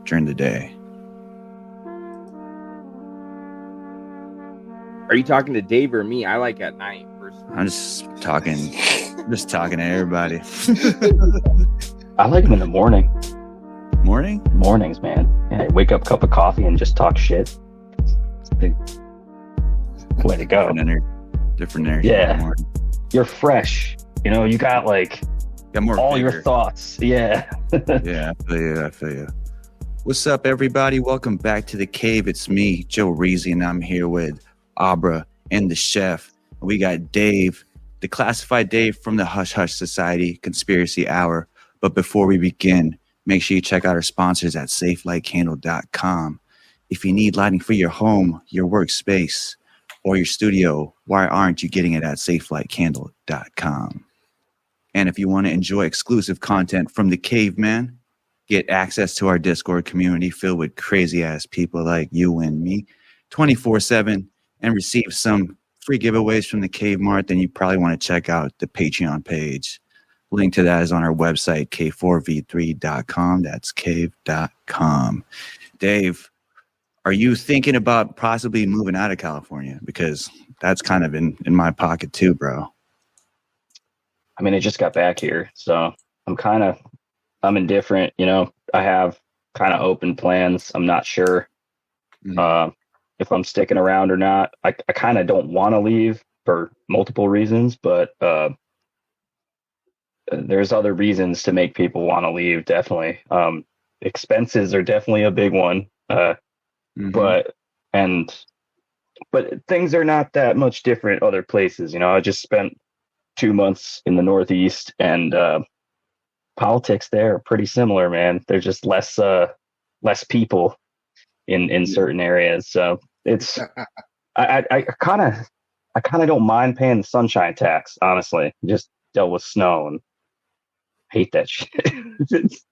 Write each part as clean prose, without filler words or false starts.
during the day. Are you talking to Dave or me? I like at night. I'm just talking to everybody. I like them in the morning. Morning? Mornings, man. Yeah, wake up, cup of coffee, and just talk shit. It's a big way to go. Different energy. Yeah. You're fresh. You know, you got more all vigor. your thoughts. Yeah. Yeah, I feel you. What's up, everybody? Welcome back to The Cave. It's me, Joe Reezy, and I'm here with Abra and the chef. We got Dave, Declassified Dave from the Hush Hush Society Conspiracy Hour. But before we begin, make sure you check out our sponsors at safelightcandle.com. If you need lighting for your home, your workspace, or your studio, why aren't you getting it at safelightcandle.com? And if you want to enjoy exclusive content from the Caveman, get access to our Discord community filled with crazy-ass people like you and me 24/7, and receive some free giveaways from the Cave Mart, then you probably want to check out the Patreon page. Link to that is on our website, K4V3.com. That's cave.com. Dave, are you thinking about possibly moving out of California? Because that's kind of in my pocket too, bro. I mean, I just got back here, so I'm indifferent. You know, I have kind of open plans. I'm not sure if I'm sticking around or not. I kind of don't want to leave for multiple reasons, but there's other reasons to make people want to leave. Definitely, expenses are definitely a big one. But things are not that much different other places. You know, I just spent 2 months in the Northeast, and politics there are pretty similar, man. They're just less people in certain areas. So it's I kind of don't mind paying the sunshine tax, honestly. Just dealt with snow and hate that shit.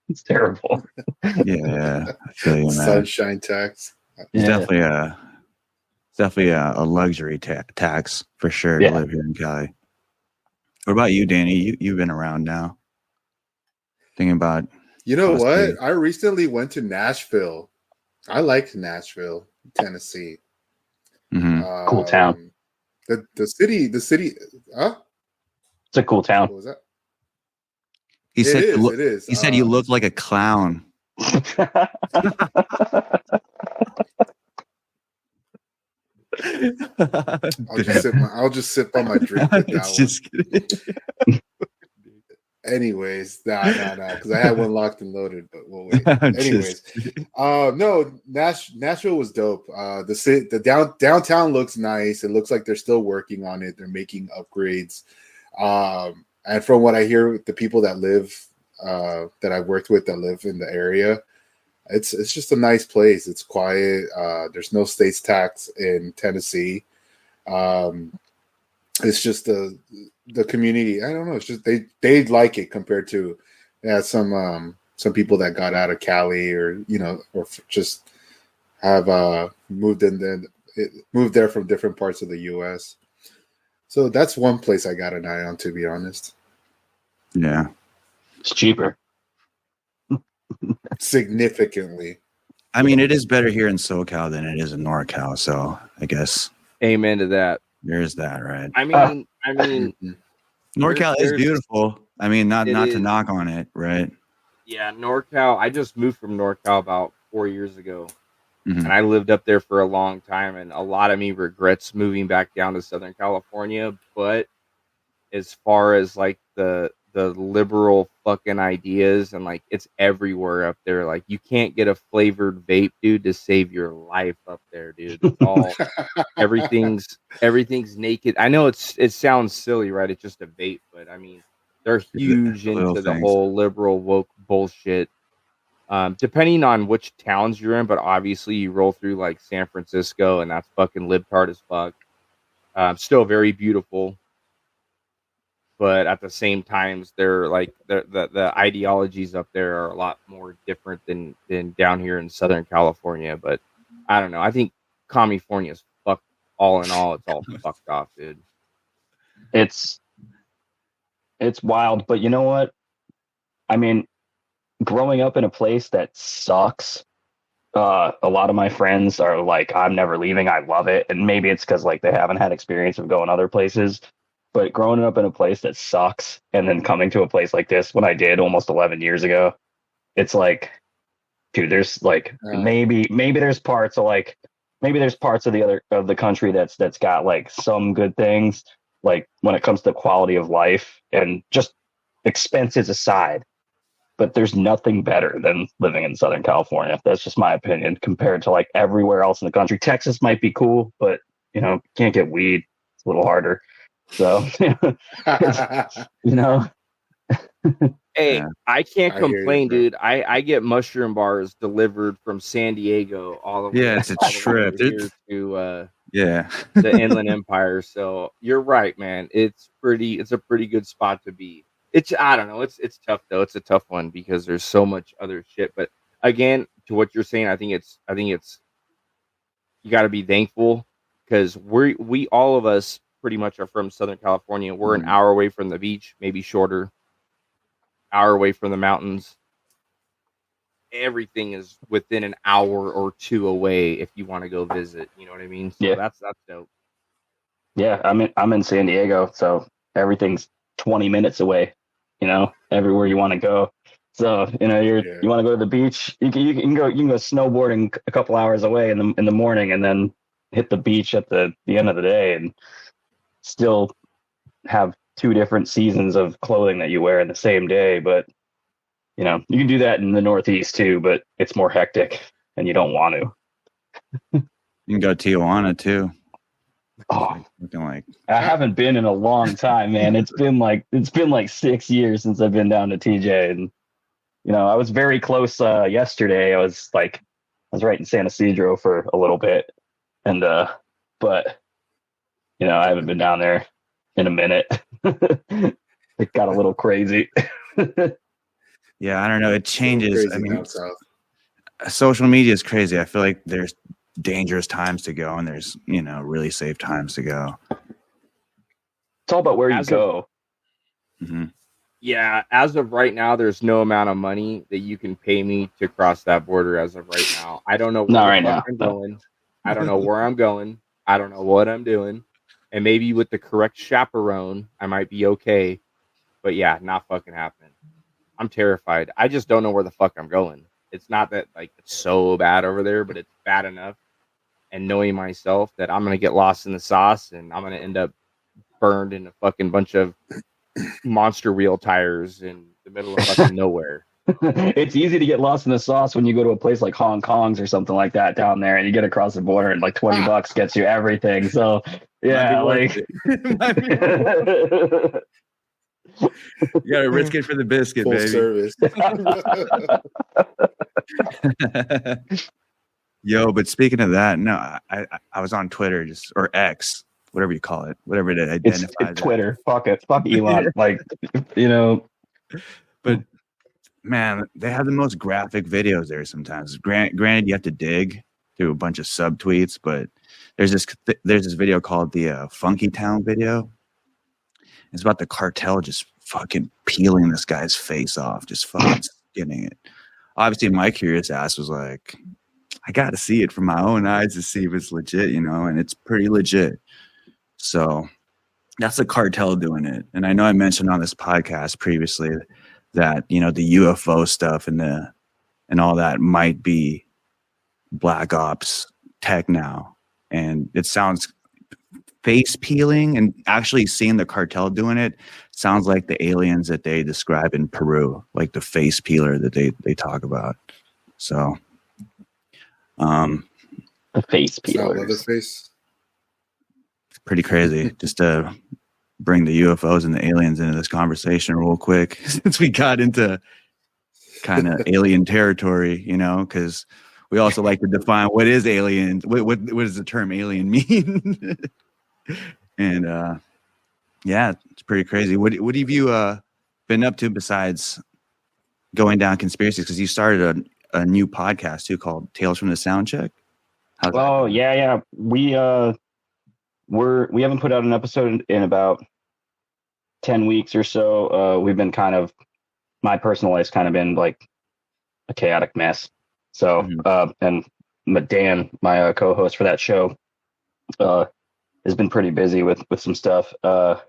it's terrible. Yeah, I feel you, man. Sunshine tax. It's definitely a luxury tax for sure to live here in Cali. What about you, Danny? You've been around now. Thinking about. You know what? I recently went to Nashville. I liked Nashville, Tennessee. Mm-hmm. Cool town. The city. Huh? It's a cool town. What was that? It is. He said you look like a clown. I'll just sip on my drink with that just one. kidding. Anyways, nah, because I had one locked and loaded, but we'll wait. Anyways, no, Nashville was dope. The downtown looks nice. It looks like they're still working on it. They're making upgrades. And from what I hear, the people that live, that I've worked with that live in the area, it's just a nice place. It's quiet. There's no state tax in Tennessee. It's just the community. I don't know. It's just they like it compared to some people that got out of Cali or just have moved there from different parts of the U.S. So that's one place I got an eye on, to be honest. Yeah, it's cheaper. Significantly. I mean, it is better here in SoCal than it is in NorCal, so I guess amen to that. There is that, right? I mean, NorCal is beautiful. I mean, not is. To knock on it, right? Yeah, NorCal. I just moved from NorCal about 4 years ago, Mm-hmm. and I lived up there for a long time, and a lot of me regrets moving back down to Southern California. But as far as like the liberal fucking ideas, and like it's everywhere up there. Like you can't get a flavored vape, dude, to save your life up there, dude. It's all everything's naked. I know it sounds silly, right? It's just a vape, but I mean they're huge into the whole liberal woke bullshit. Depending on which towns you're in, but obviously you roll through like San Francisco, and that's fucking libtard as fuck. Still very beautiful. But at the same time, they're like the ideologies up there are a lot more different than down here in Southern California. But I don't know. I think California is fucked. All in all, it's all fucked off, dude. It's wild, but you know what? I mean, growing up in a place that sucks A lot of my friends are like, I'm never leaving. I love it. And maybe it's because like they haven't had experience of going other places. But growing up in a place that sucks and then coming to a place like this when I did almost 11 years ago, it's like, dude, there's like maybe there's parts of like maybe there's parts of the country that's got like some good things, like when it comes to quality of life and just expenses aside. But there's nothing better than living in Southern California. That's just my opinion compared to like everywhere else in the country. Texas might be cool, but you know, can't get weed. It's a little harder. So, you know, Hey, Yeah. I can't I hear you, complain, bro. dude. I get mushroom bars delivered from San Diego all the way. Yeah, it's a all the way trip. over here to Yeah. the Inland Empire. So you're right, man. It's a pretty good spot to be. I don't know. It's tough though. It's a tough one because there's so much other shit. But again, to what you're saying, I think it's you got to be thankful because we all of us pretty much are from Southern California. We're an hour away from the beach, maybe shorter. Hour away from the mountains. Everything is within an hour or two away if you want to go visit. You know what I mean? So Yeah. that's dope. Yeah, I'm in San Diego, so everything's 20 minutes away. You know, everywhere you want to go. So you know, you want to go to the beach. You can go snowboarding a couple hours away in the morning, and then hit the beach at the end of the day, and still have two different seasons of clothing that you wear in the same day. But you know, you can do that in the Northeast too, but it's more hectic, and you don't want to. You can go to Tijuana too. Oh, Looking like I haven't been in a long time, man. It's been like 6 years since I've been down to TJ, and you know, I was very close yesterday. I was right in San Isidro for a little bit, and but you know, I haven't been down there in a minute. It got a little crazy. yeah, I don't know. It changes. Crazy I mean, down south. social media is crazy. I feel like there's dangerous times to go and there's, you know, really safe times to go. It's all about where you go. Mm-hmm. Yeah, as of right now, there's no amount of money that you can pay me to cross that border. As of right now, I don't know where I'm going. I don't know where I'm going. I don't know what I'm doing. And maybe with the correct chaperone, I might be okay. But yeah, not fucking happening. I'm terrified. I just don't know where the fuck I'm going. It's not that like it's so bad over there, but it's bad enough. And knowing myself that I'm gonna get lost in the sauce and I'm gonna end up burned in a fucking bunch of monster wheel tires in the middle of fucking nowhere. It's easy to get lost in the sauce when you go to a place like Hong Kong's or something like that down there, and you get across the border and like $20 gets you everything. So yeah, like you gotta risk it for the biscuit, Full baby. service. Yo, but speaking of that, no, I was on Twitter or X, whatever you call it, whatever it identifies. It's Twitter. Fuck it. Fuck Elon. Like, you know. But man, they have the most graphic videos there sometimes. Granted, you have to dig through a bunch of subtweets, but there's this video called the Funky Town video. It's about the cartel just fucking peeling this guy's face off, just fucking skinning it. Obviously, my curious ass was like, I got to see it from my own eyes to see if it's legit, you know, and it's pretty legit. So that's the cartel doing it. And I know I mentioned on this podcast previously that, you know, the UFO stuff and all that might be black ops tech now. And it sounds face peeling, and actually seeing the cartel doing it sounds like the aliens that they describe in Peru, like the face peeler that they talk about. So the face peelers. Leatherface. It's pretty crazy. Just to bring the UFOs and the aliens into this conversation real quick, since we got into kind of alien territory, you know, because we also like to define what is alien. What does the term alien mean? And yeah, it's pretty crazy. What have you been up to besides going down conspiracies? Because you started a new podcast too called Tales from the Soundcheck. Oh yeah. We haven't put out an episode in about 10 weeks or so. We've been my personal life's kind of been like a chaotic mess. So, and Dan, my co-host for that show, has been pretty busy with some stuff. But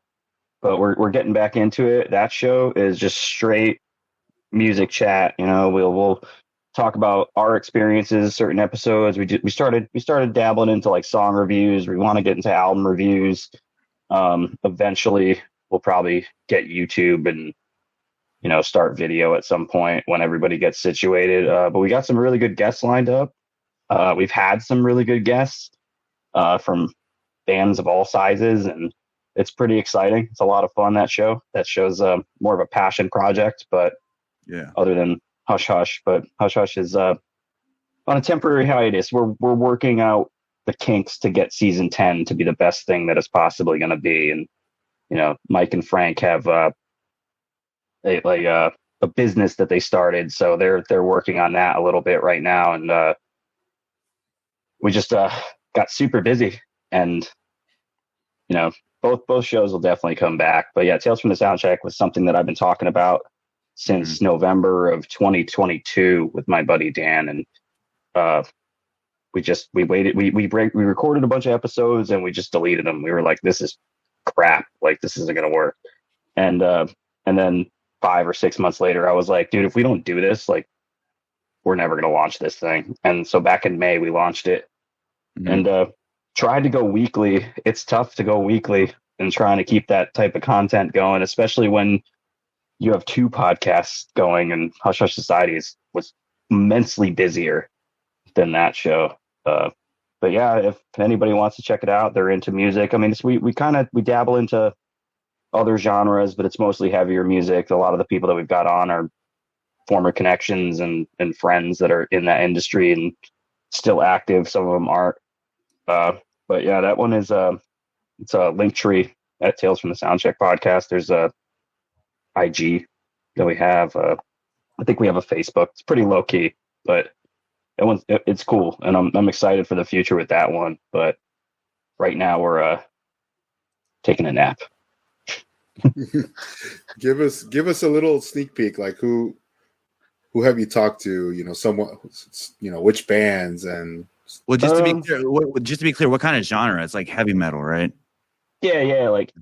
we're getting back into it. That show is just straight music chat. You know, we'll talk about our experiences, certain episodes. We started dabbling into like song reviews. We want to get into album reviews. Eventually, we'll probably get YouTube and, you know, start video at some point when everybody gets situated. But we got some really good guests lined up. We've had some really good guests from bands of all sizes, and it's pretty exciting. It's a lot of fun, that show. That show's more of a passion project, but yeah, other than Hush Hush. But Hush Hush is on a temporary hiatus. We're working out the kinks to get season 10 to be the best thing that it's possibly going to be. And, you know, Mike and Frank have a business that they started, so they're working on that a little bit right now. And we just got super busy, and, you know, both shows will definitely come back. But yeah, Tales from the Soundcheck was something that I've been talking about since November of 2022 with my buddy Dan. And we waited, we recorded a bunch of episodes and we just deleted them. We were like, this is crap. Like, this isn't going to work. And then 5 or 6 months later, I was like, dude, if we don't do this, like, we're never going to launch this thing. And so back in May, we launched it and tried to go weekly. It's tough to go weekly and trying to keep that type of content going, especially when you have 2 podcasts going, and Hush Hush Society was immensely busier than that show. But yeah, if anybody wants to check it out, they're into music. I mean, we dabble into other genres, but it's mostly heavier music. A lot of the people that we've got on are former connections and friends that are in that industry and still active. Some of them aren't. But yeah, that one is it's a link tree at Tales from the Soundcheck podcast. There's a IG that we have. I think we have a Facebook. It's pretty low key, but it's cool, and I'm excited for the future with that one. But right now we're taking a nap. Give us a little sneak peek. Like, who have you talked to? You know, someone. You know, which bands and. Well, just to be clear, what kind of genre? It's like heavy metal, right? Yeah, like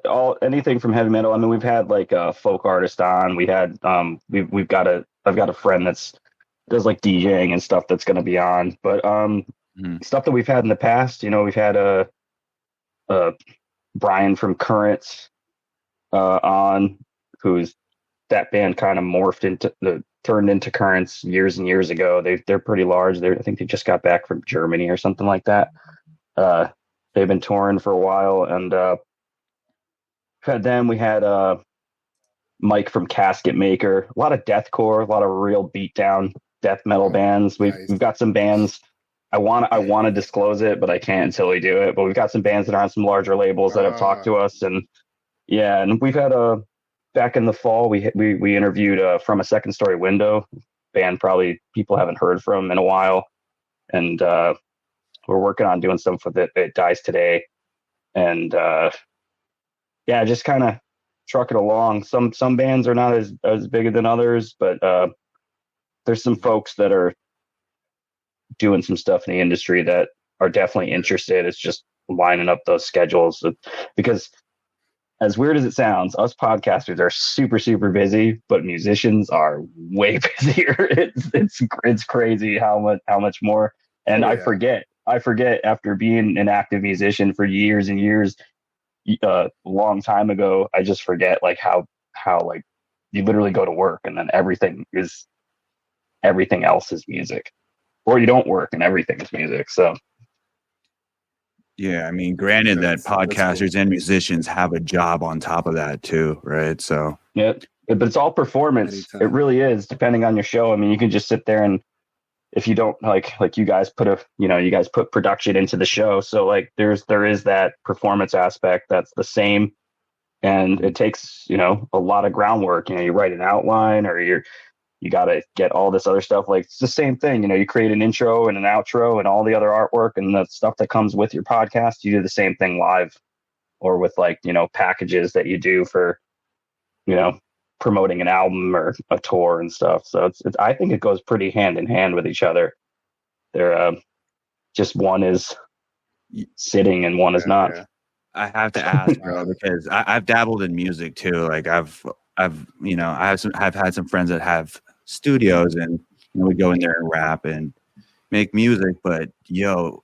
all anything from heavy metal. I mean, we've had like a folk artist on. We had I've got a friend that's does like DJing and stuff that's going to be on. But stuff that we've had in the past, you know, we've had Brian from Currents on, who's that band kind of turned into Currents years and years ago. They're pretty large. I think they just got back from Germany or something like that. They've been touring for a while, and had them. We had Mike from Casket Maker. A lot of deathcore, a lot of real beatdown death metal bands. We've got some bands. I want to disclose it, but I can't until we do it. But we've got some bands that are on some larger labels that have talked to us, and yeah, and we've had back in the fall we interviewed From a Second Story Window, band probably people haven't heard from in a while, and we're working on doing stuff with It Dies Today, and yeah, just kind of truck it along. Some bands are not as big than others, but there's some folks that are doing some stuff in the industry that are definitely interested. It's just lining up those schedules, because as weird as it sounds, us podcasters are super, super busy, but musicians are way busier. It's crazy how much more. And I forget after being an active musician for years and years, a long time ago, I just forget like how like you literally go to work and then everything else is music, or you don't work and everything is music. So yeah, I mean, granted that podcasters and musicians have a job on top of that too, right? So yeah, but it's all performance. Anytime. It really is, depending on your show. I mean, you can just sit there, and if you don't like you guys put production into the show, so like there is that performance aspect that's the same, and it takes a lot of groundwork. You write an outline, or you got to get all this other stuff. Like, it's the same thing. You create an intro and an outro and all the other artwork and the stuff that comes with your podcast. You do the same thing live, or with packages that you do for promoting an album or a tour and stuff. So it's I think it goes pretty hand in hand with each other. They're just one is sitting and one is not. Yeah. I have to ask, bro, because I've dabbled in music too. Like I've I've had some friends that have studios, and we go in there and rap and make music. But no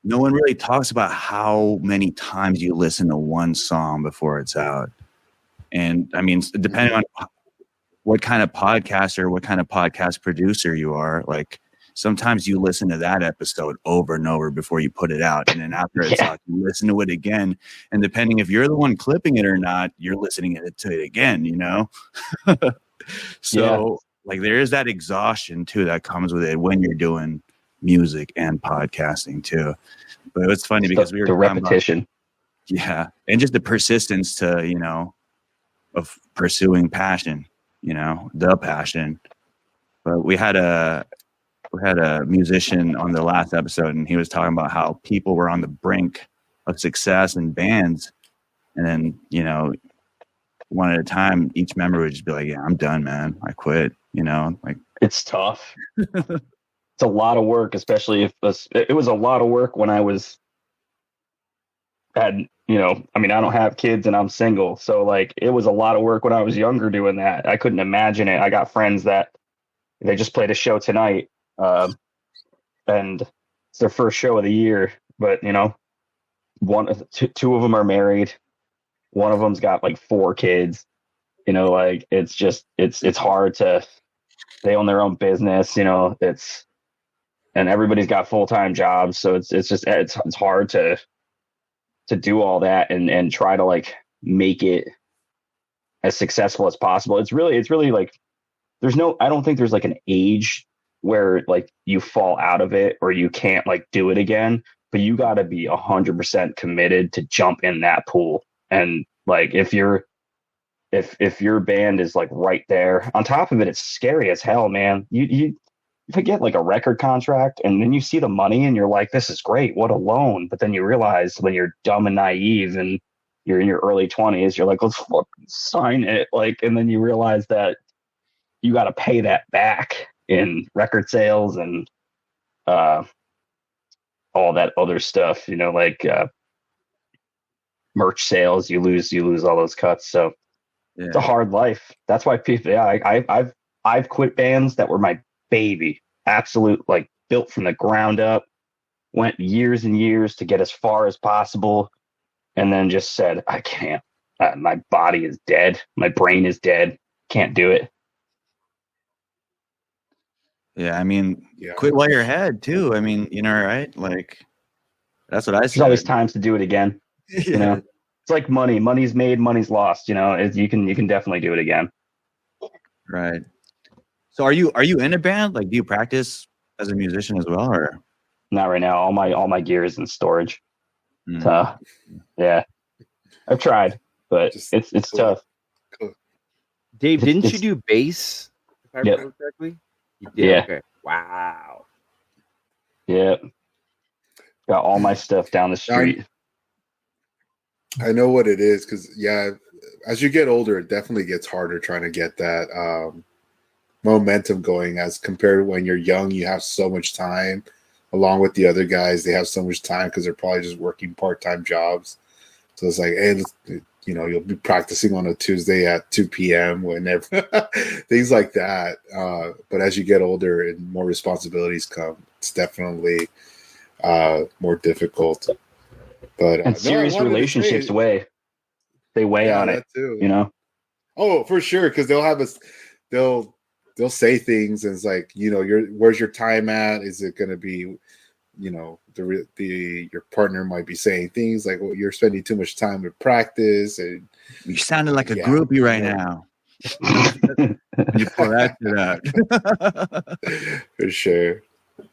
one really talks about how many times you listen to one song before it's out. And I mean, depending on what kind of podcaster, what kind of podcast producer you are, like sometimes you listen to that episode over and over before you put it out. And then after it's out, you listen to it again. And depending if you're the one clipping it or not, you're listening to it again, So like there is that exhaustion too that comes with it when you're doing music and podcasting too. But it's funny because we were the repetition. And just the persistence to, of pursuing passion, the passion. But we had a musician on the last episode, and he was talking about how people were on the brink of success in bands, and then one at a time, each member would just be like, "Yeah, I'm done, man. I quit." Like it's tough. It's a lot of work, especially if it was a lot of work when I I don't have kids and I'm single, so like it was a lot of work when I was younger doing that. I couldn't imagine it. I got friends that they just played a show tonight. And it's their first show of the year, but two of them are married. One of them's got like 4 kids, like it's hard to, they own their own business, and everybody's got full-time jobs. So it's hard to do all that and try to like make it as successful as possible. It's really like, I don't think there's like an age where like you fall out of it or you can't like do it again, but you got to be 100% committed to jump in that pool. And like if your band is like right there on top of it, it's scary as hell, man. You get like a record contract and then you see the money and you're like, this is great, what a loan. But then you realize when you're dumb and naive and you're in your early 20s, you're like, let's fucking sign it. Like, and then you realize that you got to pay that back in record sales and all that other stuff, like merch sales. You lose all those cuts. So it's a hard life. That's why people. I've quit bands that were my baby, absolute, like built from the ground up. Went years and years to get as far as possible, and then just said, I can't. My body is dead. My brain is dead. Can't do it. Yeah, I mean, quit while you're ahead too. I mean, right? Like, that's what I said. There's always times to do it again. It's like money. Money's made, money's lost. You can definitely do it again. Right. So, are you in a band? Like, do you practice as a musician as well, or not right now? All my gear is in storage. Yeah, I've tried, but it's tough. Cool. Dave, didn't you do bass? If I remember correctly. Yeah. Okay. Wow. Yeah. Got all my stuff down the street. I know what it is because as you get older, it definitely gets harder trying to get that momentum going as compared to when you're young. You have so much time, along with the other guys. They have so much time because they're probably just working part-time jobs. So it's like, hey, you'll be practicing on a Tuesday at 2 p.m. whenever, things like that. But as you get older and more responsibilities come, it's definitely more difficult. But and serious relationships weigh on it too. Oh, for sure, because they'll say things and it's like, where's your time at? Is it going to be, your partner might be saying things like, well, you're spending too much time with practice, and you sounded like a groupie right now. You pull that shit out. For sure.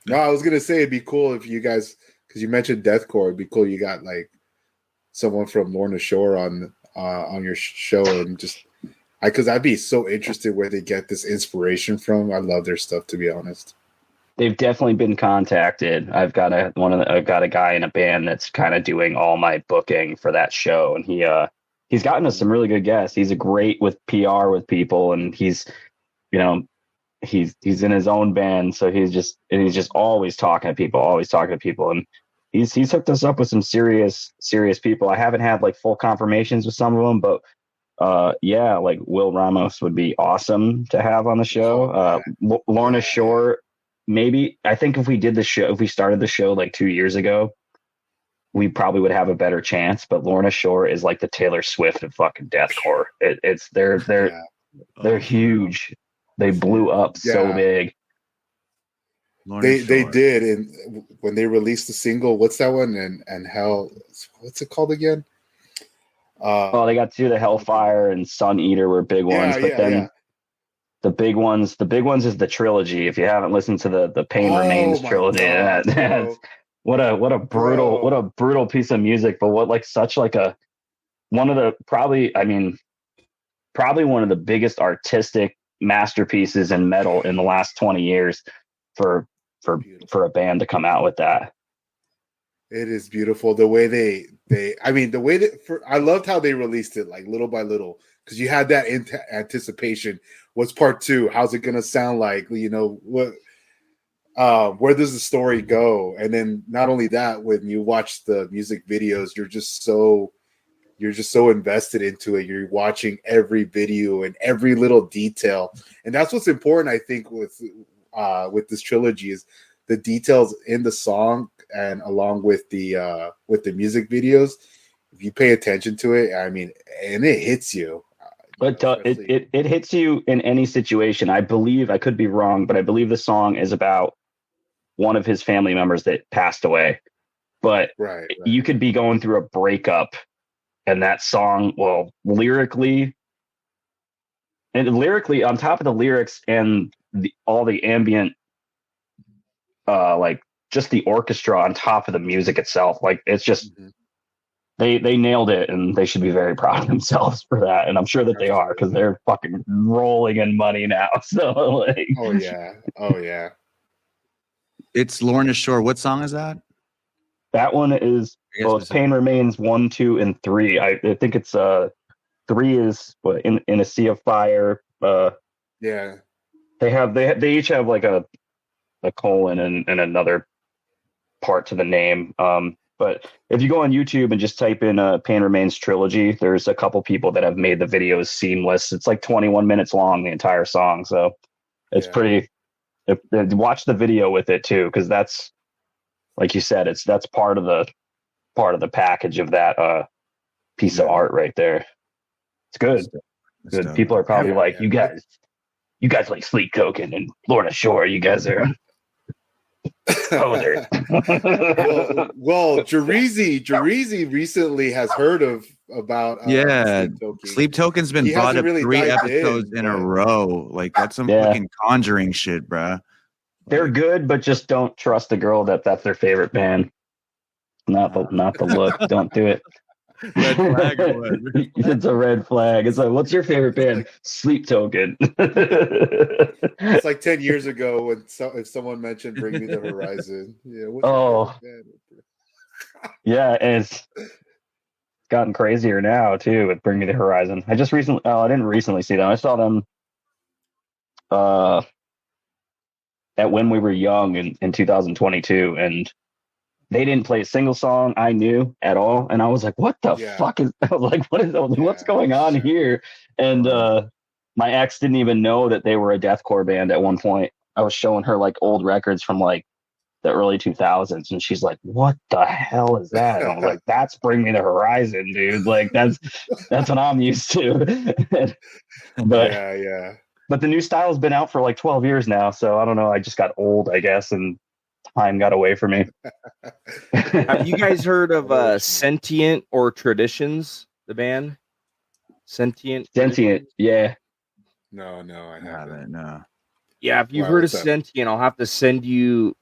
No, I was gonna say it'd be cool if you guys, because you mentioned deathcore, it'd be cool. You got like someone from Lorna Shore on your show, and just because I'd be so interested where they get this inspiration from. I love their stuff, to be honest. They've definitely been contacted. I've got a guy in a band that's kind of doing all my booking for that show, and he's gotten us some really good guests. He's a great with PR with people, and he's, you know, he's in his own band, so he's just always talking to people, and he's hooked us up with some serious people. I haven't had like full confirmations with some of them, but yeah, like Will Ramos would be awesome to have on the show. Lorna Shore, maybe. I think if we started the show like 2 years ago, we probably would have a better chance. But Lorna Shore is like the Taylor Swift of fucking deathcore. They're huge. They blew up so big. They did, and when they released the single, what's that one? And Hell, what's it called again? They got two. The Hellfire and Sun Eater were big ones, but then the big ones is the trilogy. If you haven't listened to the Pain Remains trilogy, that's what a brutal piece of music. But one of the biggest artistic masterpieces in metal in the last 20 years for a band to come out with that. It is beautiful the way I loved how they released it like little by little, because you had that anticipation. What's part 2? How's it gonna sound like? You know what? Where does the story go? And then not only that, when you watch the music videos, you're just so invested into it. You're watching every video and every little detail, and that's what's important, I think, with this trilogy is the details in the song and along with the music videos. If you pay attention to it, I mean, and it hits you. But it hits you in any situation. I believe, I could be wrong, but I believe the song is about one of his family members that passed away. But you could be going through a breakup, and that song, well, lyrically, on top of the lyrics and all the ambient, like just the orchestra on top of the music itself, like it's just they nailed it, and they should be very proud of themselves for that. And I'm sure that they are, because they're fucking rolling in money now. So like, oh yeah. It's Lorna Shore. What song is that? That one is it's Pain Remains 1, 2, and 3. I think it's 3 is in a Sea of Fire. Yeah. They each have like a colon and another part to the name. But if you go on YouTube and just type in Pain Remains trilogy, there's a couple people that have made the videos seamless. It's like 21 minutes long, the entire song. So it's pretty. Watch the video with it too, because that's, like you said, that's part of the package of that piece of art right there. It's good. Good. People are probably like, you guys like Sleep Token and Lorna Shore. You guys are posers. well, Jarizi recently has heard about Sleep Token's been brought up really 3 episodes in a row. Like, that's some fucking Conjuring shit, bruh. They're good, but just don't trust the girl that's their favorite band. Not the look. Don't do it. Red flag or what? It's a red flag. It's like, what's your favorite band? Sleep Token. It's like 10 years ago when if someone mentioned Bring Me the Horizon. Yeah, and it's gotten crazier now too with Bring Me the Horizon. I didn't recently see them. I saw them at When We Were Young in 2022, and they didn't play a single song I knew at all. And I was like, what the fuck is, I was like, what's going on here? And my ex didn't even know that they were a deathcore band at one point. I was showing her like old records from like the early 2000s, and she's like, what the hell is that? And I was like, that's Bring Me the Horizon, dude. Like, that's what I'm used to. But the new style's been out for like 12 years now, so I don't know. I just got old, I guess, and time got away from me. Have you guys heard of Sentient or Traditions, the band? Sentient, yeah. No, I haven't. No. Yeah, if you've heard of Sentient, I'll have to send you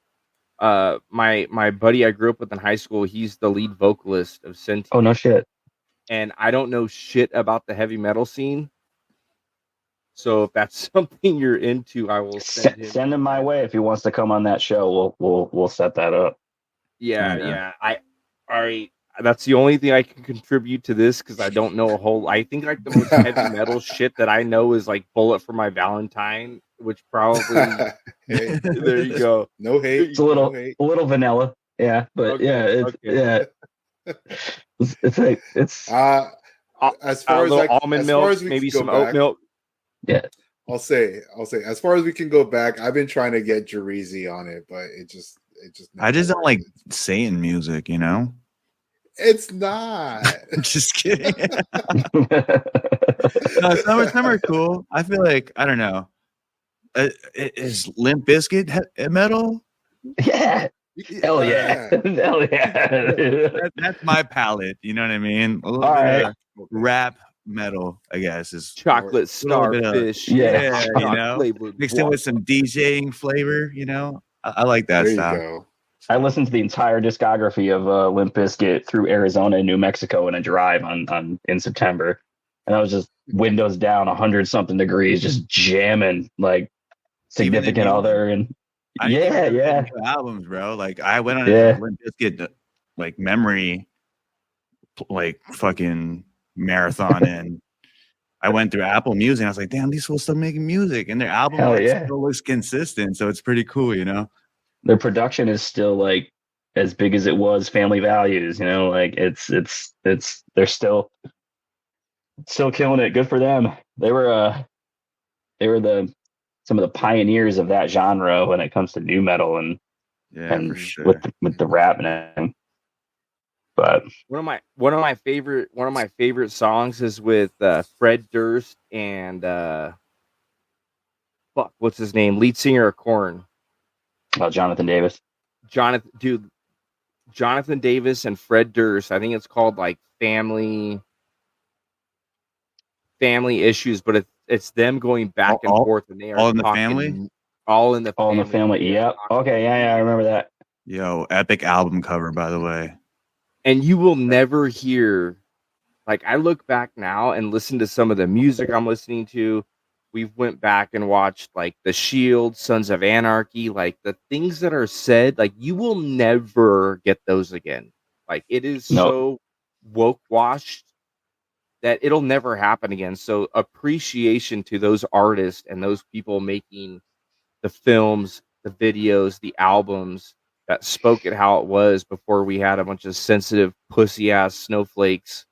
my buddy I grew up with in high school. He's the lead vocalist of Sentient. Oh, no shit. And I don't know shit about the heavy metal scene. So if that's something you're into, I will send him my way if he wants to come on that show. We'll set that up. Yeah. I that's the only thing I can contribute to this because I don't know a whole. I think like the most heavy metal shit that I know is like "Bullet for My Valentine," which probably Hey, there you go. no hate. It's a little, no hate. a little vanilla. Yeah, but Okay, yeah, it's okay. yeah, it's like it's As far as little like, almond as milk, far as we maybe can some go oat back, milk. yeah. I'll say, as far as we can go back, I've been trying to get Jarizi on it, but it just I just don't never like works. saying music, you know. It's not. Just kidding. No, some are cool. I feel like I don't know. Is Limp Bizkit metal? Yeah, hell yeah, hell yeah. That's my palette. You know what I mean? A little All bit right. of rap metal, I guess, is Chocolate a little bit of starfish. Yeah. you know, mixed in with some DJing flavor. You know, I like that There you style. go. I listened to the entire discography of Limp Bizkit through Arizona and New Mexico in a drive in September, and I was just windows down, 100-something degrees, just jamming like Even the Significant new Other, one? and I didn't even yeah, remember yeah, the new albums, bro. Like I went on Yeah. a Limp Bizkit like memory, like fucking marathon, and I went through Apple Music. And I was like, damn, these fools still making music, and their album Hell art yeah. still looks consistent. So it's pretty cool, you know. their production is still like as big as it was Family Values. You know, like it's they're still killing it. Good for them. They were the some of the pioneers of that genre when it comes to new metal and Yeah, for sure. with the rap and everything. But one of my favorite songs is with Fred Durst and what's his name? Lead singer of Korn. Jonathan Davis. Jonathan Davis and Fred Durst. I think it's called like Family Issues, but it's them going back and forth, and they are all in the talking, family? all in the All in the family. Yep. Okay. Yeah. I remember that. Yo, epic album cover, by the way. And you will never hear, like, I look back now and listen to some of the music I'm listening to. We've went back and watched like The Shield, Sons of Anarchy, like the things that are said, like you will never get those again. Like it is so woke washed that it'll never happen again. So appreciation to those artists and those people making the films, the videos, the albums that spoke it how it was before we had a bunch of sensitive pussy ass snowflakes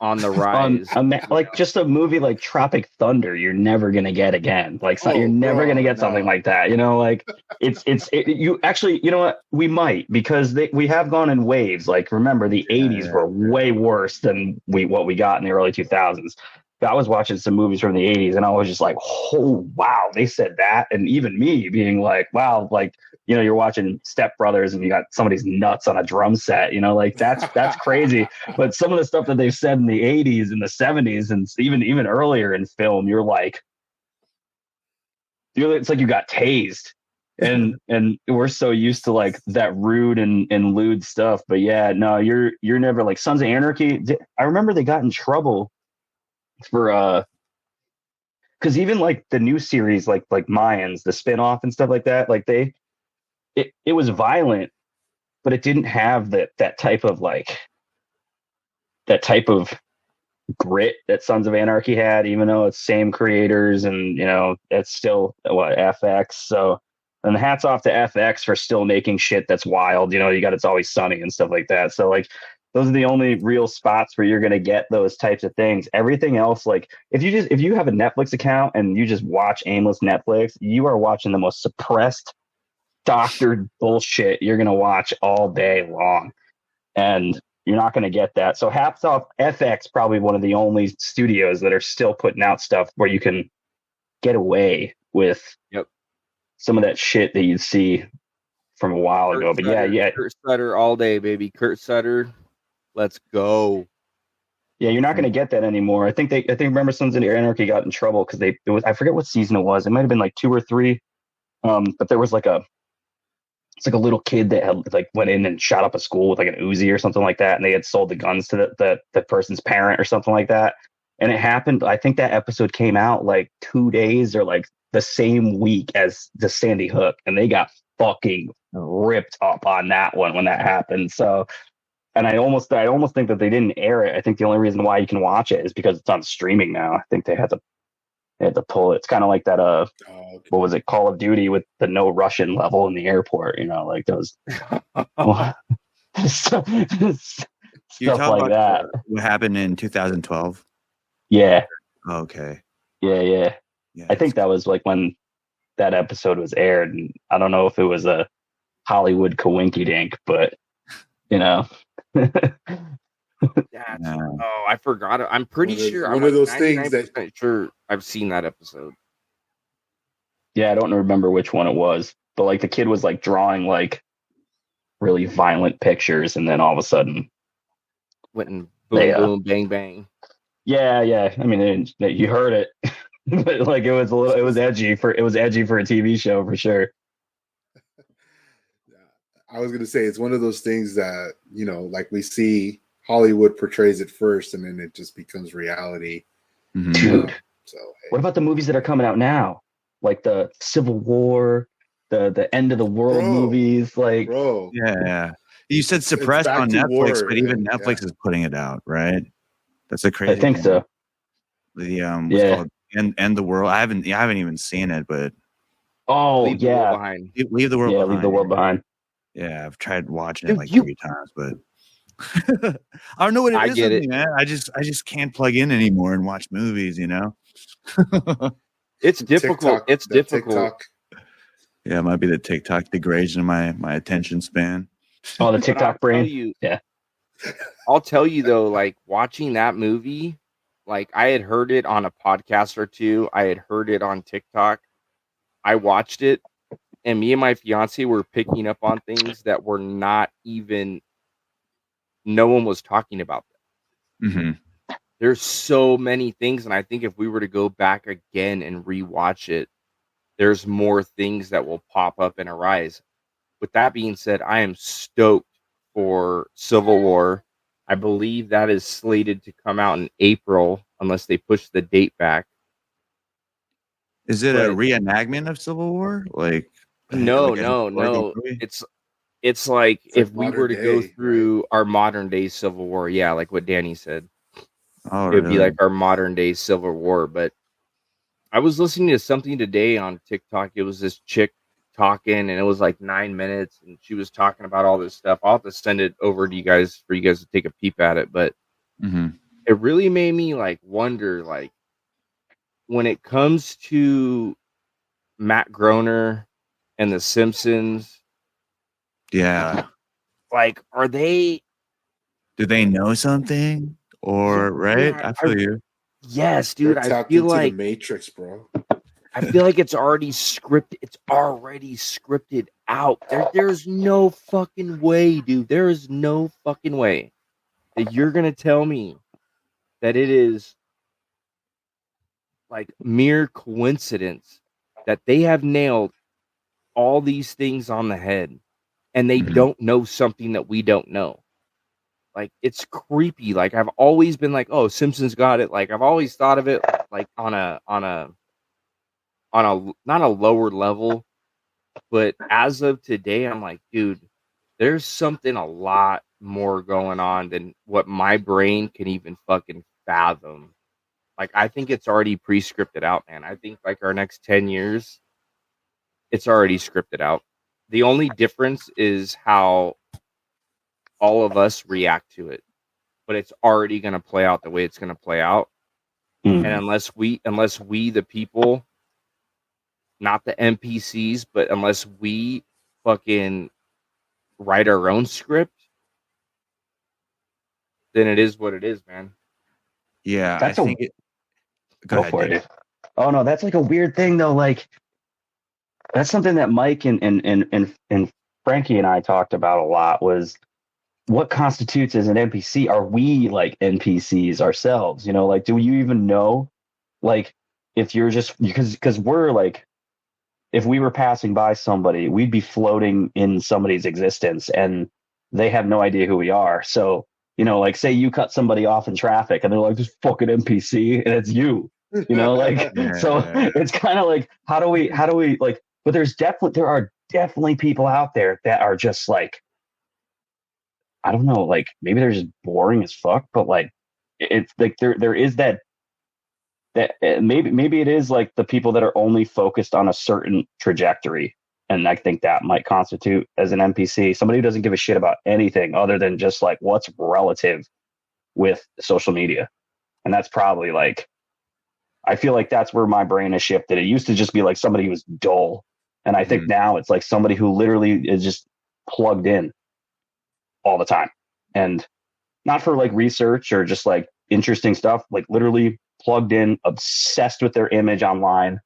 on the rise. Like just a movie like Tropic Thunder, you're never gonna get again. Like you're never gonna get something like that. You know, like you actually, you know what? We might, because we have gone in waves. Like remember, the '80s were way worse than what we got in the early 2000s. But I was watching some movies from the '80s, and I was just like, oh wow, they said that, and even me being like, wow, like. You know, you're watching Step Brothers and you got somebody's nuts on a drum set, you know, like that's crazy. But some of the stuff that they've said in the 80s and the 70s and even earlier in film, it's like you got tased. And we're so used to like that rude and lewd stuff. But yeah, no, you're never like Sons of Anarchy. I remember they got in trouble for because even like the new series, like Mayans, the spinoff and stuff like that, like it was violent, but it didn't have that type of grit that Sons of Anarchy had, even though it's same creators and, you know, it's still FX. So, and hats off to FX for still making shit that's wild. You know, you got It's Always Sunny and stuff like that. So like, those are the only real spots where you're going to get those types of things. Everything else, like if you have a Netflix account and you just watch aimless Netflix, you are watching the most suppressed doctored bullshit you're going to watch all day long, and you're not going to get that. So hats off. FX, probably one of the only studios that are still putting out stuff where you can get away with some of that shit that you'd see from a while ago. But yeah, Kurt Sutter all day, baby. Kurt Sutter, let's go. Yeah, you're not going to get that anymore. I think remember Sons of Anarchy got in trouble because I forget what season it was. It might have been like 2 or 3. But there was it's like a little kid that had like went in and shot up a school with like an Uzi or something like that, and they had sold the guns to the person's parent or something like that. And it happened. I think that episode came out like 2 days or like the same week as the Sandy Hook, and they got fucking ripped up on that one when that happened. So And I almost think that they didn't air it. I think the only reason why you can watch it is because it's on streaming now. I think they had to pull it. It's kind of like that. Okay. What was it? Call of Duty with the no Russian level in the airport. Like those stuff You're talking like about that. What happened in 2012? Yeah. Okay. Yeah. I think that was like when that episode was aired, and I don't know if it was a Hollywood coinky dink, but Oh, I forgot it. I'm pretty sure. One I'm of those like things that 99% sure I've seen that episode. Yeah, I don't remember which one it was, but like the kid was like drawing like really violent pictures, and then all of a sudden, Went and boom, boom, bang, bang. Yeah. I mean, you heard it, but like it was edgy for a TV show for sure. I was gonna say it's one of those things that like we see Hollywood portrays it first, and then it just becomes reality. Mm-hmm. Dude, so what about the movies that are coming out now, like the Civil War, the end of the world movies? Like, yeah. You said suppressed on Netflix, but even Netflix is putting it out, right? That's a crazy. I think so. The what's called End the World. I haven't even seen it, but Leave the world behind. Leave the world behind. Leave the world behind. Yeah, I've tried watching it like 3 times, but I don't know what it is with me, man. I just can't plug in anymore and watch movies. It's difficult. It's difficult. TikTok. Yeah, it might be the TikTok degradation of my attention span. Oh, the TikTok brain. I'll tell you though, like watching that movie, like I had heard it on a podcast or two. I had heard it on TikTok. I watched it, and me and my fiance were picking up on things that were not even. No one was talking about them. Mm-hmm. There's so many things, and I think if we were to go back again and rewatch it, there's more things that will pop up and arise. With that being said, I am stoked for Civil War. I believe that is slated to come out in April, unless they push the date back. Is it a reenactment of Civil War? Like no. It's like if we were to go through our modern day Civil War, like what Danny said. Oh, it would be like our modern day Civil War. But I was listening to something today on TikTok. It was this chick talking, and it was like 9 minutes, and she was talking about all this stuff. I'll have to send it over to you guys for you guys to take a peep at it. But it really made me like wonder, like when it comes to Matt Groener and The Simpsons. Yeah. Like, are they? Do they know something? Or right? I feel you. Yes, dude. I feel like the Matrix, bro. I feel like it's already scripted. It's already scripted out. There's no fucking way, dude. There is no fucking way that you're gonna tell me that it is like mere coincidence that they have nailed all these things on the head, and they don't know something that we don't know. Like, it's creepy. Like, I've always been like, oh, Simpsons got it. Like, I've always thought of it like on a not a lower level, but as of today, I'm like, dude, there's something a lot more going on than what my brain can even fucking fathom. Like, I think it's already pre-scripted out, man. I think like our next 10 years, it's already scripted out. The only difference is how all of us react to it, but it's already going to play out the way it's going to play out. And unless we, the people, not the NPCs, but unless we fucking write our own script, then it is what it is, man. Yeah, that's Go ahead, for it. Oh no, that's like a weird thing though. Like, that's something that Mike and Frankie and I talked about a lot, was what constitutes as an NPC. Are we like NPCs ourselves? Like, do you even know? Like, if you're just, because we're like, if we were passing by somebody, we'd be floating in somebody's existence, and they have no idea who we are. So, like, say you cut somebody off in traffic, and they're like, this fucking NPC, and it's you. Like, so it's kind of like, how do we like? But there are definitely people out there that are just like, I don't know, like maybe they're just boring as fuck, but like it's like there is that maybe it is like the people that are only focused on a certain trajectory. And I think that might constitute as an NPC, somebody who doesn't give a shit about anything other than just like what's relative with social media. And that's probably like, I feel like that's where my brain has shifted. It used to just be like somebody who was dull. And I think now it's like somebody who literally is just plugged in all the time. And not for like research or just like interesting stuff, like literally plugged in, obsessed with their image online,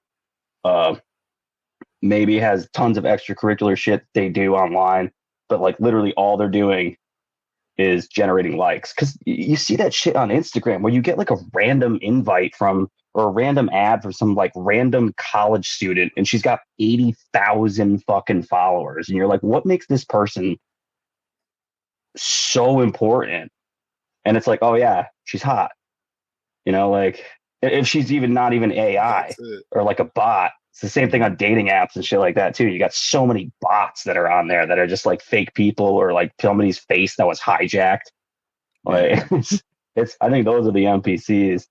maybe has tons of extracurricular shit they do online, but like literally all they're doing is generating likes. Because you see that shit on Instagram where you get like a random invite from or a random ad for some like random college student and she's got 80,000 fucking followers. And you're like, what makes this person so important? And it's like, oh yeah, she's hot. You know, like if she's even not even AI or like a bot, it's the same thing on dating apps and shit like that too. You got so many bots that are on there that are just like fake people or like somebody's face that was hijacked. Like it's I think those are the NPCs.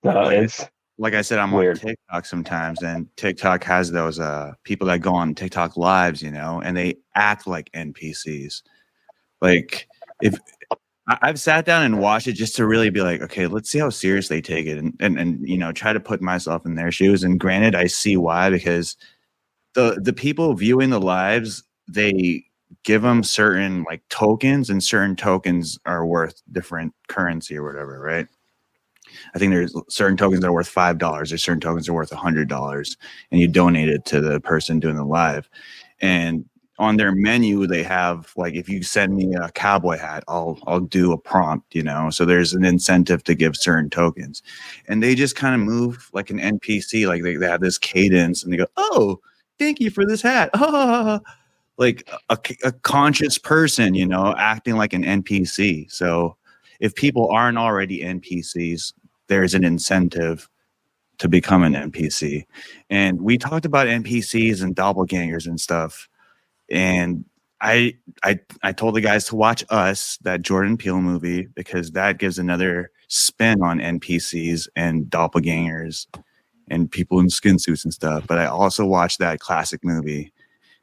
It's like I said, I'm weird. on TikTok sometimes, and TikTok has those people that go on TikTok lives, you know, and they act like NPCs. Like if I've sat down and watched it just to really be like, okay, let's see how serious they take it, and you know, try to put myself in their shoes. And granted, I see why, because the people viewing the lives, they give them certain like tokens, and certain tokens are worth different currency or whatever, right? I think there's certain tokens that are worth $5. There's certain tokens that are worth $100, and you donate it to the person doing the live. And on their menu, they have like, if you send me a cowboy hat, I'll do a prompt, you know. So there's an incentive to give certain tokens, and they just kind of move like an NPC. Like they have this cadence, and they go, "Oh, thank you for this hat." Like a conscious person, you know, acting like an NPC. So if people aren't already NPCs, there's an incentive to become an NPC. And we talked about NPCs and doppelgangers and stuff. And I told the guys to watch Us, that Jordan Peele movie, because that gives another spin on NPCs and doppelgangers and people in skin suits and stuff. But I also watched that classic movie,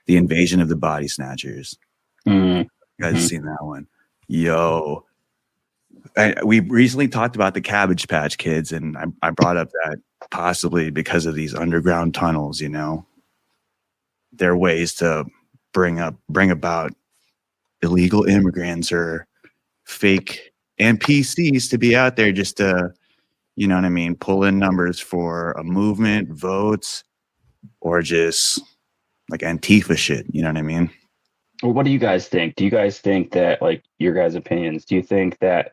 The Invasion of the Body Snatchers. You guys seen that one? Yo. We recently talked about the Cabbage Patch Kids, and I brought up that possibly because of these underground tunnels, you know, there are ways to bring about illegal immigrants or fake NPCs to be out there just to, you know what I mean, pull in numbers for a movement, votes, or just like Antifa shit, you know what I mean? Well, what do you guys think? Do you guys think that, like, your guys' opinions, do you think that,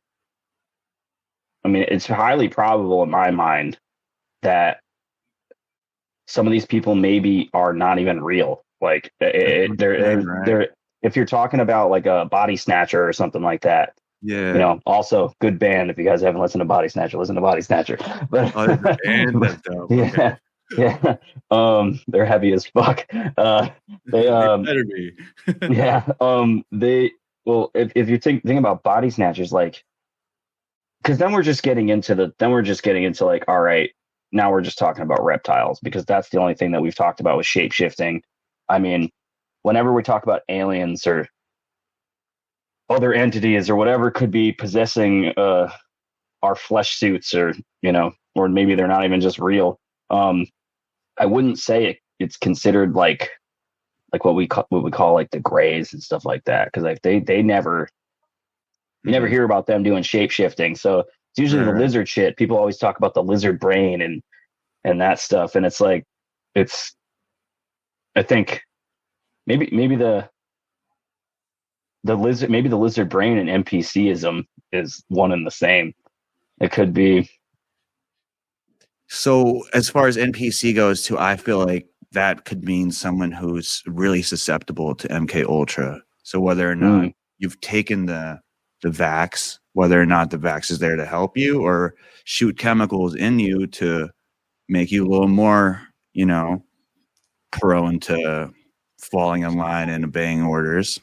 I mean, it's highly probable in my mind that some of these people maybe are not even real. Like they're if you're talking about like a Body Snatcher or something like that. Yeah. You know, also good band. If you guys haven't listened to Body Snatcher, listen to Body Snatcher. But that's dope. Yeah. Okay. Yeah. They're heavy as fuck. They better be. Yeah. If you think about Body Snatchers, like, because then we're just getting into like, all right, now we're just talking about reptiles, because that's the only thing that we've talked about with shape shifting. I mean, whenever we talk about aliens or other entities or whatever could be possessing our flesh suits, or, you know, or maybe they're not even just real. I wouldn't say it's considered like what we call like the Greys and stuff like that, because like they never hear about them doing shape shifting. So it's usually the lizard shit. People always talk about the lizard brain and that stuff, and it's like I think maybe the lizard brain and NPCism is one and the same. It could be. So as far as NPC goes too, I feel like that could mean someone who's really susceptible to MK Ultra. So whether or not you've taken the vax, whether or not the vax is there to help you or shoot chemicals in you to make you a little more, you know, prone to falling in line and obeying orders.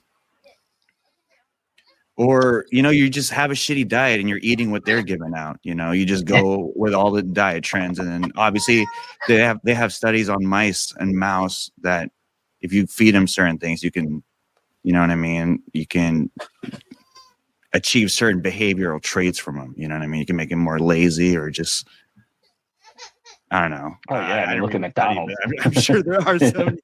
Or, you just have a shitty diet and you're eating what they're giving out. You just go with all the diet trends. And then obviously they have studies on mice and mouse that if you feed them certain things, you can, you know what I mean? You can achieve certain behavioral traits from them. You know what I mean? You can make them more lazy or just, I don't know. Oh yeah, I look at McDonald's. I'm sure there are some.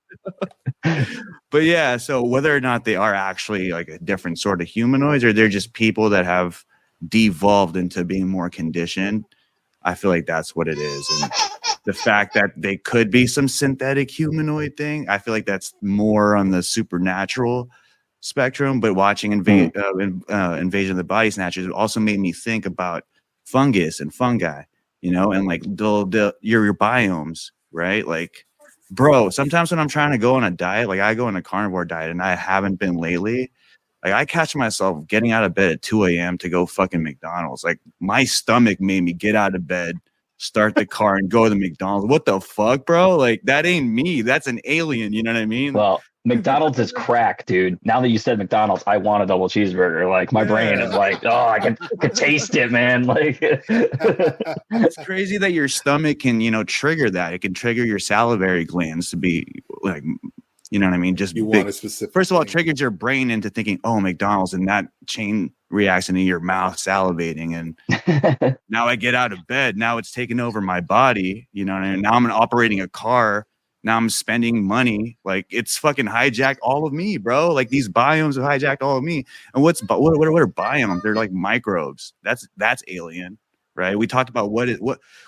But yeah, so whether or not they are actually like a different sort of humanoids or they're just people that have devolved into being more conditioned, I feel like that's what it is. And the fact that they could be some synthetic humanoid thing, I feel like that's more on the supernatural spectrum. But watching Invasion of the Body Snatchers also made me think about fungus and fungi, and like your biomes, right? Like, bro, sometimes when I'm trying to go on a diet, like I go on a carnivore diet and I haven't been lately, like I catch myself getting out of bed at 2 a.m. to go fucking McDonald's. Like my stomach made me get out of bed, start the car and go to McDonald's. What the fuck, bro? Like that ain't me. That's an alien. You know what I mean? Well, McDonald's is crack, dude. Now that you said McDonald's, I want a double cheeseburger. Like my brain is like, oh, I can taste it, man. Like it's crazy that your stomach can, trigger that. It can trigger your salivary glands to be like, you know what I mean? Just you want a specific. First of all, it triggers your brain into thinking, oh, McDonald's, and that chain reacts into your mouth salivating. And now I get out of bed. Now it's taking over my body. You know what I mean? Now I'm operating a car. Now I'm spending money. Like it's fucking hijacked all of me, bro. Like these biomes have hijacked all of me. And what are biomes? They're like microbes. That's alien, right? We talked about what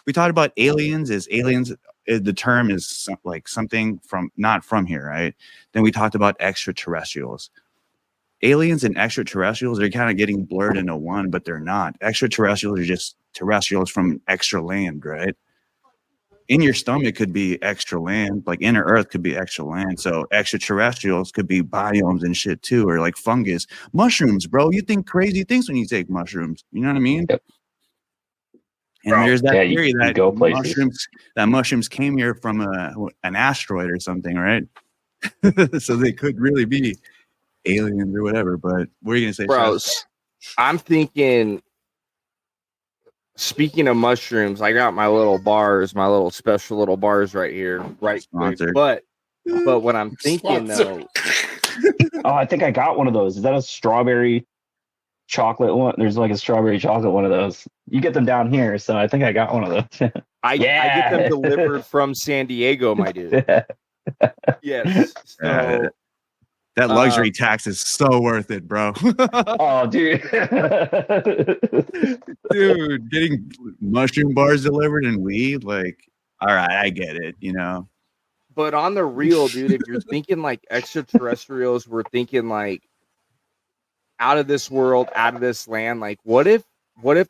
we talked about aliens. The term is like something from not from here, right? Then we talked about extraterrestrials. Aliens and extraterrestrials are kind of getting blurred into one, but they're not. Extraterrestrials are just terrestrials from extra land, right? In your stomach could be extra land, like inner earth could be extra land. So extraterrestrials could be biomes and shit too, or like fungus, mushrooms, bro. You think crazy things when you take mushrooms. You know what I mean? Yep. And there's that theory that mushrooms came here from an asteroid or something, right? So they could really be aliens or whatever. But what are you gonna say, bro? I'm thinking. Speaking of mushrooms, I got my little special little bars right here, right quick. But what I'm thinking though, oh, I think I got one of those. Is that a strawberry chocolate one? There's like a strawberry chocolate one of those. You get them down here, so I think I got one of those. I get them delivered from San Diego, my dude. Yes. So, that luxury tax is so worth it, bro. Oh, dude. Dude, getting mushroom bars delivered and weed, like, all right, I get it, But on the real, dude, if you're thinking like extraterrestrials, we're thinking like out of this world, out of this land, like what if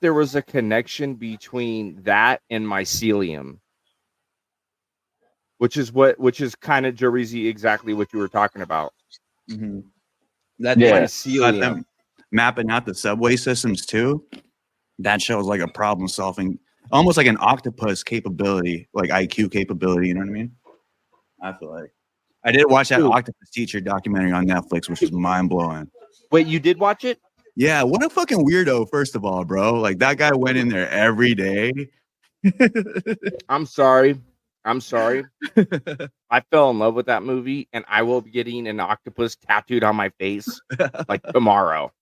there was a connection between that and mycelium? Which is kind of Jarizi, exactly what you were talking about. Mm-hmm. Mycelium. Mapping out the subway systems too. That shows like a problem solving, almost like an octopus capability, like IQ capability. You know what I mean? I feel like I did watch that Octopus Teacher documentary on Netflix, which was mind blowing. Wait, you did watch it? Yeah. What a fucking weirdo, first of all, bro. Like that guy went in there every day. I'm sorry. I fell in love with that movie, and I will be getting an octopus tattooed on my face like tomorrow.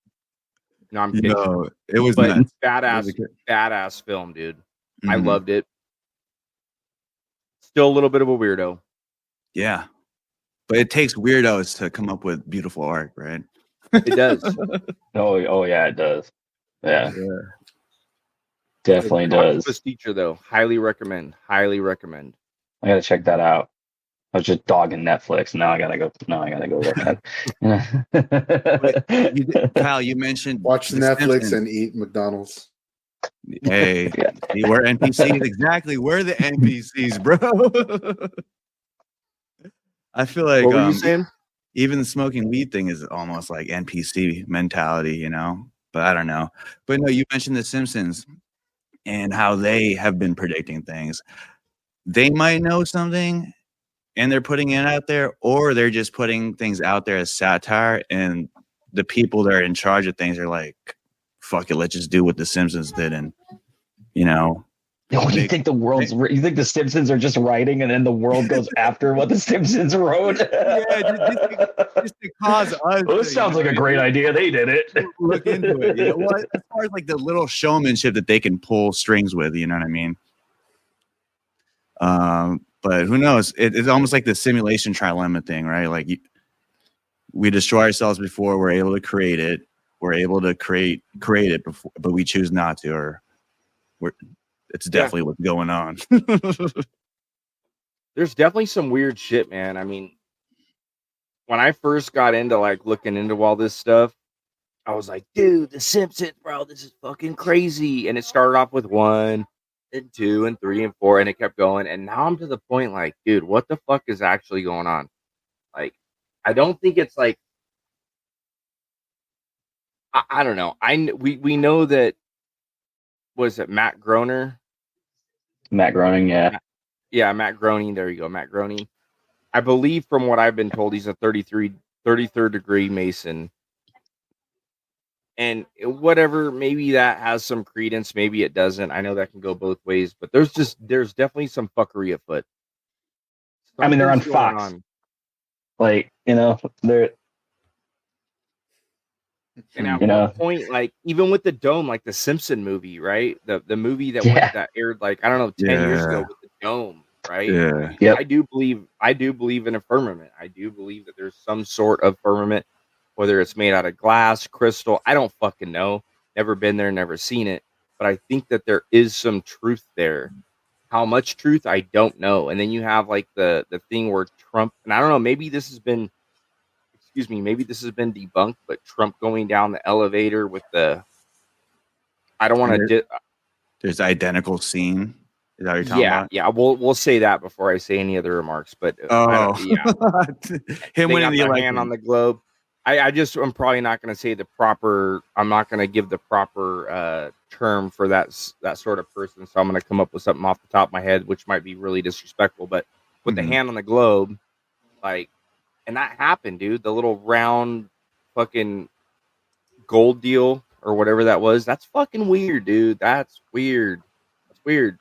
No, I'm kidding. It was nuts. Badass film, dude. Mm-hmm. I loved it. Still a little bit of a weirdo. Yeah. But it takes weirdos to come up with beautiful art, right? It does. Oh yeah, it does. Yeah. Definitely does. Octopus Teacher, though. Highly recommend. I gotta check that out. I was just dogging Netflix. Now I gotta go look at it. Kyle, you mentioned watch Netflix and eat McDonald's. Hey, we're NPCs. Exactly. We're the NPCs, bro. I feel like what were you saying? Even the smoking weed thing is almost like NPC mentality, but I don't know. But no, you mentioned The Simpsons and how they have been predicting things. They might know something and they're putting it out there, or they're just putting things out there as satire, and the people that are in charge of things are like, fuck it, let's just do what the Simpsons did, and you know. You think you think the Simpsons are just writing and then the world goes after what the Simpsons wrote? just to cause us. Well, this sounds like a great idea. They did it. Look into it. You know? Well, as far as like the little showmanship that they can pull strings with, you know what I mean? But who knows? It's almost like the simulation trilemma thing, right? Like we destroy ourselves before we're able to create it. We're able to create it before, but we choose not to, or it's definitely what's going on. There's definitely some weird shit, man. I mean, when I first got into like looking into all this stuff, I was like, dude, the Simpsons, bro, this is fucking crazy. And it started off with 1 and 2 and 3 and 4, and it kept going. And now I'm to the point like, dude, what the fuck is actually going on? Like, I don't think it's like, I don't know. We know that, was it Matt Groening? Matt Groening, yeah. Yeah, Matt Groening. There you go, Matt Groening. I believe from what I've been told, he's a 33rd degree Mason. And whatever, maybe that has some credence, maybe it doesn't. I know that can go both ways, but there's definitely some fuckery afoot. I mean, they're on Fox. Like, you know, they're... And at one point, like even with the Dome, like the Simpson movie, right? The movie that aired like, I don't know, 10 years ago with the Dome, right? Yeah. Yep. I do believe in a firmament. I do believe that there's some sort of firmament, whether it's made out of glass, crystal. I don't fucking know. Never been there, never seen it. But I think that there is some truth there. How much truth, I don't know. And then you have like the thing where Trump, and I don't know, maybe this has been debunked, but Trump going down the elevator with the, I don't want to. There's identical scene. Is that what you're talking about? Yeah. We'll say that before I say any other remarks. But him winning the election hand on the globe. I'm probably not going to say the proper. I'm not going to give the proper term for that sort of person. So I'm going to come up with something off the top of my head, which might be really disrespectful. But with the hand on the globe, like. And that happened, dude. The little round fucking gold deal or whatever that was. That's fucking weird, dude. That's weird. That's weird.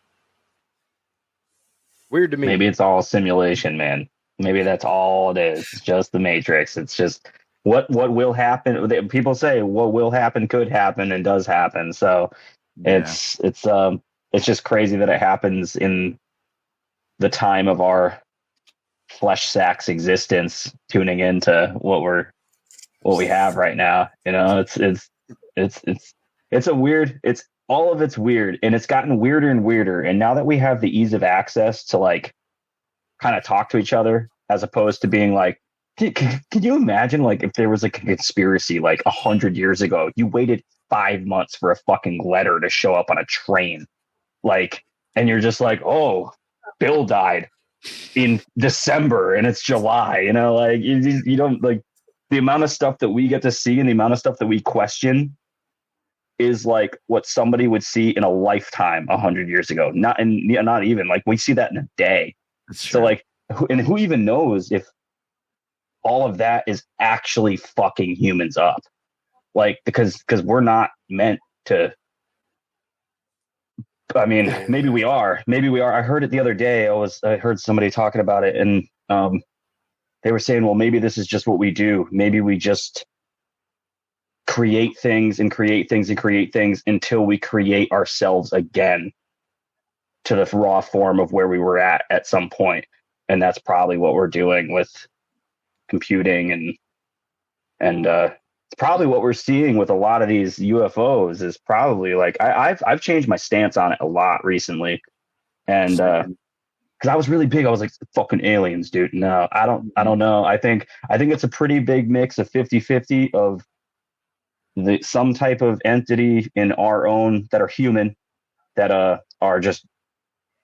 Weird to me. Maybe it's all simulation, man. Maybe that's all it is. It's just the Matrix. It's just what will happen. People say what will happen could happen and does happen. So it's just crazy that it happens in the time of our flesh sack's existence, tuning into what we have right now. You know, it's all of it's weird, and it's gotten weirder and weirder. And now that we have the ease of access to like kind of talk to each other, as opposed to being like, can you imagine like if there was like a conspiracy like 100 years ago, you waited 5 months for a fucking letter to show up on a train, like, and you're just like, oh, Bill died in December and it's July, you know, like you don't, like, the amount of stuff that we get to see and the amount of stuff that we question is like what somebody would see in a lifetime 100 years ago. Not even like we see that in a day. So like, who even knows if all of that is actually fucking humans up? Like, because we're not meant to. I mean, maybe we are. I heard it the other day. I heard somebody talking about it, and they were saying, well, maybe this is just what we do. Maybe we just create things and create things and create things until we create ourselves again to the raw form of where we were at some point. And that's probably what we're doing with computing, and it's probably what we're seeing with a lot of these UFOs is probably like, I've changed my stance on it a lot recently. And, cause I was really big. I was like, fucking aliens, dude. No, I don't know. I think it's a pretty big mix of 50-50 of some type of entity in our own that are human, that, are just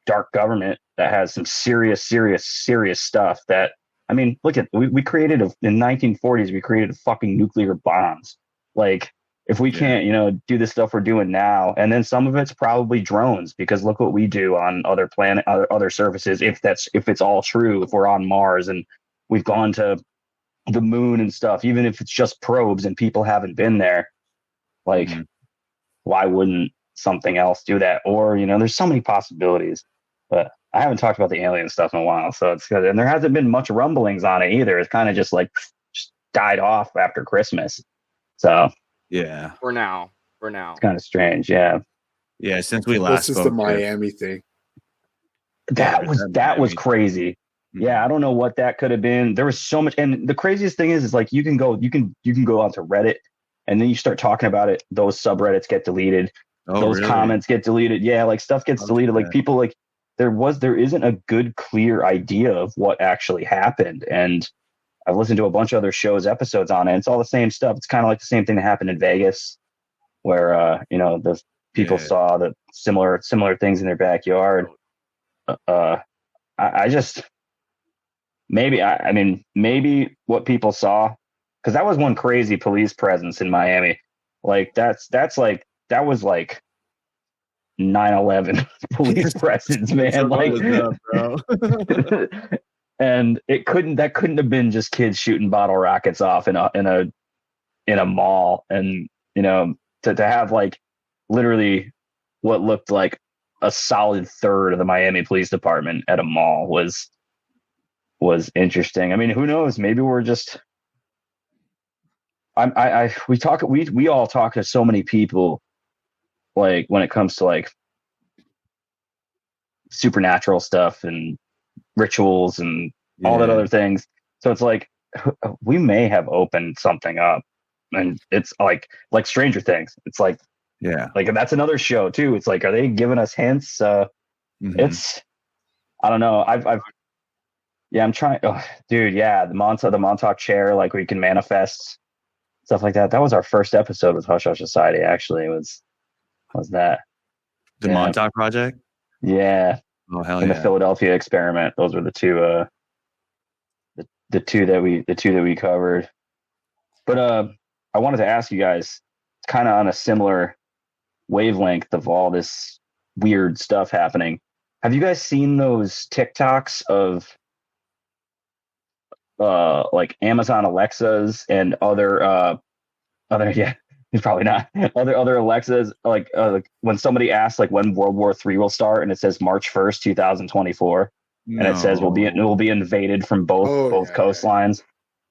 dark government that has some serious stuff that, I mean, look at, we created in 1940s, we created fucking nuclear bombs. Like, if we can't, you know, do the stuff we're doing now, and then some of it's probably drones, because look what we do on other other surfaces. If it's all true, if we're on Mars and we've gone to the moon and stuff, even if it's just probes and people haven't been there, like, why wouldn't something else do that? Or, there's so many possibilities, but I haven't talked about the alien stuff in a while. So it's good. And there hasn't been much rumblings on it either. It's kind of just died off after Christmas. So yeah, for now, it's kind of strange. Yeah. Yeah. Since we last spoke, the Miami thing. That was crazy. Yeah, I don't know what that could have been. There was so much, and the craziest thing is like you can go onto Reddit, and then you start talking about it. Those subreddits get deleted. Those comments get deleted. Yeah, like stuff gets deleted. Like people like there isn't a good clear idea of what actually happened. And I've listened to a bunch of other shows episodes on it. It's all the same stuff. It's kind of like the same thing that happened in Vegas, where the people saw the similar things in their backyard. I just. Maybe maybe what people saw, because that was one crazy police presence in Miami. Like that was like 9/11 police presence, man. Like, bro. And that couldn't have been just kids shooting bottle rockets off in a mall, and to have like literally what looked like a solid third of the Miami Police Department at a mall was interesting. I mean, who knows? Maybe we're just. We all talk to so many people, like when it comes to like supernatural stuff and rituals and all that other things. So it's like we may have opened something up, and it's like Stranger Things. It's like like that's another show too. It's like, are they giving us hints? It's I don't know. I'm trying. Oh, dude, yeah, the Montauk chair, like we can manifest stuff like that. That was our first episode with Hush Hush Society. Actually, was that the Montauk Project? Yeah. Oh hell and the Philadelphia Experiment. Those were the two. The two that we covered. But I wanted to ask you guys, kind of on a similar wavelength of all this weird stuff happening. Have you guys seen those TikToks of like Amazon Alexas and other probably not other Alexas, like when somebody asks like when World War III will start, and it says March 1st 2024, and it says it will be invaded from both coastlines.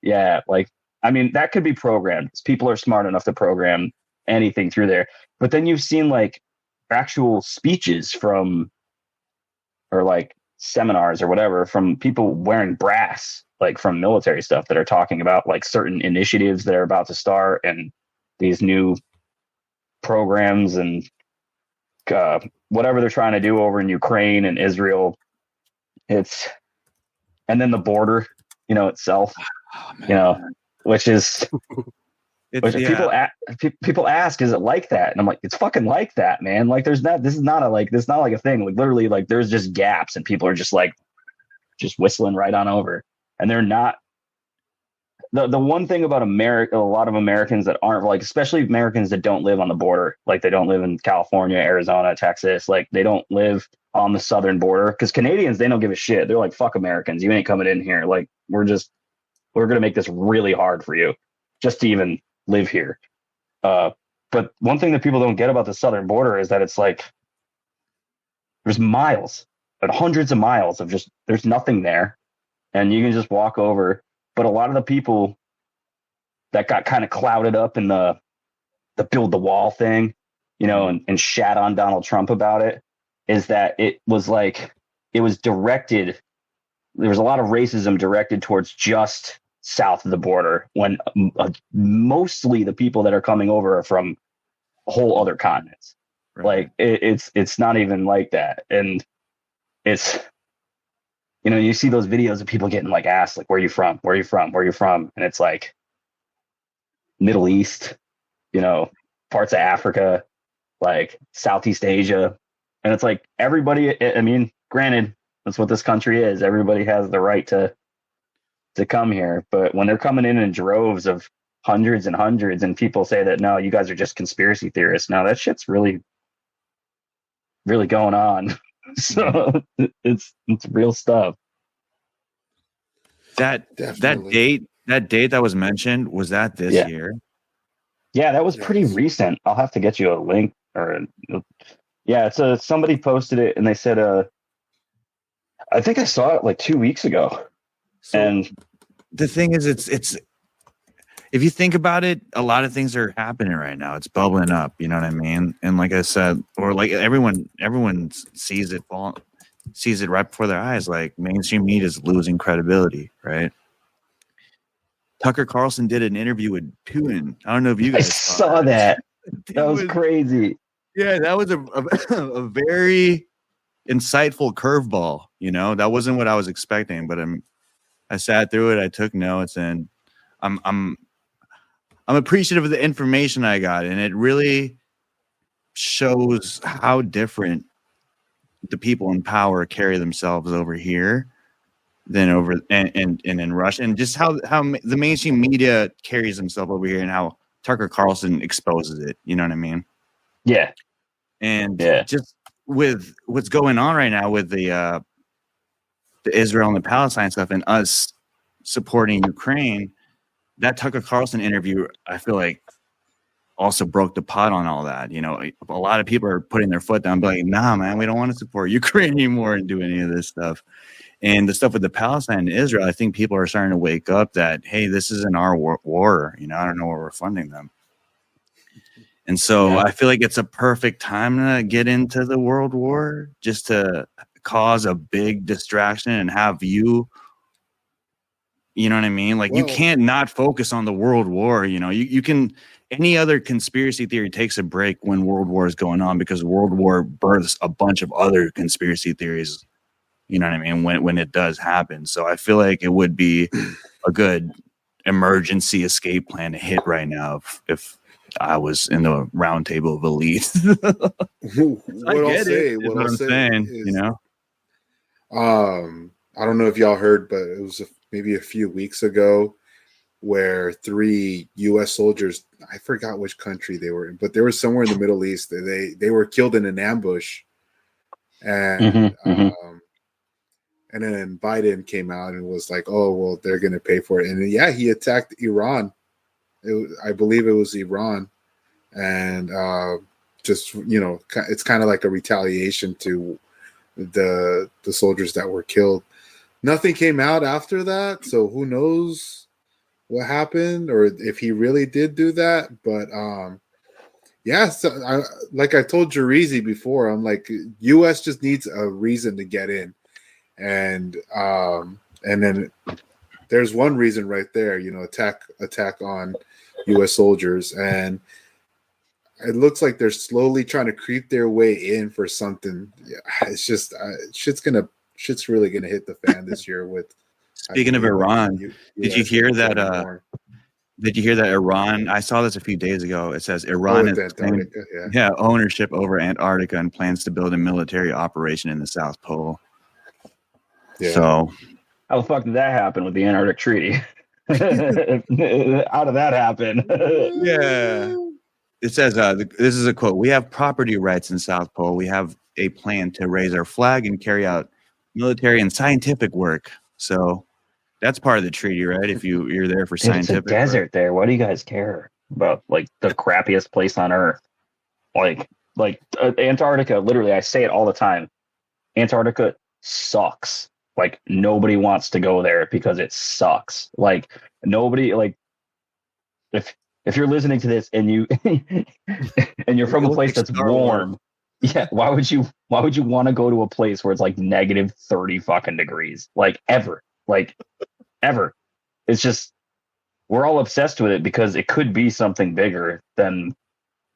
Yeah, like I mean that could be programmed. People are smart enough to program anything through there. But then you've seen like actual speeches from, or like seminars or whatever, from people wearing brass, like from military stuff, that are talking about like certain initiatives that are about to start and these new programs and whatever they're trying to do over in Ukraine and Israel. And then the border, itself, which is people ask, is it like that? And I'm like, it's fucking like that, man. Like this is not like a thing. Like literally, like there's just gaps and people are just like, just whistling right on over. And they're not, the one thing about America, a lot of Americans that aren't, like, especially Americans that don't live on the border, like they don't live in California, Arizona, Texas, like they don't live on the southern border, because Canadians, they don't give a shit. They're like, fuck Americans, you ain't coming in here. Like we're going to make this really hard for you just to even live here. But one thing that people don't get about the southern border is that it's like there's miles, but hundreds of miles of just, there's nothing there, and you can just walk over. But a lot of the people that got kind of clouded up in the build the wall thing, and shat on Donald Trump about it, is that it was directed. There was a lot of racism directed towards just south of the border, when mostly the people that are coming over are from whole other continents. Right. Like it's not even like that. And it's, you see those videos of people getting like asked, like, where are you from? Where are you from? Where are you from? And it's like Middle East, parts of Africa, like Southeast Asia. And it's like everybody, I mean, granted, that's what this country is. Everybody has the right to come here. But when they're coming in droves of hundreds and hundreds, and people say that, no, you guys are just conspiracy theorists. No, that shit's really, really going on. So it's real stuff. That date that date that was mentioned, was that this year? Yeah, that was pretty recent. I'll have to get you a link it's somebody posted it and they said I think I saw it like 2 weeks ago. So and the thing is, it's if you think about it, a lot of things are happening right now. It's bubbling up, you know what I mean? And like I said, or like everyone sees it right before their eyes. Like mainstream media is losing credibility, right? Tucker Carlson did an interview with Putin. I don't know if you guys saw that. That was crazy. Yeah, that was a very insightful curveball. You know, that wasn't what I was expecting, but I sat through it. I took notes, and I'm appreciative of the information I got, and it really shows how different the people in power carry themselves over here than over and in Russia, and just how the mainstream media carries themselves over here, and how Tucker Carlson exposes it. You know what I mean? Yeah. And just with what's going on right now with the Israel and the Palestine stuff, and us supporting Ukraine, that Tucker Carlson interview, I feel like, also broke the pot on all that. You know, a lot of people are putting their foot down, like, nah, man, we don't want to support Ukraine anymore and do any of this stuff. And the stuff with the Palestine and Israel, I think people are starting to wake up that, hey, this isn't our war. You know, I don't know where we're funding them. And so I feel like it's a perfect time to get into the world war, just to cause a big distraction and have you know what I mean? Like, you can't not focus on the world war. You know, you can, any other conspiracy theory takes a break when world war is going on, because world war births a bunch of other conspiracy theories. You know what I mean? When it does happen. So I feel like it would be a good emergency escape plan to hit right now if I was in the round table of elites. What I'll say is, you know, I don't know if y'all heard, but it was maybe a few weeks ago where 3 U.S. soldiers, I forgot which country they were in, but they were somewhere in the Middle East. They were killed in an ambush, and and then Biden came out and was like, "Oh, well, they're going to pay for it." And he attacked Iran. I believe it was Iran, and just, you know, it's kind of like a retaliation to the soldiers that were killed. Nothing came out after that, so who knows what happened or if he really did do that. But so like I told Jarizi before, I'm like, U.S. just needs a reason to get in, and then there's one reason right there, you know, attack on U.S. soldiers, and it looks like they're slowly trying to creep their way in for something. It's just shit's really gonna hit the fan this year. With speaking of Iran, did you hear that? Did you hear that Iran? I saw this a few days ago. It says Iran is claiming, ownership over Antarctica and plans to build a military operation in the South Pole. Yeah. So, how the fuck did that happen with the Antarctic Treaty? How did that happen? Yeah. It says, this is a quote: "We have property rights in South Pole. We have a plan to raise our flag and carry out military and scientific work." So that's part of the treaty, right? If you're there for scientific it's a desert work. there. Why do you guys care about, like, the crappiest place on Earth? Like Antarctica, literally, I say it all the time. Antarctica sucks. Like, nobody wants to go there because it sucks. Like, nobody, like, if you're listening to this and you're from a place that's warm, why would you want to go to a place where it's like negative 30 fucking degrees? Like, ever. It's just, we're all obsessed with it because it could be something bigger than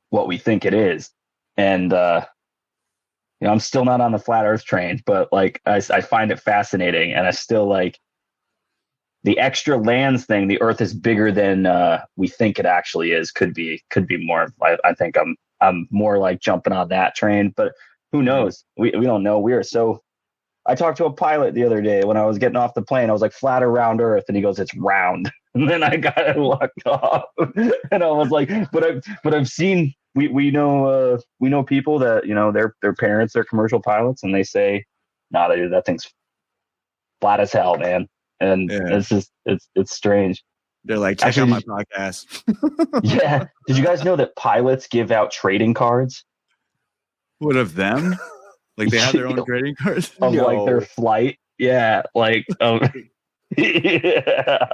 what we think it is. And I'm still not on the flat earth train, but like I find it fascinating, and I still like the extra lands thing. The earth is bigger than we think it actually is. Could be more. I think I'm more like jumping on that train, but who knows? We don't know. I talked to a pilot the other day when I was getting off the plane. I was like, flat or round earth, and he goes, it's round. And then I got locked off, and I was like, but I've seen, we know people that, you know, their parents are commercial pilots, and they say, nah, that thing's flat as hell, man. And it's just, it's strange. They're like, check out my podcast. Yeah. Did you guys know that pilots give out trading cards? What of them? Like they have their own trading cards? Of like their flight? Yeah. Like, yeah.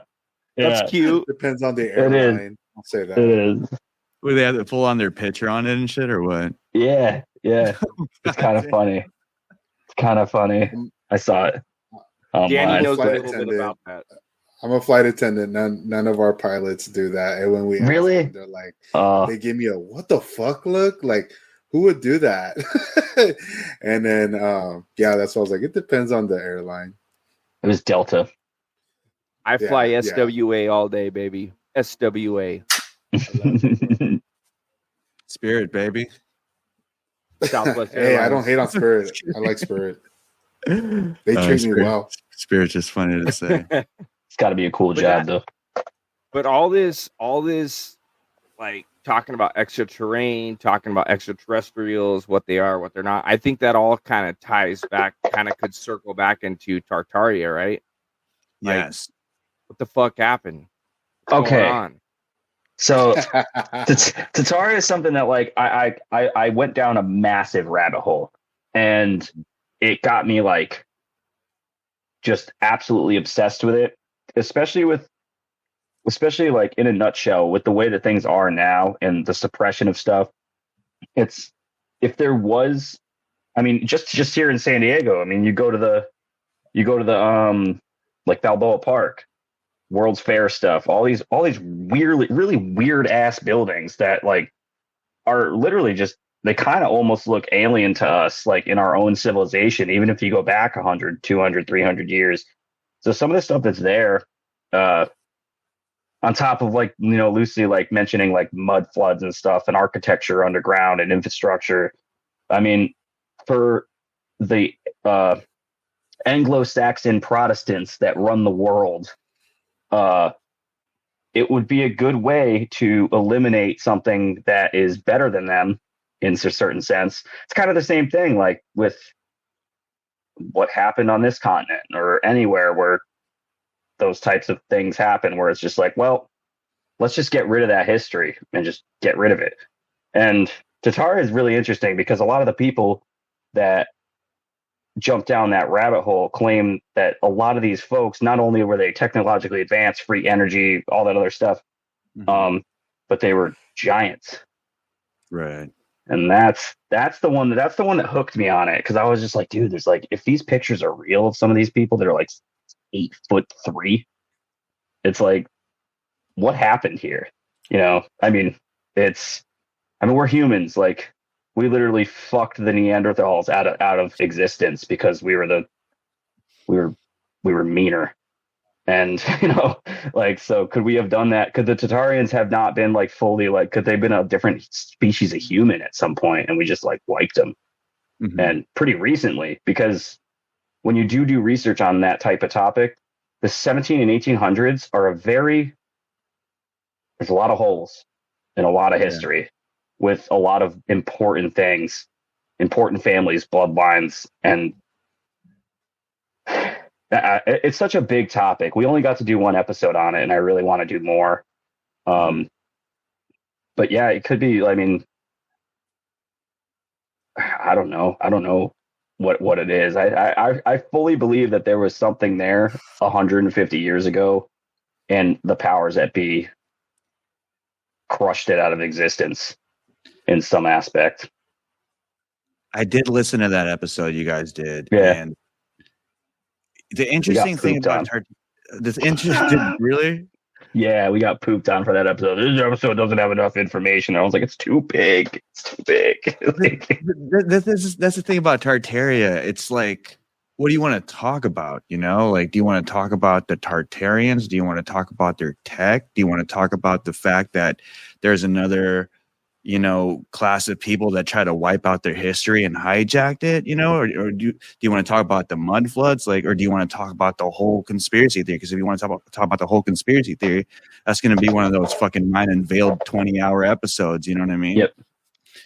That's cute. Depends on the airline. I'll say that. It is. Would they have to pull on their picture on it and shit, or what? Yeah. It's kind of funny. It's kind of funny. I saw it. Danny knows a little bit about that. I'm a flight attendant. None of our pilots do that. And when we ask them, they're like, they give me a what the fuck look? Like, who would do that? And then, that's what I was like. It depends on the airline. It was Delta. I fly SWA all day, baby. SWA. Spirit, baby. Southwest Hey, Airlines. I don't hate on Spirit. I like Spirit. They treat me well. Spirit's just funny to say. It's got to be a cool job, though. But all this, like talking about extraterranean, talking about extraterrestrials, what they are, what they're not. I think that all kind of ties back, kind of could circle back into Tartaria, right? Like, Yes. what the fuck happened? What's going on? So Tartaria is something that like I went down a massive rabbit hole, and it got me like just absolutely obsessed with it, especially like in a nutshell with the way that things are now and the suppression of stuff. It's if there was, I mean, just here in San Diego, I mean, you go to the like Balboa Park, World's Fair stuff, all these really weird ass buildings that like are literally just, they kind of almost look alien to us, like in our own civilization, even if you go back 100, 200, 300 years. So some of the stuff that's there, on top of like, you know, loosely like mentioning like mud floods and stuff and architecture underground and infrastructure. I mean, for the Anglo-Saxon Protestants that run the world, it would be a good way to eliminate something that is better than them in a certain sense. It's kind of the same thing, like with what happened on this continent or anywhere where those types of things happen, where it's just like, well, let's just get rid of that history and just get rid of it. And Tartaria is really interesting because a lot of the people that jump down that rabbit hole claim that a lot of these folks, not only were they technologically advanced, free energy, all that other stuff, but they were giants. Right. And that's the one that hooked me on it, because I was just like, dude, there's like, if these pictures are real of some of these people that are like 8'3", it's like, what happened here? You know, I mean, we're humans. Like, we literally fucked the Neanderthals out of existence because we were meaner. And, you know, like, so could we have done that? Could the Tartarians have not been like fully, like, could they have been a different species of human at some point and we just like wiped them? Mm-hmm. And pretty recently, because when you do research on that type of topic, the 17 and 1800s are there's a lot of holes in a lot of history with a lot of important things, important families, bloodlines, and it's such a big topic. We only got to do one episode on it, and I really want to do more. But yeah, it could be. I mean, I don't know what it is. I fully believe that there was something there 150 years ago, and the powers that be crushed it out of existence in some aspect. I did listen to that episode you guys did. Yeah. And the interesting thing about really? Yeah, we got pooped on for that episode. This episode doesn't have enough information. I was like, it's too big. It's too big. That's the thing about Tartaria. It's like, what do you want to talk about? You know, like, do you want to talk about the Tartarians? Do you want to talk about their tech? Do you want to talk about the fact that there's another, you know, class of people that try to wipe out their history and hijacked it, you know, or do you want to talk about the mud floods, like, or do you want to talk about the whole conspiracy theory? Because if you want to talk about the whole conspiracy theory, that's going to be one of those fucking mind unveiled 20-hour episodes. You know what I mean? Yep.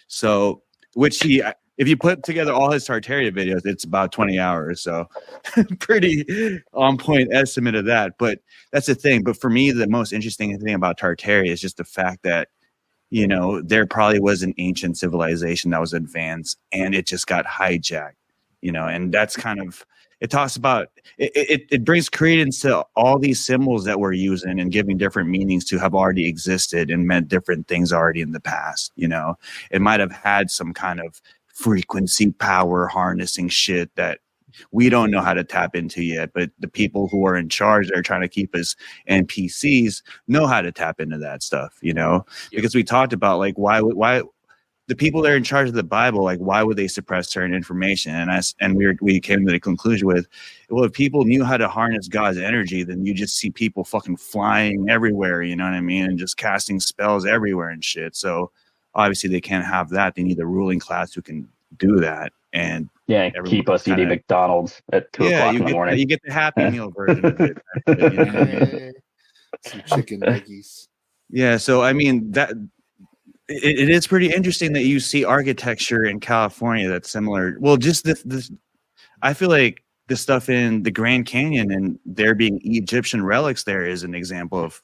So, which if you put together all his Tartaria videos, it's about 20 hours. So pretty on point estimate of that. But that's the thing. But for me, the most interesting thing about Tartaria is just the fact that, you know, there probably was an ancient civilization that was advanced and it just got hijacked, you know, and that's kind of, it talks about, it brings credence to all these symbols that we're using and giving different meanings to have already existed and meant different things already in the past. You know, it might have had some kind of frequency power harnessing shit that we don't know how to tap into yet, but the people who are in charge that are trying to keep us NPCs know how to tap into that stuff, you know, because we talked about like why the people that are in charge of the Bible, like why would they suppress certain information? And we came to the conclusion with, well, if people knew how to harness God's energy, then you just see people fucking flying everywhere, you know what I mean, and just casting spells everywhere and shit. So obviously they can't have that. They need the ruling class who can do that. And keep us eating McDonald's at 2 o'clock in the morning. You get the Happy Meal version of it. You know what I mean? Some chicken nuggies. Yeah, so I mean that it is pretty interesting that you see architecture in California that's similar. Well, just this I feel like the stuff in the Grand Canyon and there being Egyptian relics there is an example of,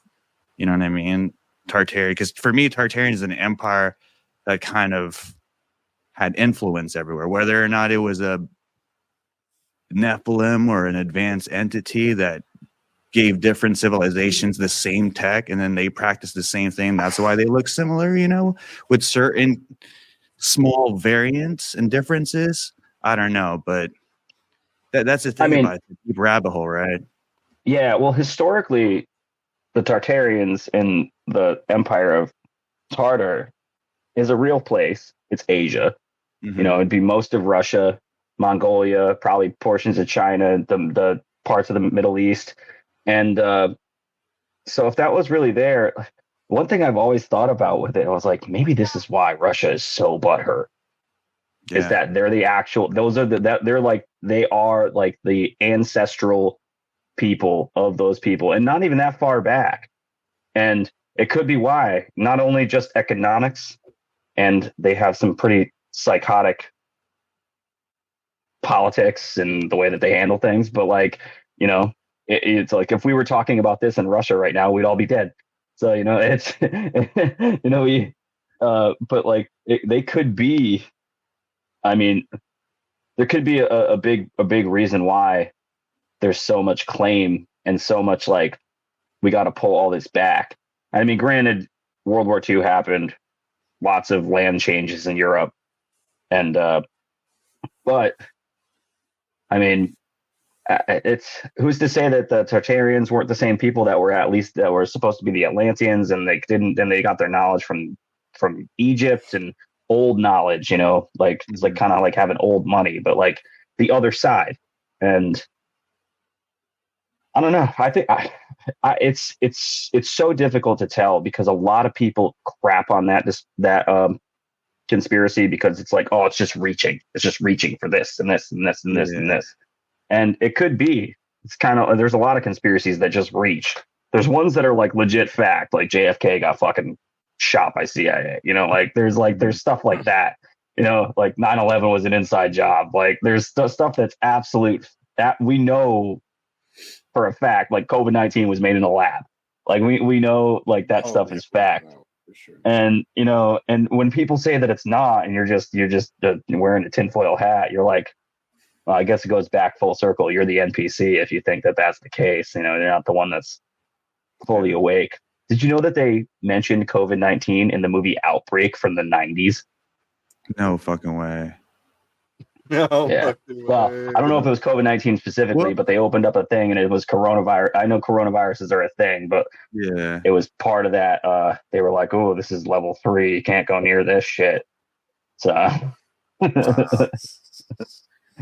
you know what I mean, Tartaria. Because for me, Tartarian is an empire that kind of had influence everywhere, whether or not it was a Nephilim or an advanced entity that gave different civilizations the same tech and then they practiced the same thing. That's why they look similar, you know, with certain small variants and differences. I don't know, but that's the thing about the deep rabbit hole, right? Yeah, well, historically, the Tartarians in the Empire of Tartar is a real place. It's Asia. You know, it'd be most of Russia, Mongolia, probably portions of China, the parts of the Middle East. And so if that was really there, one thing I've always thought about with it, I was like, maybe this is why Russia is so butthurt. Yeah. Is that they're the actual, they are like the ancestral people of those people and not even that far back. And it could be why, not only just economics, and they have some pretty psychotic politics and the way that they handle things, but like, you know, it's like if we were talking about this in Russia right now, we'd all be dead. So, you know, it's, you know, but like they could be, I mean, there could be a big reason why there's so much claim and so much like, we got to pull all this back. I mean, granted, World War II happened, lots of land changes in Europe. And, but I mean, it's who's to say that the Tartarians weren't the same people that were supposed to be the Atlanteans and they didn't, and they got their knowledge from Egypt and old knowledge, you know, like it's like kind of like having old money, but like the other side. And I don't know. I think it's so difficult to tell because a lot of people crap on that conspiracy because it's like, oh, it's just reaching for this and this and this and this and this. And it could be, it's kind of, there's a lot of conspiracies that just reach. There's ones that are like legit fact, like JFK got fucking shot by CIA, you know, like there's stuff like that, you know, like 9/11 was an inside job. Like there's stuff that's absolute, that we know for a fact, like COVID-19 was made in a lab. Like we know like that stuff is fact. No, for sure. And, you know, and when people say that it's not, and you're just wearing a tinfoil hat, you're like, well, I guess it goes back full circle. You're the NPC if you think that that's the case. You know, you're not the one that's fully awake. Did you know that they mentioned COVID-19 in the movie Outbreak from the 90s? No fucking way. No. Yeah. Well, I don't know if it was COVID-19 specifically, but they opened up a thing and it was coronavirus. I know coronaviruses are a thing, but yeah, it was part of that. They were like, oh, this is level 3. You can't go near this shit. So.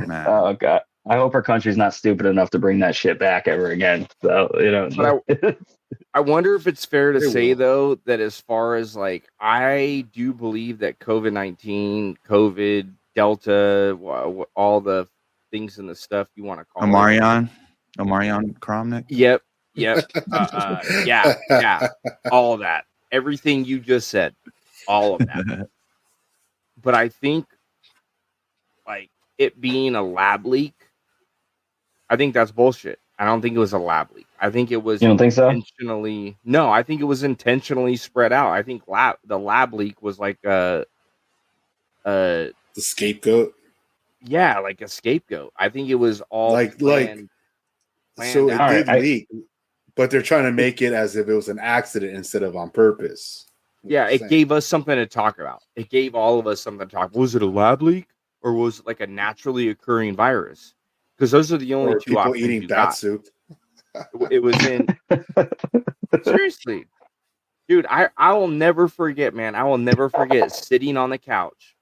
Oh God, I hope our country's not stupid enough to bring that shit back ever again. So, you know, but I wonder if it's fair to say though that as far as like, I do believe that COVID-19, COVID, Delta, all the things and the stuff you want to call Omarion Kromnik. Yep. Yeah, all of that, everything you just said, all of that. But I think like it being a lab leak, I think that's bullshit. I don't think it was a lab leak. I think it was You don't think so? intentionally. No, I think it was intentionally spread out. I think the lab leak was like a The scapegoat. yeah, like a scapegoat. I think it was all Like planned so it out. did leak, but they're trying to make it as if it was an accident instead of on purpose. Yeah, it gave us something to talk about. It gave all of us something to talk about. Was it a lab leak or was it like a naturally occurring virus? Because those are the only two people options eating you bat got. soup. It was in seriously, dude. I will never forget, man. I will never forget sitting on the couch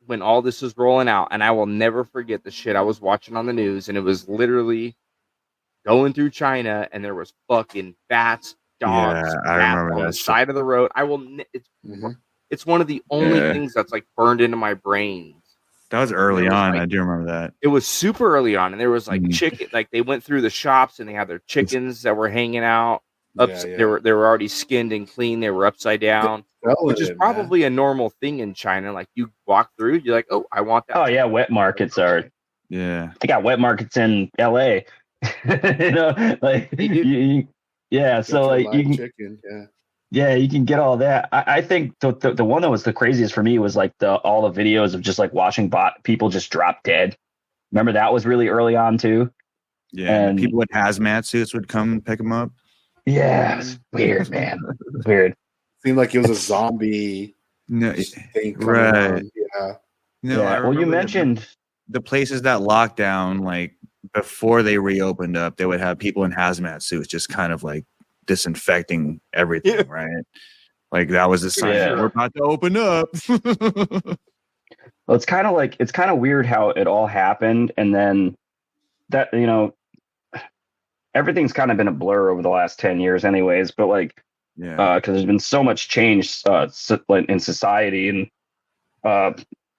when all this was rolling out, and I will never forget the shit I was watching on the news, and it was literally going through China, and there was fucking bats, dogs, I rats remember on that the shit. side of the road. It's one of the only things that's like burned into my brain. That was early on. Like, I do remember that. It was super early on, and there was like chicken. Like they went through the shops, and they had their chickens that were hanging out. They were already skinned and clean. They were upside down, which is probably a normal thing in China. Like you walk through, you're like, oh, I want that. Oh yeah, wet markets are. Yeah, they got wet markets in LA. You know, like yeah. So like you can, chicken, yeah, you can get all that. I think the one that was the craziest for me was like all the videos of just like watching people just drop dead. Remember that was really early on too. Yeah, and people with hazmat suits would come pick them up. Yeah, it's weird, man. It's weird. Seemed like it was a zombie. Thing right? On. Yeah. No, yeah. Well, you mentioned the places that locked down, like before they reopened up, they would have people in hazmat suits just kind of like disinfecting everything, right? Like that was a sign we're about to open up. Well, it's kind of weird how it all happened, and then that everything's kind of been a blur over the last 10 years, anyways. But like, because there's been so much change in society and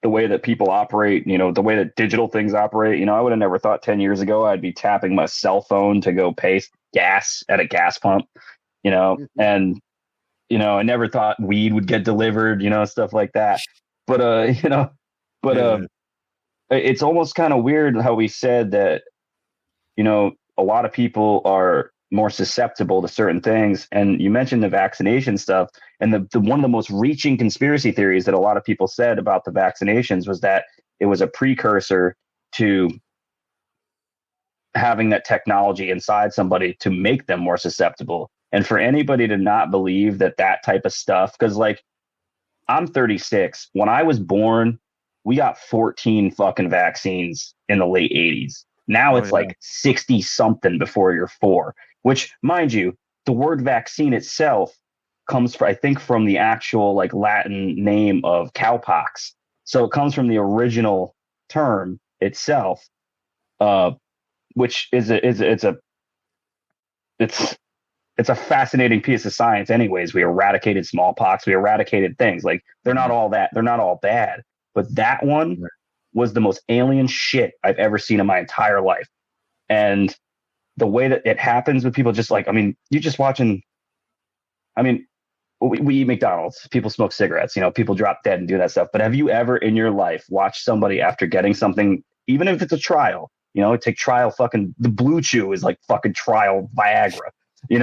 the way that people operate, the way that digital things operate. I would have never thought 10 years ago I'd be tapping my cell phone to go pay gas at a gas pump, and, I never thought weed would get delivered, stuff like that. But, it's almost kind of weird how we said that, a lot of people are more susceptible to certain things. And you mentioned the vaccination stuff, and the one of the most reaching conspiracy theories that a lot of people said about the vaccinations was that it was a precursor to having that technology inside somebody to make them more susceptible. And for anybody to not believe that type of stuff, because like I'm 36. When I was born, we got 14 fucking vaccines in the late 80s. Now it's like 60 something before you're 4, which, mind you, the word vaccine itself comes from, I think, from the actual like Latin name of cowpox. So it comes from the original term itself, which is it's a fascinating piece of science. Anyways, we eradicated smallpox. We eradicated things like they're not all bad, but that one was the most alien shit I've ever seen in my entire life. And the way that it happens with people, just like, you're just watching, we eat McDonald's, people smoke cigarettes, people drop dead and do that stuff. But have you ever in your life watched somebody after getting something, even if it's a trial, take trial fucking, the Blue Chew is like fucking trial Viagra, you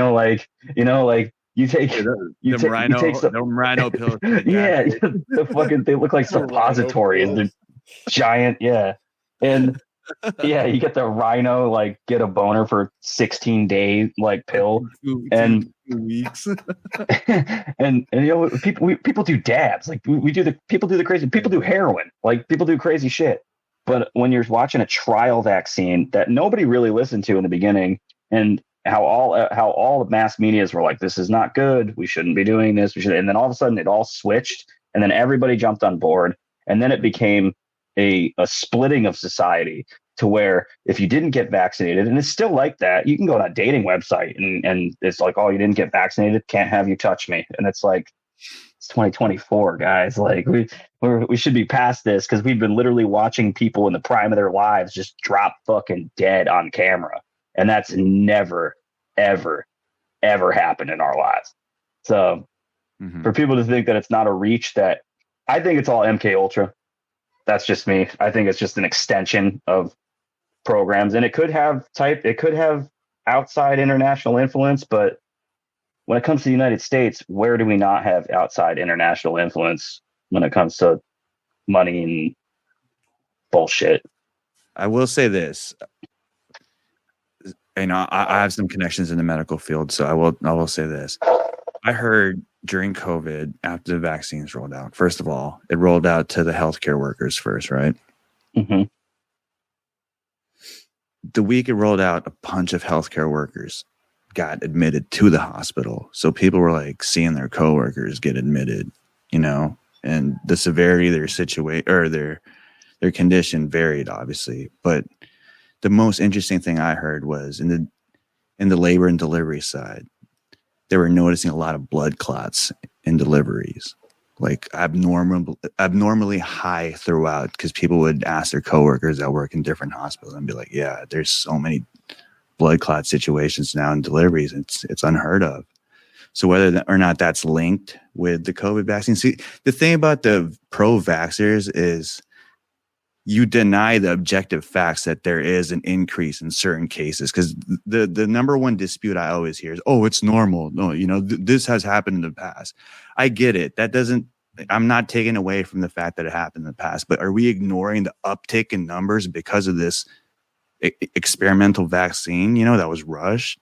take some rhino pills. Yeah, the fucking, they look like suppositories. They're giant, and you get the rhino, like get a boner for 16 days like pill, and 2 weeks. and people do dabs, like people do the crazy, people do heroin, like people do crazy shit. But when you're watching a trial vaccine that nobody really listened to in the beginning, and how all the mass medias were like, this is not good, we shouldn't be doing this, and then all of a sudden it all switched, and then everybody jumped on board, and then it became a splitting of society to where if you didn't get vaccinated, and it's still like that, you can go on a dating website and it's like, oh, you didn't get vaccinated, can't have you touch me. And it's like, it's 2024, guys. Like we should be past this, because we've been literally watching people in the prime of their lives just drop fucking dead on camera. And that's never, ever, ever happened in our lives. So for people to think that it's not a reach, that I think it's all MK Ultra. that's just me. I think it's just an extension of programs, and it could have outside international influence, but when it comes to the United States, where do we not have outside international influence when it comes to money and bullshit? I will say this. You know, I have some connections in the medical field, so I will say this. I heard during COVID, after the vaccines rolled out, first of all, it rolled out to the healthcare workers first, right? Mm-hmm. The week it rolled out, a bunch of healthcare workers got admitted to the hospital. So people were like seeing their coworkers get admitted, you know, and the severity of their situation or their condition varied, obviously. But the most interesting thing I heard was in the labor and delivery side, they were noticing a lot of blood clots in deliveries, like abnormally high throughout, because people would ask their coworkers that work in different hospitals and be like, yeah, there's so many blood clot situations now in deliveries. It's unheard of. So whether or not that's linked with the COVID vaccine, see, the thing about the pro-vaxxers is you deny the objective facts that there is an increase in certain cases, because the number one dispute I always hear is, oh, it's normal. No, you know, this has happened in the past. I get it. I'm not taking away from the fact that it happened in the past, but are we ignoring the uptick in numbers because of this experimental vaccine, you know, that was rushed?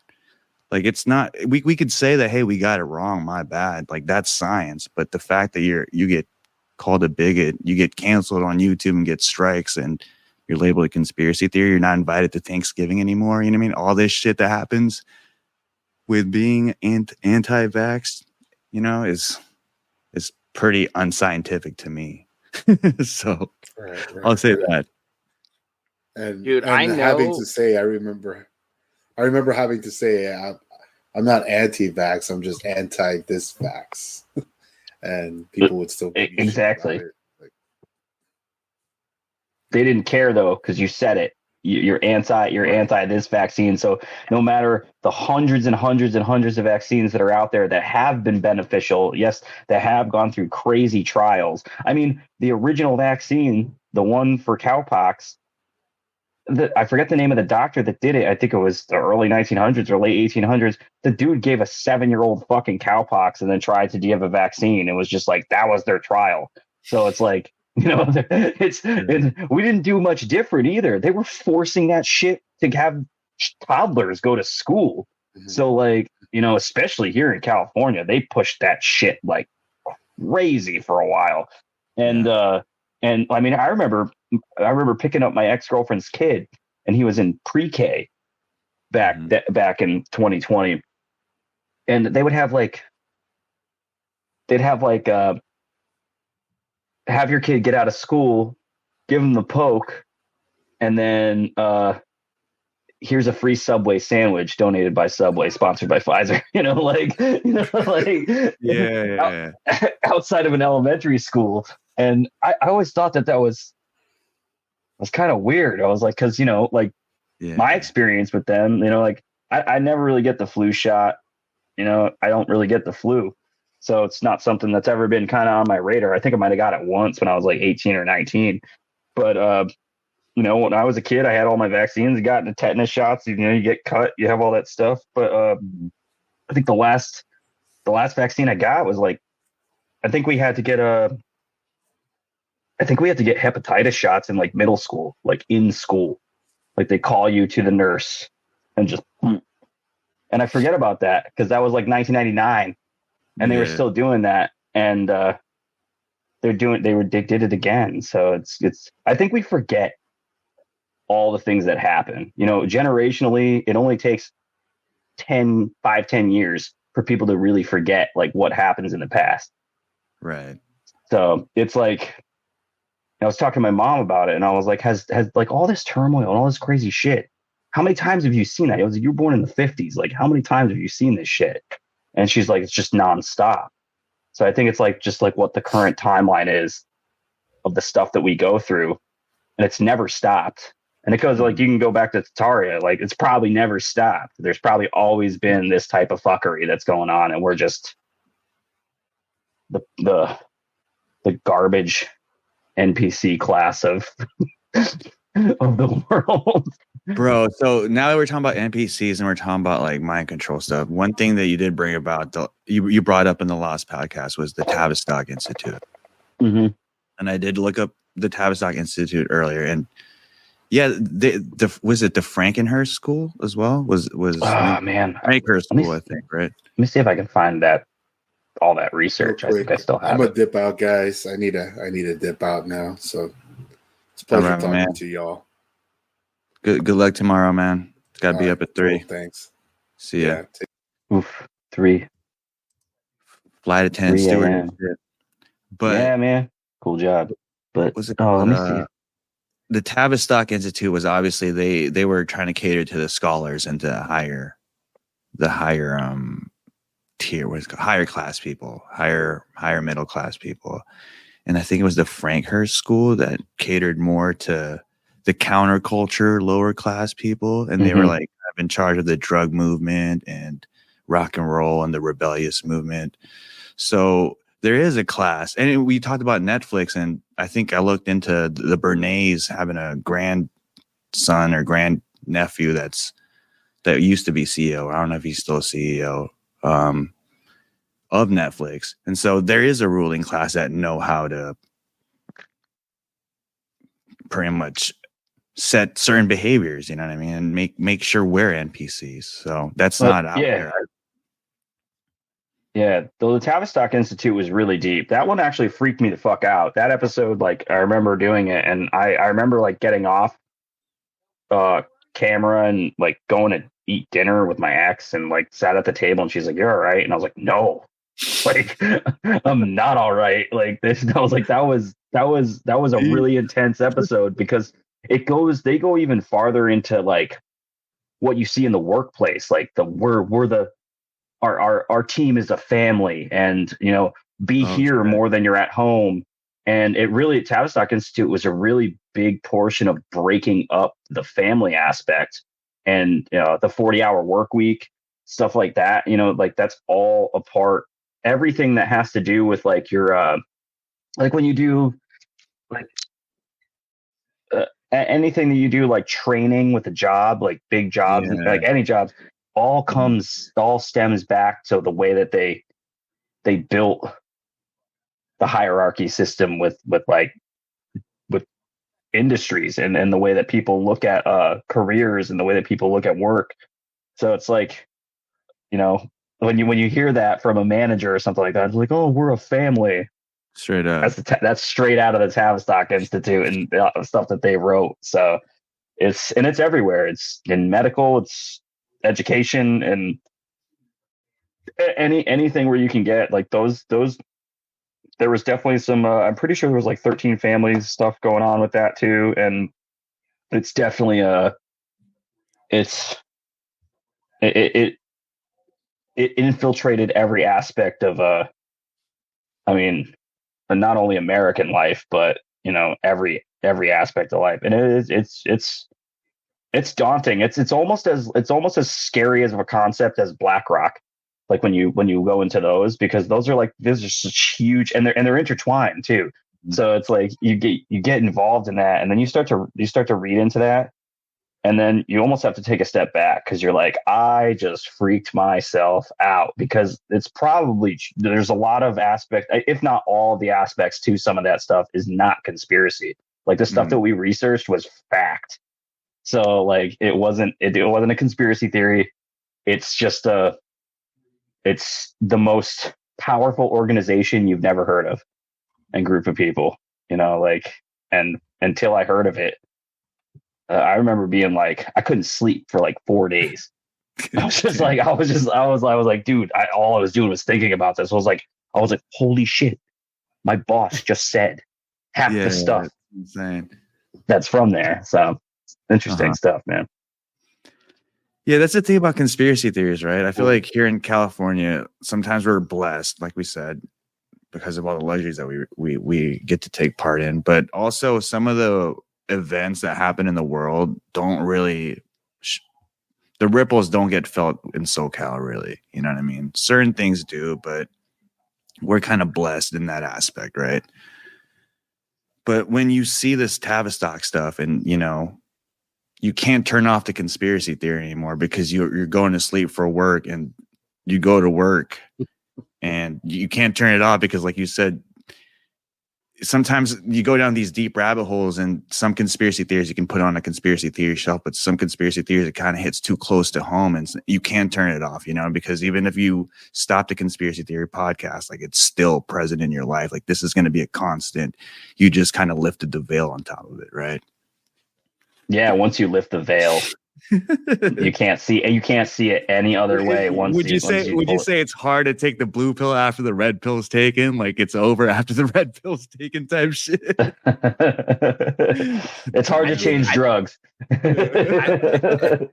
Like, it's not, we could say that, hey, we got it wrong, my bad. Like, that's science. But the fact that you get called a bigot, you get canceled on YouTube and get strikes, and you're labeled a conspiracy theory, you're not invited to Thanksgiving anymore. You know what I mean? All this shit that happens with being anti-vax, you know, is pretty unscientific to me. So right. I'll say that. And dude, I know. Having to say, I remember having to say, I'm not anti-vax, I'm just anti this vax. And people would still exactly. Like, they didn't care though, because you said it. You're anti this vaccine. So no matter the hundreds and hundreds and hundreds of vaccines that are out there that have been beneficial, yes, that have gone through crazy trials. I mean, the original vaccine, the one for cowpox, I forget the name of the doctor that did it. I think it was the early 1900s or late 1800s. The dude gave a 7-year-old fucking cowpox and then tried to give a vaccine. It was just like, that was their trial. So it's like, you know, we didn't do much different either. They were forcing that shit to have toddlers go to school. Mm-hmm. So like, you know, especially here in California, they pushed that shit like crazy for a while. And I mean, I remember picking up my ex-girlfriend's kid, and he was in pre-K back in 2020, and they would have have your kid get out of school, give him the poke, and then here's a free Subway sandwich donated by Subway, sponsored by Pfizer. Outside of an elementary school. And I always thought that was kind of weird. I was like, because, you know, like my experience with them, you know, like I never really get the flu shot. You know, I don't really get the flu. So it's not something that's ever been kind of on my radar. I think I might have got it once when I was like 18 or 19. But, you know, when I was a kid, I had all my vaccines, got the tetanus shots. You know, you get cut, you have all that stuff. But I think the last vaccine I got was like, I think we had to get hepatitis shots in like middle school, like in school. Like they call you to the nurse and just, and I forget about that because that was like 1999 and they were still doing that. And they did it again. So it's, I think we forget all the things that happen, you know, generationally. It only takes 10 years for people to really forget like what happens in the past. Right. So it's like, I was talking to my mom about it, and I was like, has like all this turmoil and all this crazy shit, how many times have you seen that? I was like, you were born in the 50s. Like, how many times have you seen this shit? And she's like, it's just nonstop. So I think it's like just like what the current timeline is of the stuff that we go through, and it's never stopped. And it goes like, you can go back to Tataria, like it's probably never stopped. There's probably always been this type of fuckery that's going on, and we're just the garbage NPC class of of the world. Bro, so now that we're talking about NPCs and we're talking about like mind control stuff, one thing that you did bring about, you brought up in the last podcast was the Tavistock Institute. Mm-hmm. And I did look up the Tavistock Institute earlier, and yeah, was it the Frankenhurst School as well? Was man, Frankenhurst School, I think, right? Let me see if I can find all that research. I think I still have I'm a dip out, guys. I need a dip out now. So it's a pleasure talking to y'all. Good luck tomorrow, man. It's got to be up at 3. Cool, thanks. See ya. Oof, 3. Flight attendant, steward. But yeah, man, cool job. But was it? Let me see. The Tavistock Institute was obviously they were trying to cater to the scholars and to the higher tier, what is it called? Higher class people, higher middle class people. And I think it was the Frankenhurst School that catered more to the counterculture, lower class people, and they were like in charge of the drug movement and rock and roll and the rebellious movement. So there is a class, and we talked about Netflix, and I think I looked into the Bernays having a grandson or grandnephew that used to be CEO. I don't know if he's still CEO of Netflix, and so there is a ruling class that know how to pretty much set certain behaviors, you know what I mean, and make sure we're NPCs. So that's not out there. Yeah, the Tavistock Institute was really deep. That one actually freaked me the fuck out. That episode, like, I remember doing it, and I remember like getting off camera and like going to eat dinner with my ex, and like sat at the table, and she's like, "You're all right," and I was like, "No, like I'm not all right." Like this, I was like, that was a really intense episode because they go even farther into like what you see in the workplace, like our team is a family, and be here more than you're at home. And it really, Tavistock Institute was a really big portion of breaking up the family aspect, and the 40-hour work week, stuff like that. Like that's all a part. Everything that has to do with like your like when you do like anything that you do, like training with a job, like big jobs, like any jobs, all stems back to the way that they built the hierarchy system with industries and the way that people look at careers and the way that people look at work. So it's like, when you hear that from a manager or something like that, it's like, oh, we're a family. Straight up. That's straight out of the Tavistock Institute and stuff that they wrote. So it's everywhere. It's in medical, it's education, and anything where you can get like those. There was definitely some. I'm pretty sure there was like 13 families stuff going on with that too, and it's definitely it infiltrated every aspect of not only American life, but every aspect of life, and it's daunting. It's almost as scary as of a concept as BlackRock. Like when you go into those, because those are such huge, and they're intertwined too. So it's like you get involved in that, and then you start to read into that, and then you almost have to take a step back because you're like, I just freaked myself out, because it's probably there's a lot of aspects, if not all of the aspects to some of that stuff is not conspiracy. Like the stuff that we researched was fact. So like it wasn't a conspiracy theory. It's just it's the most powerful organization you've never heard of, and group of people, and until I heard of it, I remember being like, I couldn't sleep for like 4 days. I was like, dude, all I was doing was thinking about this. I was like, holy shit, my boss just said half the stuff insane that's from there. So interesting stuff, man. Yeah, that's the thing about conspiracy theories, right? I feel like here in California, sometimes we're blessed, like we said, because of all the luxuries that we get to take part in. But also some of the events that happen in the world don't really, the ripples don't get felt in SoCal, really. You know what I mean? Certain things do, but we're kind of blessed in that aspect, right? But when you see this Tavistock stuff and, you know, you can't turn off the conspiracy theory anymore because you're going to sleep for work and you go to work and you can't turn it off because, like you said, sometimes you go down these deep rabbit holes and some conspiracy theories you can put on a conspiracy theory shelf, but some conspiracy theories it kind of hits too close to home and you can't turn it off, you know, because even if you stop the conspiracy theory podcast, like it's still present in your life. Like this is going to be a constant. You just kind of lifted the veil on top of it, right? Yeah. Once you lift the veil, you can't see it any other way. Would you say it's hard to take the blue pill after the red pill's taken? Like it's over after the red pill's taken type shit. It's hard to change drugs. That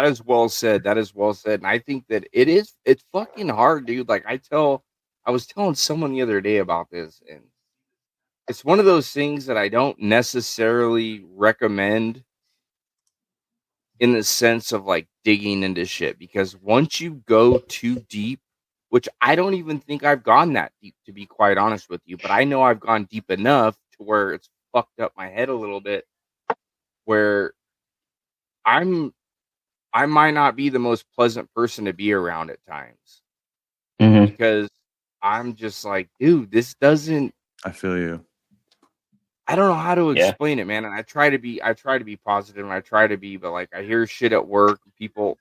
is well said. That is well said. And I think that it's fucking hard, dude. Like I was telling someone the other day about this, and it's one of those things that I don't necessarily recommend in the sense of like digging into shit, because once you go too deep, which I don't even think I've gone that deep, to be quite honest with you, but I know I've gone deep enough to where it's fucked up my head a little bit, where I might not be the most pleasant person to be around at times, because I'm just like, dude, this doesn't. I feel you. I don't know how to explain it, man. And I try to be positive, and I try to be, but like I hear shit at work. People,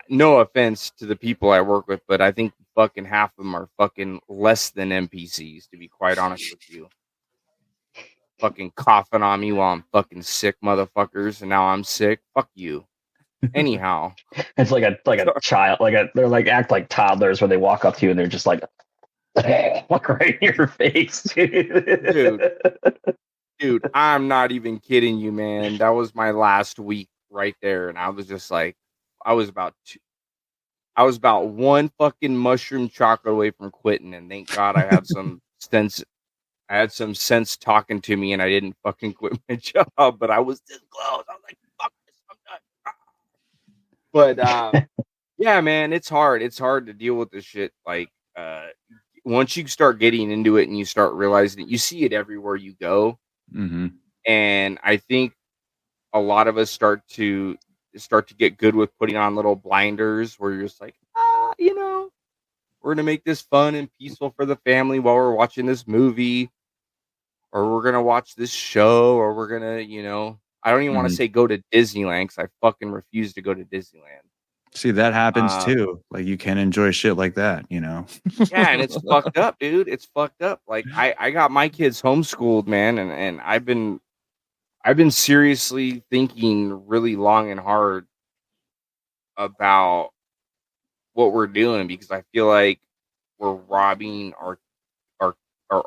no offense to the people I work with, but I think fucking half of them are fucking less than NPCs, to be quite honest with you. Fucking coughing on me while I'm fucking sick, motherfuckers, and now I'm sick. Fuck you. Anyhow, it's like a child, they're like act like toddlers where they walk up to you and they're just like. Look right in your face, dude. I'm not even kidding you, man. That was my last week right there, and I was just like, I was about one fucking mushroom chocolate away from quitting, and thank God I had some sense. I had some sense talking to me, and I didn't fucking quit my job. But I was this close. I was like, "Fuck this, I'm done." But yeah, man, it's hard. It's hard to deal with this shit. Like, once you start getting into it and you start realizing that you see it everywhere you go. Mm-hmm. And I think a lot of us start to get good with putting on little blinders where you're just like, you know, we're going to make this fun and peaceful for the family while we're watching this movie, or we're going to watch this show, or we're going to, you know, I don't even want to say go to Disneyland, because I fucking refuse to go to Disneyland. See, that happens too. Like you can enjoy shit like that, you know? Yeah, and it's fucked up, dude. It's fucked up. Like I got my kids homeschooled, man, and I've been seriously thinking really long and hard about what we're doing, because I feel like we're robbing our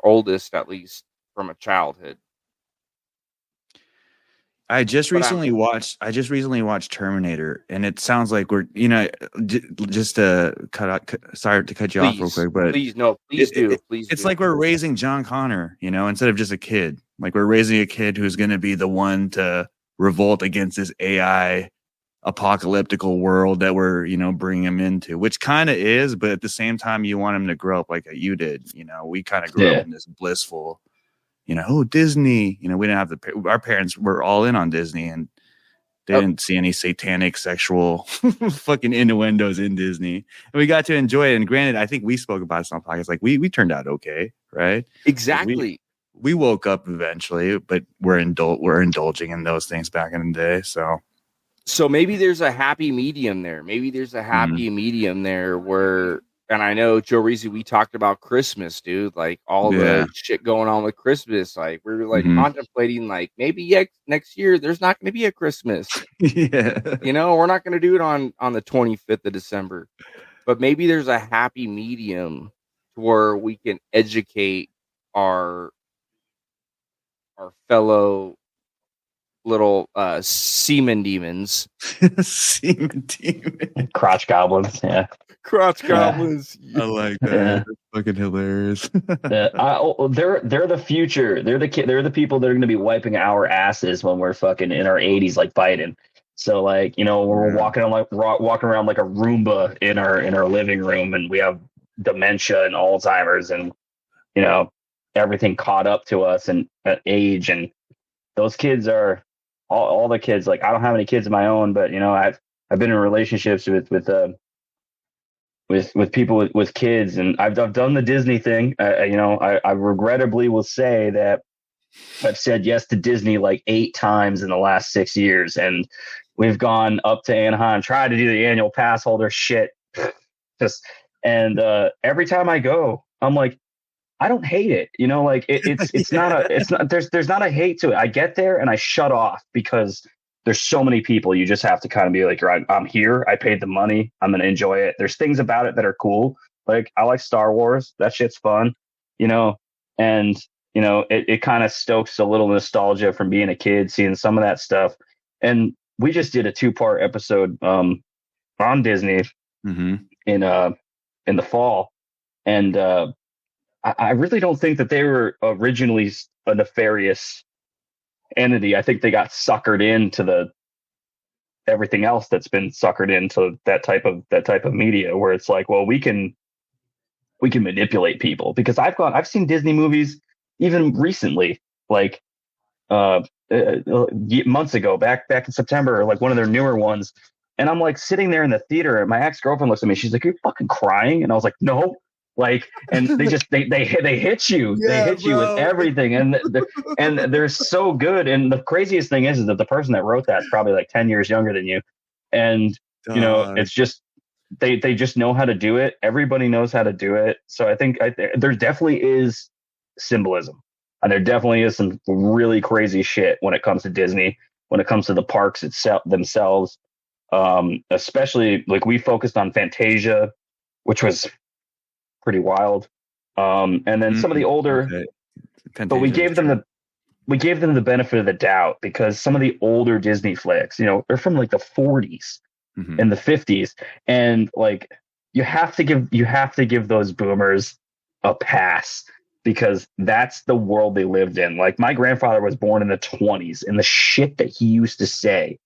oldest, at least, from a childhood. I just recently watched Terminator, and it sounds like we're, you know, just to sorry to cut you off real quick, but please do. It's like we're raising John Connor, you know, instead of just a kid. Like we're raising a kid who's going to be the one to revolt against this AI apocalyptical world that we're, you know, bringing him into, which kind of is, but at the same time, you want him to grow up like you did. You know, we kind of grew up in this blissful, you know, oh, Disney, you know, we didn't have our parents were all in on Disney, and they didn't see any satanic sexual fucking innuendos in Disney. And we got to enjoy it. And granted, I think we spoke about it on podcasts. Like we turned out okay, right? Exactly. We woke up eventually, but we're indulging in those things back in the day. So maybe there's a happy medium there. Maybe there's a happy medium there where, and I know, Joe Reezy, we talked about Christmas, dude, like all the shit going on with Christmas. Like we were like contemplating, like maybe next year there's not going to be a Christmas. Yeah. You know, we're not going to do it on the 25th of December, but maybe there's a happy medium where we can educate our fellow little semen demons. Semen demon. Crotch goblins, yeah. Crotch goblins. I like that. Yeah. That's fucking hilarious. They're the future. They're the people that are going to be wiping our asses when we're fucking in our 80s, like Biden. So, like, you know, we're walking around like a Roomba in our living room, and we have dementia and Alzheimer's, and you know, everything caught up to us and age. And those kids are all the kids. Like, I don't have any kids of my own, but you know, I've been in relationships with people with kids, and I've done the Disney thing. You know, I regrettably will say that I've said yes to Disney like 8 times in the last 6 years, and we've gone up to Anaheim, tried to do the annual pass holder shit. And every time I go, I'm like, I don't hate it. You know, like it's not there's not a hate to it. I get there and I shut off because there's so many people. You just have to kind of be like, right, I'm here. I paid the money. I'm going to enjoy it. There's things about it that are cool. Like, I like Star Wars. That shit's fun, you know, and, you know, it kind of stokes a little nostalgia from being a kid, seeing some of that stuff. And we just did a 2-part episode on Disney in the fall. And I really don't think that they were originally a nefarious entity. I think they got suckered into everything else that's been suckered into that type of media, where it's like, well, we can manipulate people. Because I've seen Disney movies even recently, like months ago, back in September, like one of their newer ones, and I'm like sitting there in the theater, and my ex-girlfriend looks at me, she's like, "Are you fucking crying?" And I was like, "No." Like, and they just they hit you. Yeah, they hit you with everything, and they're so good. And the craziest thing is that the person that wrote that is probably like 10 years younger than you, and you know, it's just they just know how to do it. Everybody knows how to do it. So I think there definitely is symbolism, and there definitely is some really crazy shit when it comes to Disney, when it comes to the parks themselves. Especially, like, we focused on Fantasia, which was pretty wild. And then some of the older, but we gave them the benefit of the doubt, because some of the older Disney flicks, you know, they're from like the 40s and the 50s. And like, you have to give those boomers a pass, because that's the world they lived in. Like, my grandfather was born in the 20s, and the shit that he used to say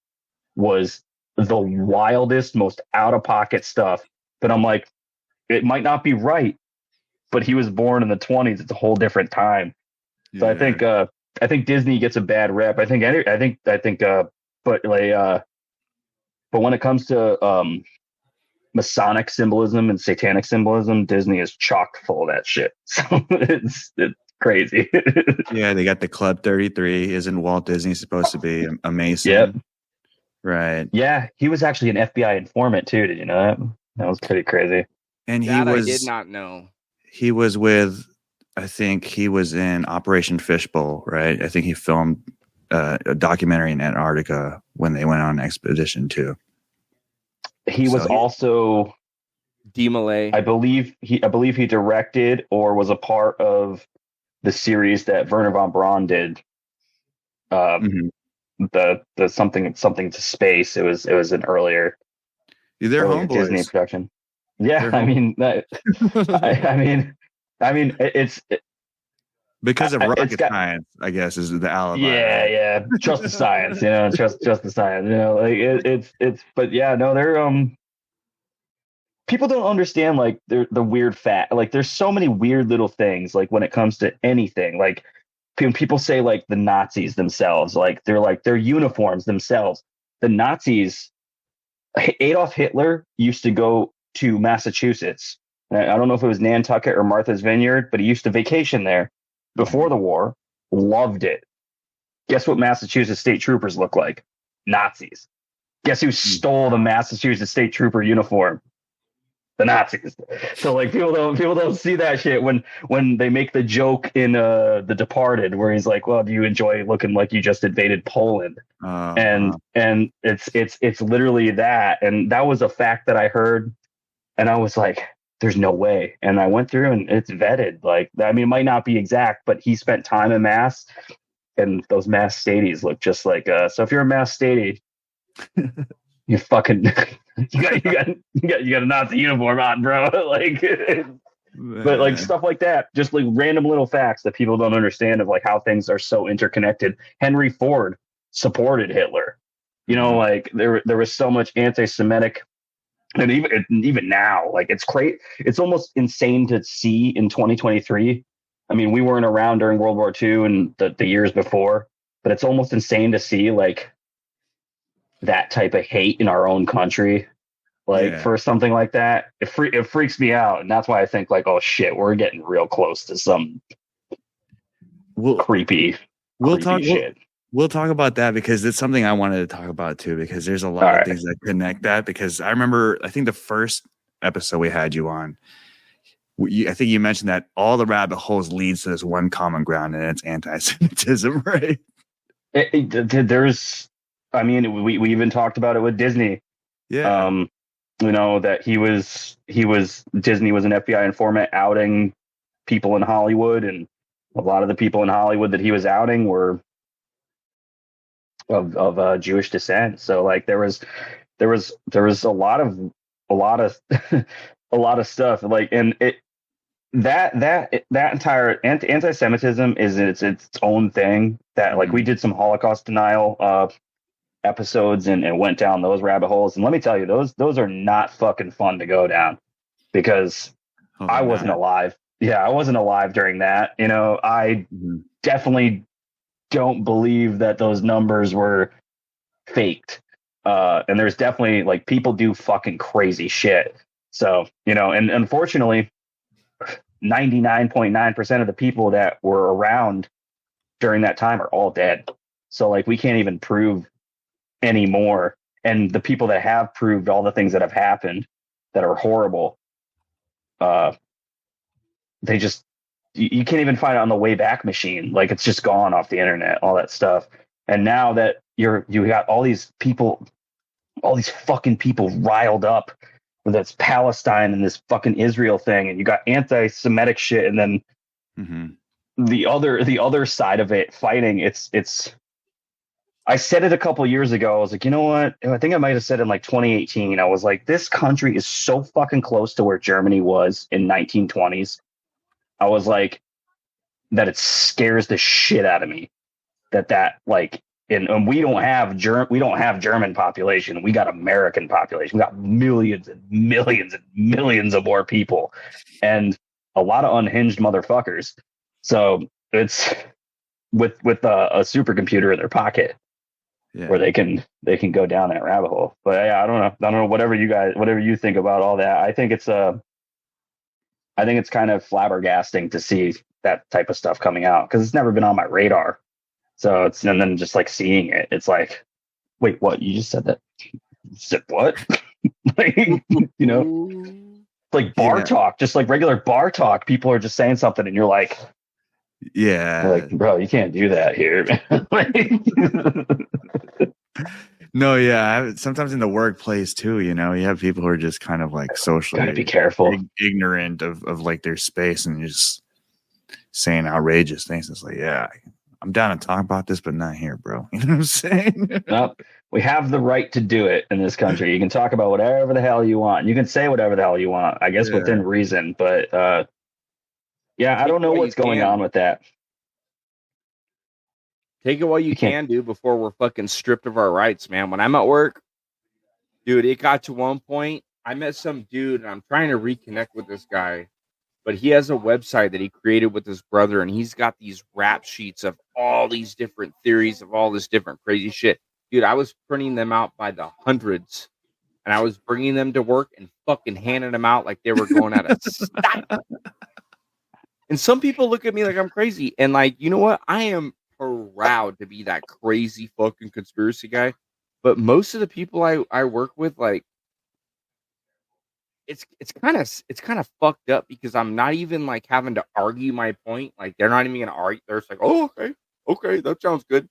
was the wildest, most out of pocket stuff. But I'm like, it might not be right, but he was born in the 20s. It's a whole different time. Yeah. So I think Disney gets a bad rep. But when it comes to Masonic symbolism and satanic symbolism, Disney is chock full of that shit. So it's crazy. Yeah, they got the Club 33. Isn't Walt Disney supposed to be a Mason? Yep. Right. Yeah, he was actually an FBI informant too. Did you know that? That was pretty crazy. And I did not know. He was with, I think he was in Operation Fishbowl, right? I think he filmed a documentary in Antarctica when they went on an expedition too. He was also D-Malay. I believe he directed or was a part of the series that Werner von Braun did. The something to space. It was an earlier. They're homeboys. Disney production. Yeah, I mean, it's because of rocket science, I guess, is the alibi. Yeah. Trust the science, you know. Trust the science, you know. Like it's. But yeah, no, they're people don't understand, like, the weird fact. Like, there's so many weird little things, like, when it comes to anything. Like, people say, like, the Nazis themselves, like their uniforms themselves. The Nazis, Adolf Hitler used to go to Massachusetts. I don't know if it was Nantucket or Martha's Vineyard, but he used to vacation there before the war. Loved it. Guess what Massachusetts state troopers look like? Nazis. Guess who stole the Massachusetts state trooper uniform? The Nazis. So, like, people don't see that shit when they make the joke in The Departed, where he's like, "Well, do you enjoy looking like you just invaded Poland?" And it's literally that. And that was a fact that I heard, and I was like, "There's no way." And I went through, and it's vetted. Like, I mean, it might not be exact, but he spent time in Mass, and those Mass stadies look just like. So if you're a Mass stadie, you fucking you got a Nazi uniform on, bro. Like, but like stuff like that, just like random little facts that people don't understand of, like, how things are so interconnected. Henry Ford supported Hitler. You know, like there was so much anti-Semitic, and even now, like, it's almost insane to see in 2023 I mean, we weren't around during World War II and the years before, but it's almost insane to see like that type of hate in our own country. Like for something like that, it freaks me out. And that's why I think like, oh shit, we're getting real close to some creepy shit. We'll talk about that because it's something I wanted to talk about too, because there's a lot of things that connect that. Because I remember, I think the first episode we had you on, I think you mentioned that all the rabbit holes leads to this one common ground, and it's anti-Semitism, right? There's, I mean, we even talked about it with Disney. Yeah. You know, that Disney was an FBI informant outing people in Hollywood, and a lot of the people in Hollywood that he was outing were of Jewish descent. So like there was a lot of a lot of stuff like, and that entire anti-Semitism is its own thing. That like we did some Holocaust denial episodes and went down those rabbit holes, and let me tell you, those are not fucking fun to go down, because I wasn't alive. Yeah, I wasn't alive during that. You know, I definitely don't believe that those numbers were faked. And there's definitely like people do fucking crazy shit. So, you know, and unfortunately 99.9% of the people that were around during that time are all dead. So like we can't even prove anymore. And the people that have proved all the things that have happened that are horrible, they just, you can't even find it on the Wayback Machine. Like it's just gone off the internet, all that stuff. And now that you got all these people, all these fucking people riled up with this Palestine and this fucking Israel thing, and you got anti-Semitic shit, and then the other side of it fighting. It's. I said it a couple years ago. I was like, you know what? I think I might have said in like 2018. I was like, this country is so fucking close to where Germany was in 1920s. I was like, that it scares the shit out of me that like, and we don't have German population. We got American population. We got millions and millions and millions of more people, and a lot of unhinged motherfuckers. So it's with a supercomputer in their pocket, where they can go down that rabbit hole. But yeah, I don't know. Whatever you think about all that, I think it's kind of flabbergasting to see that type of stuff coming out, because it's never been on my radar. So and then just like seeing it, it's like, wait, what? You just said that? You said what? Like, you know, like bar talk, just like regular bar talk. People are just saying something, and you're like, like, bro, you can't do that here. No, yeah. Sometimes in the workplace too, you know, you have people who are just kind of like socially gotta be careful, ignorant of like their space, and just saying outrageous things. It's like, yeah, I'm down to talk about this, but not here, bro. You know what I'm saying? Nope. We have the right to do it in this country. You can talk about whatever the hell you want. You can say whatever the hell you want, I guess, within reason. But yeah, I don't know what's going on with that. Take it while you can, dude, before we're fucking stripped of our rights, man. When I'm at work, dude, it got to one point, I met some dude, and I'm trying to reconnect with this guy, but he has a website that he created with his brother, and he's got these rap sheets of all these different theories of all this different crazy shit. Dude, I was printing them out by the hundreds, and I was bringing them to work and fucking handing them out like they were going out of stock. And some people look at me like I'm crazy, and like, you know what? I am proud to be that crazy fucking conspiracy guy, but most of the people I work with, like, it's kind of fucked up, because I'm not even like having to argue my point. Like, they're not even gonna argue. They're just like, oh, okay, that sounds good.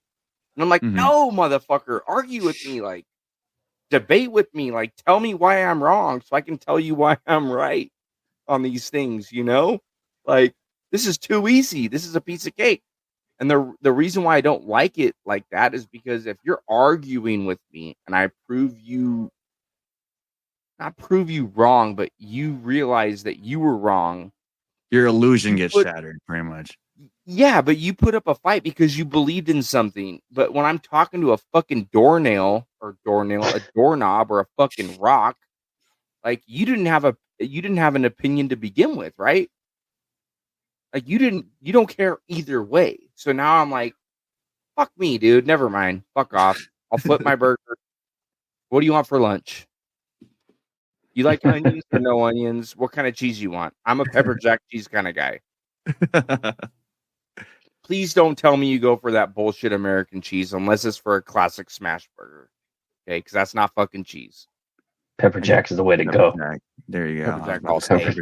And I'm like, no, motherfucker, argue with me, like, debate with me, like, tell me why I'm wrong so I can tell you why I'm right on these things, you know? Like, this is too easy. This is a piece of cake. And the reason why I don't like it like that is because if you're arguing with me and I not prove you wrong, but you realize that you were wrong, your illusion gets shattered, pretty much. Yeah, but you put up a fight because you believed in something. But when I'm talking to a fucking doorknob, a doorknob, or a fucking rock, like, you didn't have an opinion to begin with, right? Like you don't care either way. So now I'm like, fuck me, dude. Never mind. Fuck off. I'll flip my burger. What do you want for lunch? You like onions or no onions? What kind of cheese you want? I'm a pepper jack cheese kind of guy. Please don't tell me you go for that bullshit American cheese unless it's for a classic smash burger. Okay, because that's not fucking cheese. Pepper jacks is the way to go. Jack. There you go. Pepper jack all day.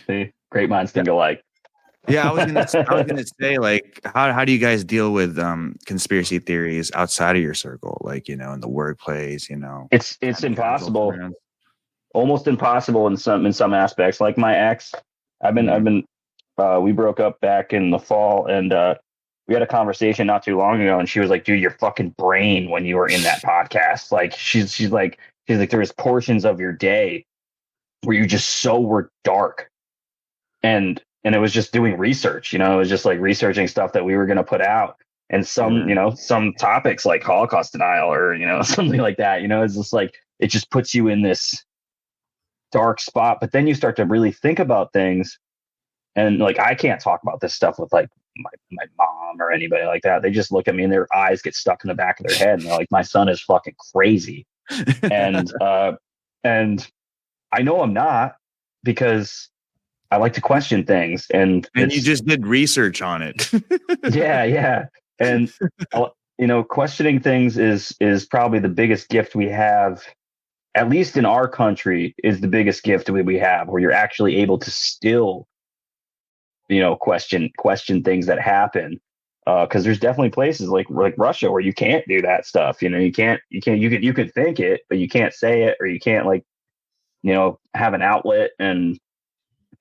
See, great minds think alike. Yeah, I was gonna say, like, how do you guys deal with conspiracy theories outside of your circle, like, you know, in the workplace, you know? It's impossible, almost impossible in some aspects. Like my ex, we broke up back in the fall, and we had a conversation not too long ago, and she was like, "Dude, your fucking brain when you were in that podcast." Like she's like there was portions of your day where you just so were dark, and it was just doing research, you know, it was just like researching stuff that we were going to put out, and some, you know, some topics like Holocaust denial or, you know, something like that, you know, it's just like, it just puts you in this dark spot. But then you start to really think about things, and like, I can't talk about this stuff with like my mom or anybody like that. They just look at me and their eyes get stuck in the back of their head, and they're like, my son is fucking crazy. and I know I'm not, because I like to question things, and you just did research on it. yeah. And, you know, questioning things is probably the biggest gift we have, at least in our country, is the biggest gift we have, where you're actually able to still, you know, question things that happen. Cause there's definitely places like Russia where you can't do that stuff. You know, you could think it, but you can't say it, or you can't, like, you know, have an outlet and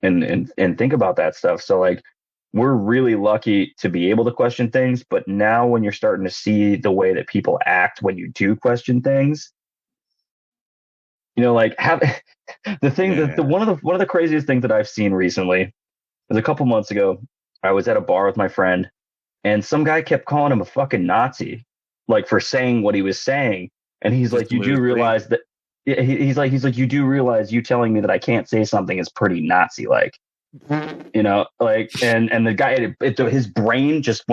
think about that stuff. So like, we're really lucky to be able to question things. But now when you're starting to see the way that people act when you do question things, you know, like one of the craziest things that I've seen recently was a couple months ago. I was at a bar with my friend, and some guy kept calling him a fucking Nazi, like, for saying what he was saying. And he's like, you do realize that, he's like, you do realize you telling me that I can't say something is pretty Nazi like, you know, like, and the guy, his brain just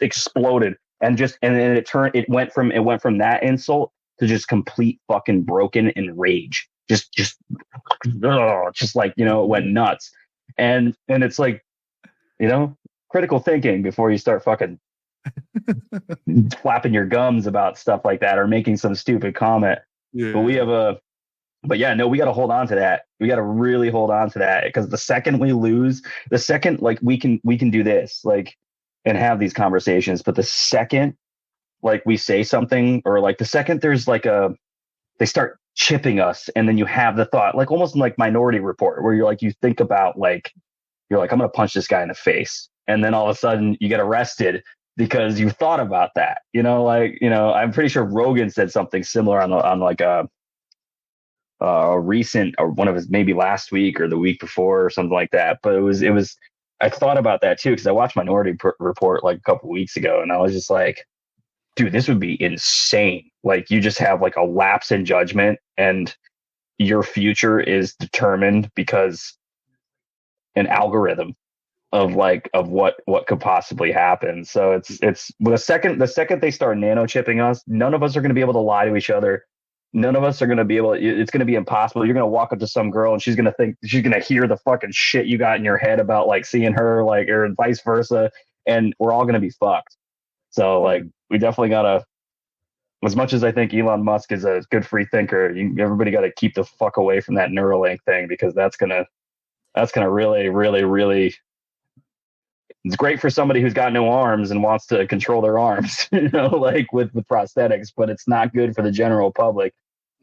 exploded, and it went from that insult to just complete fucking broken and rage. Just like, you know, it went nuts. And it's like, you know, critical thinking before you start fucking flapping your gums about stuff like that, or making some stupid comment. Yeah. But we got to hold on to that. We got to really hold on to that, because the second we lose, like, we can do this, like, and have these conversations. But the second, like, we say something, or like the second there's like they start chipping us, and then you have the thought, like almost like Minority Report, where you think about, like, you're like, I'm going to punch this guy in the face. And then all of a sudden you get arrested because you thought about that, you know, like, you know, I'm pretty sure Rogan said something similar on like a recent, or one of his, maybe last week or the week before or something like that. But it was, I thought about that too, because I watched Minority Report like a couple weeks ago, and I was just like, dude, this would be insane. Like, you just have like a lapse in judgment, and your future is determined because an algorithm of what could possibly happen. So it's the second they start nano chipping us, none of us are going to be able to lie to each other. None of us are going to be able, it's going to be impossible. You're going to walk up to some girl, and she's going to hear the fucking shit you got in your head about, like, seeing her, like, or vice versa. And we're all going to be fucked. So, like, we definitely got to, as much as I think Elon Musk is a good free thinker, everybody got to keep the fuck away from that Neuralink thing, because that's going to really, really, really, it's great for somebody who's got no arms and wants to control their arms, you know, like with prosthetics, but it's not good for the general public.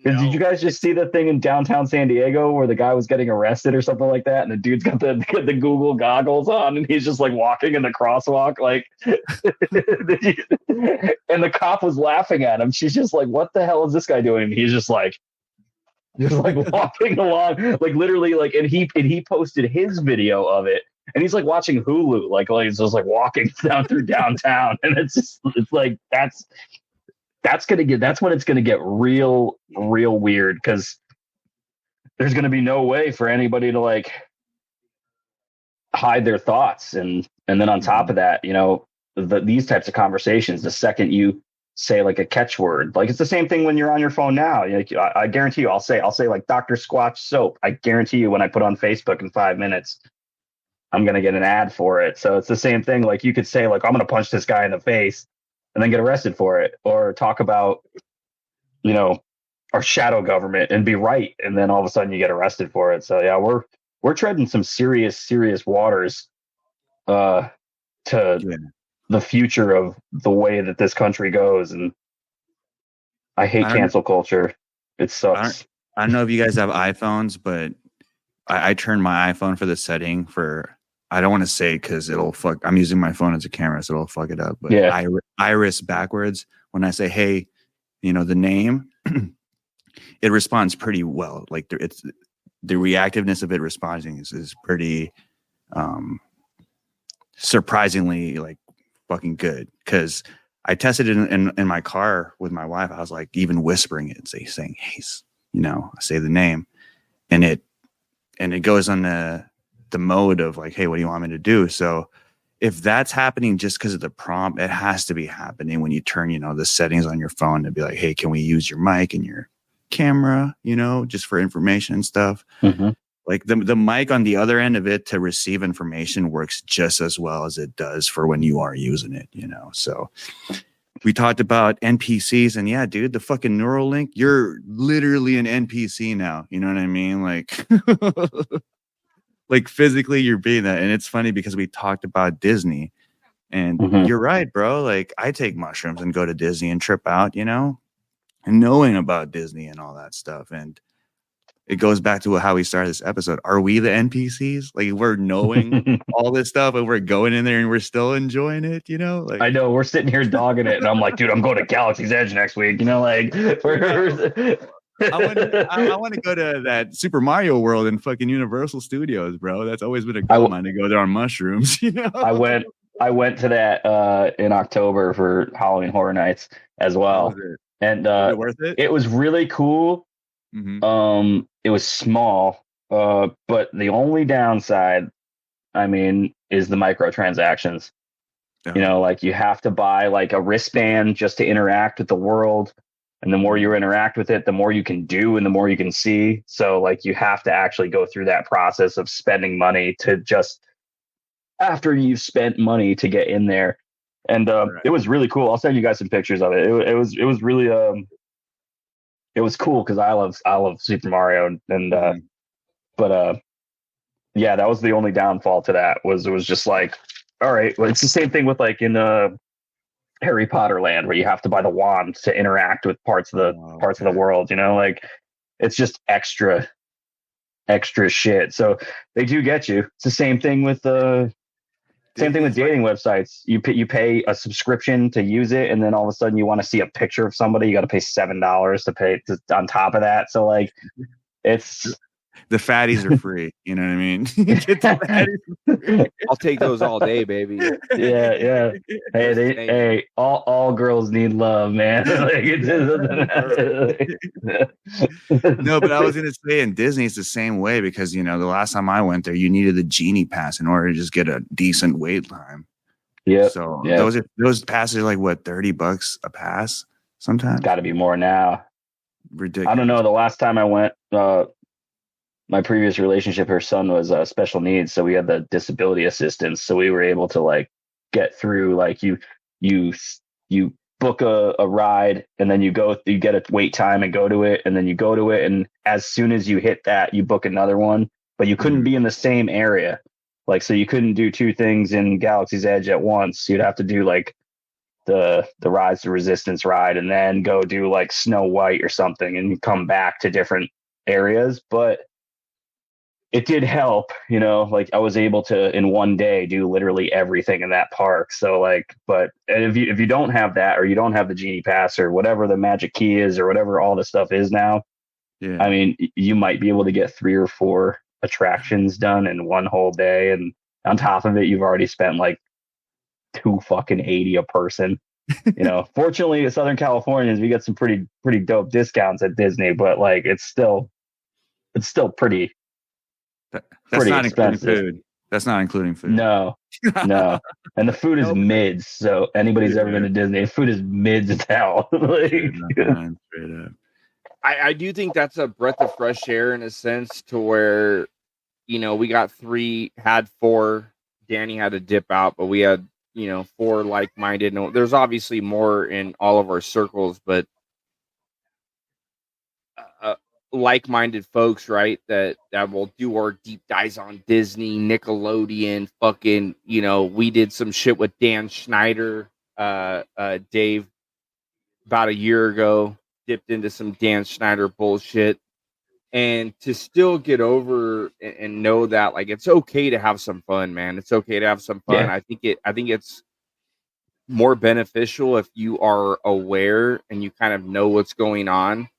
No. Did you guys just see the thing in downtown San Diego where the guy was getting arrested or something like that, and the dude's got the Google goggles on, and he's just like walking in the crosswalk, like, and the cop was laughing at him. She's just like, "What the hell is this guy doing?" And he's just like walking along, like, literally, like, and he posted his video of it, and he's like watching Hulu, like he's just like walking down through downtown, and it's like that's when it's gonna get real weird, because there's gonna be no way for anybody to, like, hide their thoughts. And then on top of that, you know, these types of conversations, the second you say like a catchword, like it's the same thing when you're on your phone now. Like, I guarantee you, I'll say like Dr. Squatch soap. I guarantee you when I put on Facebook in 5 minutes, I'm going to get an ad for it. So it's the same thing. Like you could say like, I'm going to punch this guy in the face and then get arrested for it, or talk about, you know, our shadow government and be right. And then all of a sudden you get arrested for it. So yeah, we're treading some serious waters to the future of the way that this country goes. And I hate cancel culture. It sucks. I don't know if you guys have iPhones, but I turned my iPhone for the setting for, I don't want to say because it'll fuck, I'm using my phone as a camera, so it'll fuck it up. But yeah, iris backwards, when I say, hey, you know, the name, it responds pretty well. Like it's the reactiveness of it responding is pretty surprisingly like fucking good. Because I tested it in my car with my wife. I was like even whispering it, saying, hey, you know, say the name, and it goes on the mode of like, hey, what do you want me to do? So if that's happening just because of the prompt, it has to be happening when you turn, you know, the settings on your phone to be like, hey, can we use your mic and your camera, you know, just for information and stuff. Mm-hmm. Like the mic on the other end of it to receive information works just as well as it does for when you are using it, you know. So we talked about NPCs, and yeah, dude, the fucking Neuralink, you're literally an NPC now. You know what I mean? Like, like physically you're being that. And it's funny because we talked about Disney, and you're right, bro. Like I take mushrooms and go to Disney and trip out, you know, and knowing about Disney and all that stuff. And it goes back to how we started this episode. Are we the NPCs? Like we're knowing all this stuff and we're going in there and we're still enjoying it, you know? Like I know we're sitting here dogging it, and I'm like, dude, I'm going to Galaxy's Edge next week. You know, like I want to go to that Super Mario World in fucking Universal Studios, bro. That's always been a goal of mine to go there on mushrooms. You know, I went to that in October for Halloween Horror Nights as well, and was it worth it? It was really cool. Mm-hmm. It was small, but the only downside, I mean, is the microtransactions. Yeah. You know, like you have to buy like a wristband just to interact with the world. And the more you interact with it, the more you can do and the more you can see. So like you have to actually go through that process of spending money to just after you've spent money to get in there. And It was really cool. I'll send you guys some pictures of it. It was really it was cool because I love Super Mario and yeah, that was the only downfall to that was it was just like, all right, well, it's the same thing with like in Harry Potter land where you have to buy the wand to interact with parts of the world, you know, like it's just extra shit. So they do get you. It's the same thing with dating websites. You pay a subscription to use it, and then all of a sudden you want to see a picture of somebody, you got to pay $7 to pay on top of that. So like it's the fatties are free. You know what I mean? I'll take those all day, baby. Yeah. Hey, all girls need love, man. Like, no, but I was gonna say in Disney it's the same way because you know the last time I went there you needed the genie pass in order to just get a decent wait time. Yeah. So those passes are like what, $30 a pass sometimes? Got to be more now. Ridiculous. I don't know. The last time I went, my previous relationship, her son was special needs, so we had the disability assistance. So we were able to like get through. Like you book a ride, and then you get a wait time and go to it, and then you go to it, and as soon as you hit that, you book another one. But you couldn't be in the same area, like so you couldn't do two things in Galaxy's Edge at once. You'd have to do like the Rise to Resistance ride, and then go do like Snow White or something, and come back to different areas. But it did help, you know, like I was able to in one day do literally everything in that park. So like, but if you don't have that, or you don't have the genie pass or whatever the magic key is or whatever all the stuff is now, I mean, you might be able to get 3 or 4 attractions done in one whole day. And on top of it, you've already spent like $280 a person. You know, fortunately, in Southern Californians, we get some pretty dope discounts at Disney, but like, it's still pretty. That's not expensive. including food. That's not including food. No. And the food is mids. So anybody's ever been to Disney, food is mids as hell. Straight up. I do think that's a breath of fresh air in a sense to where, we got had four. Danny had to dip out, but we had, four like-minded. No, there's obviously more in all of our circles, but like-minded folks, right? That will do our deep dives on Disney, Nickelodeon, fucking, we did some shit with Dan Schneider, Dave, about a year ago, dipped into some Dan Schneider bullshit. And to still get over and know that, like, it's okay to have some fun, man. It's okay to have some fun. Yeah. I think it's more beneficial if you are aware and you kind of know what's going on.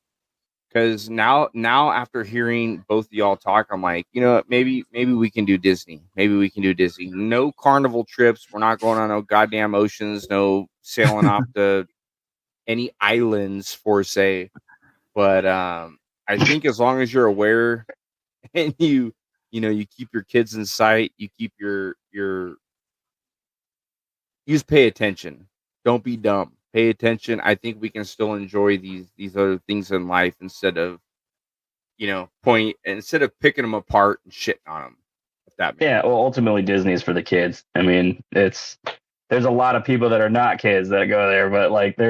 Because now after hearing both of y'all talk, I'm like, maybe we can do Disney. Maybe we can do Disney. No carnival trips. We're not going on no goddamn oceans. No sailing off to any islands, for say. But I think as long as you're aware and you keep your kids in sight, you keep your you just pay attention. Don't be dumb. Pay attention. I think we can still enjoy these other things in life instead of picking them apart and shitting on them. If that makes sense. Well, ultimately Disney is for the kids. I mean, there's a lot of people that are not kids that go there, but like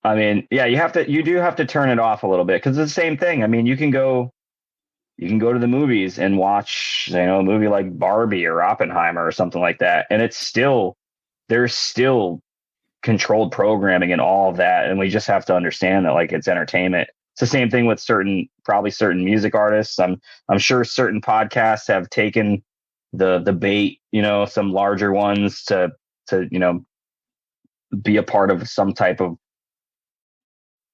I mean, you do have to turn it off a little bit because it's the same thing. I mean, you can go to the movies and watch, a movie like Barbie or Oppenheimer or something like that. And there's still controlled programming and all of that. And we just have to understand that, like, it's entertainment. It's the same thing with certain music artists. I'm sure certain podcasts have taken the bait, some larger ones to be a part of some type of,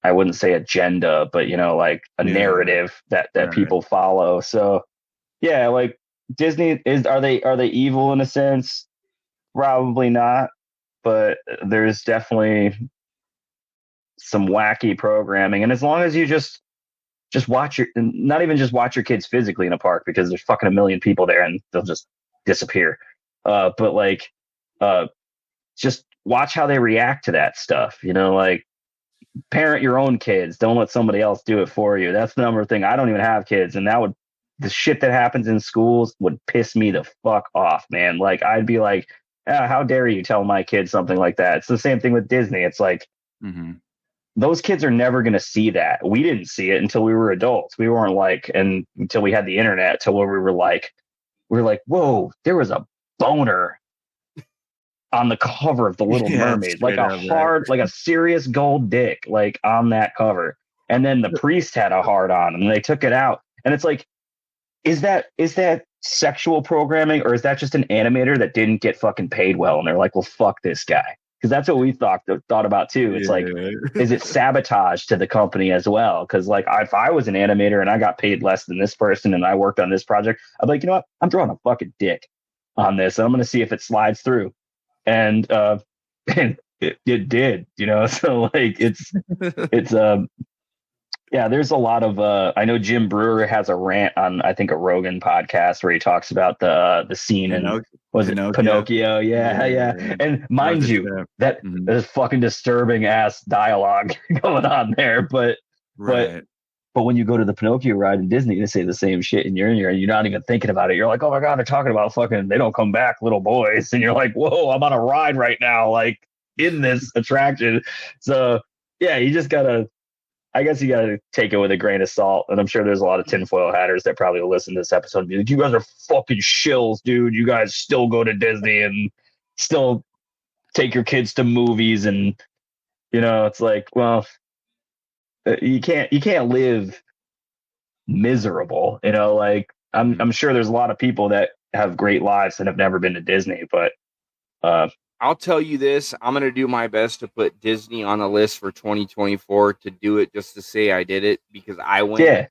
I wouldn't say agenda, but like a narrative that people follow. So yeah, like Disney are they evil in a sense? Probably not, but there's definitely some wacky programming. And as long as you just watch not even just watch your kids physically in a park, because there's fucking a million people there and they'll just disappear. But like, just watch how they react to that stuff, like, parent your own kids. Don't let somebody else do it for you. That's the number one thing. I don't even have kids, and the shit that happens in schools would piss me the fuck off, man. Like, I'd be like, how dare you tell my kid something like that? It's the same thing with Disney. It's like, those kids are never going to see that. We didn't see it until we were adults. We weren't like, and until we had the internet, till where we were like, whoa, there was a boner on the cover of The Little Mermaid, like a serious gold dick, like on that cover. And then the priest had a hard on and they took it out. And it's like, is that sexual programming, or is that just an animator that didn't get fucking paid well? And they're like, well, fuck this guy. Because that's what we thought about too. It's like, is it sabotage to the company as well? Because like, if I was an animator and I got paid less than this person and I worked on this project, I'd be like, you know what? I'm drawing a fucking dick on this, and I'm going to see if it slides through. And it did, so like it's there's a lot of I know Jim Brewer has a rant on, I think, a Rogan podcast where he talks about the scene in Pinocchio. Yeah. And mind you, that is fucking disturbing ass dialogue going on there, but when you go to the Pinocchio ride in Disney, they say the same shit, and you're not even thinking about it. You're like, oh my God, they're talking about fucking, they don't come back, little boys. And you're like, whoa, I'm on a ride right now, like in this attraction. So yeah, you gotta take it with a grain of salt. And I'm sure there's a lot of tinfoil hatters that probably will listen to this episode and be like, you guys are fucking shills, dude. You guys still go to Disney and still take your kids to movies. And, it's like, well, you can't live miserable, like I'm sure there's a lot of people that have great lives and have never been to Disney, but I'll tell you this, I'm going to do my best to put Disney on the list for 2024, to do it just to say I did it, because I went. Yeah.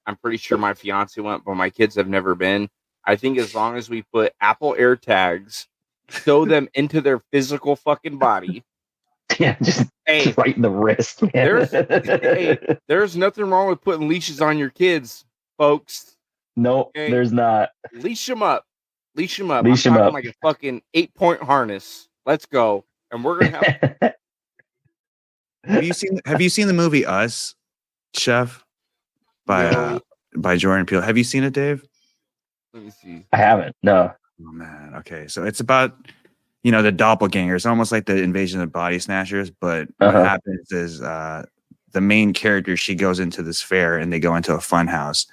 I'm pretty sure my fiance went, but my kids have never been. I think as long as we put Apple AirTags, sew them into their physical fucking body. Yeah, just right in the wrist, man. There's nothing wrong with putting leashes on your kids, folks. Nope, Okay? there's not. Leash him up. Leash him up. Leash I'm him talking up. like a fucking 8-point harness. Let's go. And we're gonna have Have you seen the movie Us, Chef? no. By Jordan Peele. Have you seen it, Dave? Let me see. I haven't. No. Oh man. Okay. So it's about, you know, the doppelgangers, almost like the invasion of the body snatchers. But what happens is the main character, she goes into this fair and they go into a fun house.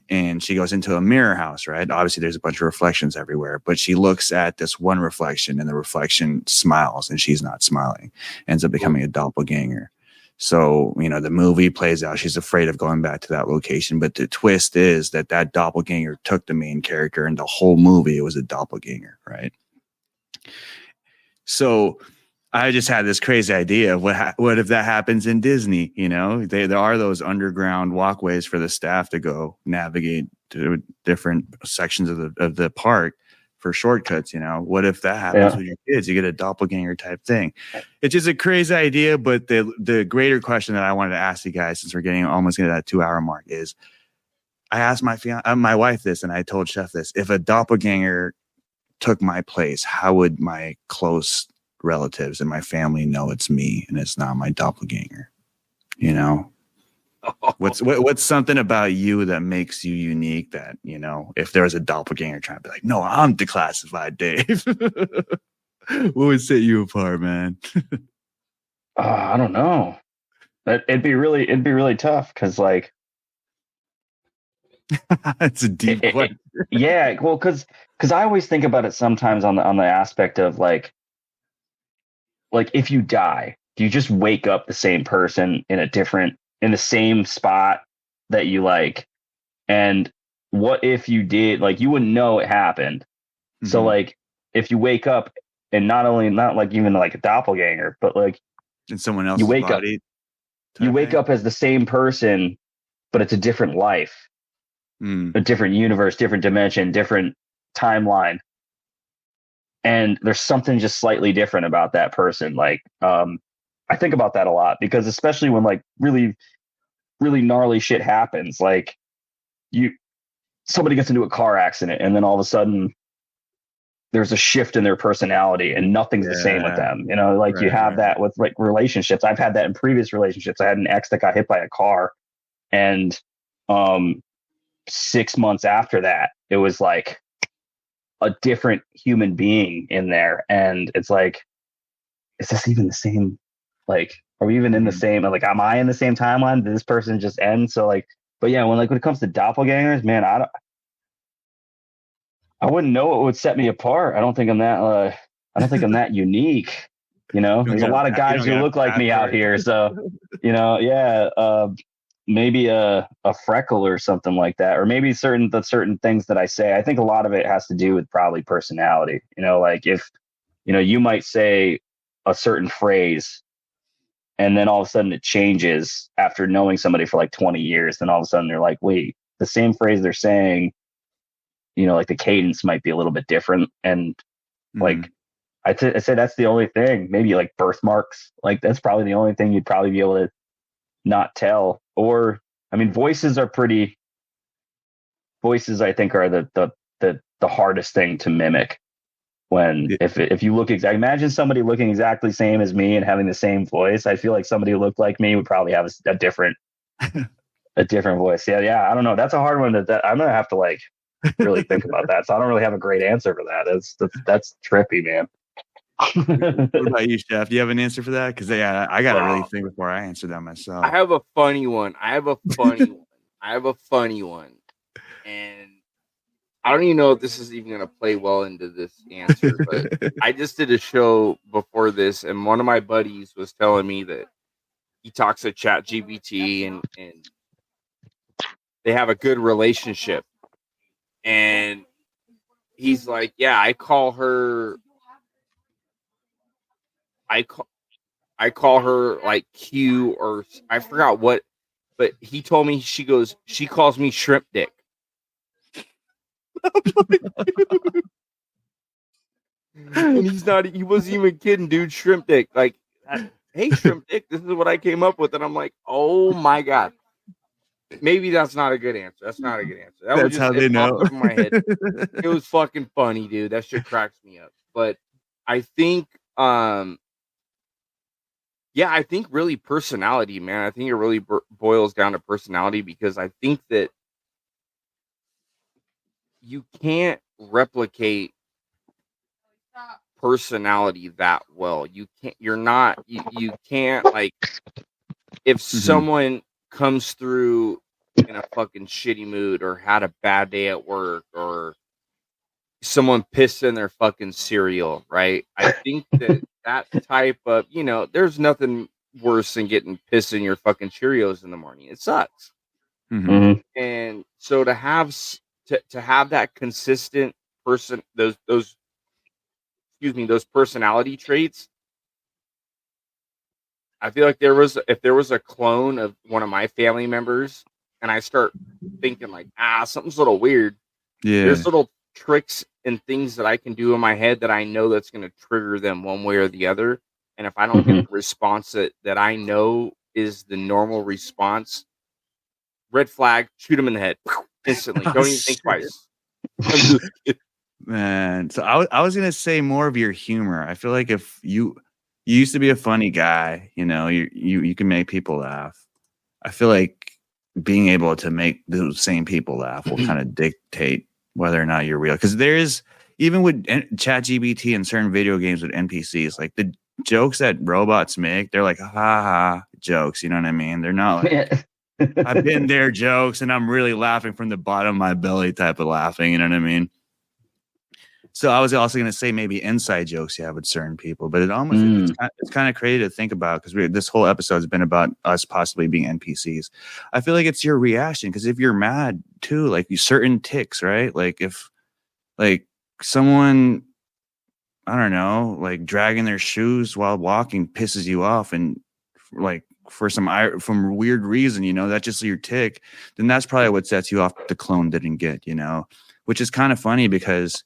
And she goes into a mirror house, right? Obviously, there's a bunch of reflections everywhere, but she looks at this one reflection and the reflection smiles and she's not smiling, ends up becoming a doppelganger. So, you know, the movie plays out. She's afraid of going back to that location. But the twist is that doppelganger took the main character and the whole movie, it was a doppelganger, right? So I just had this crazy idea of what if that happens in Disney? You know, there are those underground walkways for the staff to go navigate to different sections of the park for shortcuts. You know, what if that happens with your kids? You get a doppelganger type thing. It's just a crazy idea, but the greater question that I wanted to ask you guys, since we're getting almost into that 2-hour mark, is I asked my wife this, and I told Chef this: if a doppelganger took my place, how would my close relatives and my family know it's me and it's not my doppelganger? You know, what's something about you that makes you unique that, you know, if there was a doppelganger trying to be like, no, I'm Declassified Dave, what would set you apart, man? I don't know. It'd be really tough because, like, it's a deep question. Yeah, well, because I always think about it sometimes on the aspect of like if you die, do you just wake up the same person in the same spot that you like? And what if you did, like, you wouldn't know it happened. Mm-hmm. So like if you wake up and not like even like a doppelganger, but like in someone else's body, you wake up as the same person, but it's a different life, a different universe, different dimension, different timeline. And there's something just slightly different about that person. Like, I think about that a lot because especially when like really, really gnarly shit happens, like somebody gets into a car accident and then all of a sudden there's a shift in their personality and nothing's the same with them. You know, like you have that with like relationships. I've had that in previous relationships. I had an ex that got hit by a car, and 6 months after that, it was like a different human being in there. And it's like, is this even the same? Like, are we even in the same, like, am I in the same timeline? Did this person just end? So like, but yeah, when it comes to doppelgangers, man, I wouldn't know what would set me apart. I don't think I'm that unique. You know, there's a lot of guys who look like me out here. So, you know, yeah, maybe a freckle or something like that, or maybe certain things that I say. I think a lot of it has to do with probably personality. You know, like if, you know, you might say a certain phrase and then all of a sudden it changes after knowing somebody for like 20 years. Then all of a sudden they're like, wait, the same phrase they're saying, you know, like the cadence might be a little bit different. And like, I say that's the only thing. Maybe like birthmarks, like that's probably the only thing you'd probably be able to not tell. Or, I mean, voices, I think, are the hardest thing to mimic. When if you look imagine somebody looking exactly the same as me and having the same voice, I feel like somebody who looked like me would probably have a different voice. Yeah. I don't know. That's a hard one that I'm gonna have to like really think about that. So I don't really have a great answer for that. That's trippy, man. What about you, Chef? Do you have an answer for that? Because I got to really think before I answer that myself. I have a funny one. And I don't even know if this is even going to play well into this answer, but I just did a show before this, and one of my buddies was telling me that he talks to ChatGPT and they have a good relationship. And he's like, yeah, I call her like Q, or I forgot what, but he told me she calls me shrimp dick. And he wasn't even kidding, dude. Shrimp dick. Like, hey, shrimp dick, this is what I came up with. And I'm like, oh my God. Maybe that's not a good answer. That's not a good answer. That was That's just how they it know. popped up in my head. It was fucking funny, dude. That shit cracks me up. But I think, yeah, I think really personality, man. I think it really boils down to personality because I think that you can't replicate personality that well. You can't. You're not. You can't like if someone comes through in a fucking shitty mood or had a bad day at work or someone pissed in their fucking cereal, right? I think that type of, there's nothing worse than getting pissed in your fucking Cheerios in the morning. It sucks. Mhm. And so to have to have that consistent person, those personality traits, I feel like if there was a clone of one of my family members and I start thinking like, something's a little weird. Yeah. There's little tricks and things that I can do in my head that I know that's going to trigger them one way or the other. And if I don't get the response that I know is the normal response, red flag, shoot them in the head instantly. Don't even think twice. Man, so I was gonna say more of your humor. I feel like if you used to be a funny guy, you can make people laugh. I feel like being able to make those same people laugh will kind of dictate whether or not you're real. Because there's even with ChatGPT and certain video games with NPCs, like the jokes that robots make, they're like ha ha jokes. You know what I mean? They're not like I've been there jokes, and I'm really laughing from the bottom of my belly type of laughing. You know what I mean? So I was also going to say maybe inside jokes you have with certain people, but it's kind of crazy to think about because this whole episode has been about us possibly being NPCs. I feel like it's your reaction because if you're mad too, like certain ticks, right? Like if like someone, I don't know, like dragging their shoes while walking pisses you off, and like for some weird reason, that's just your tick. Then that's probably what sets you off. The clone didn't get, which is kind of funny because.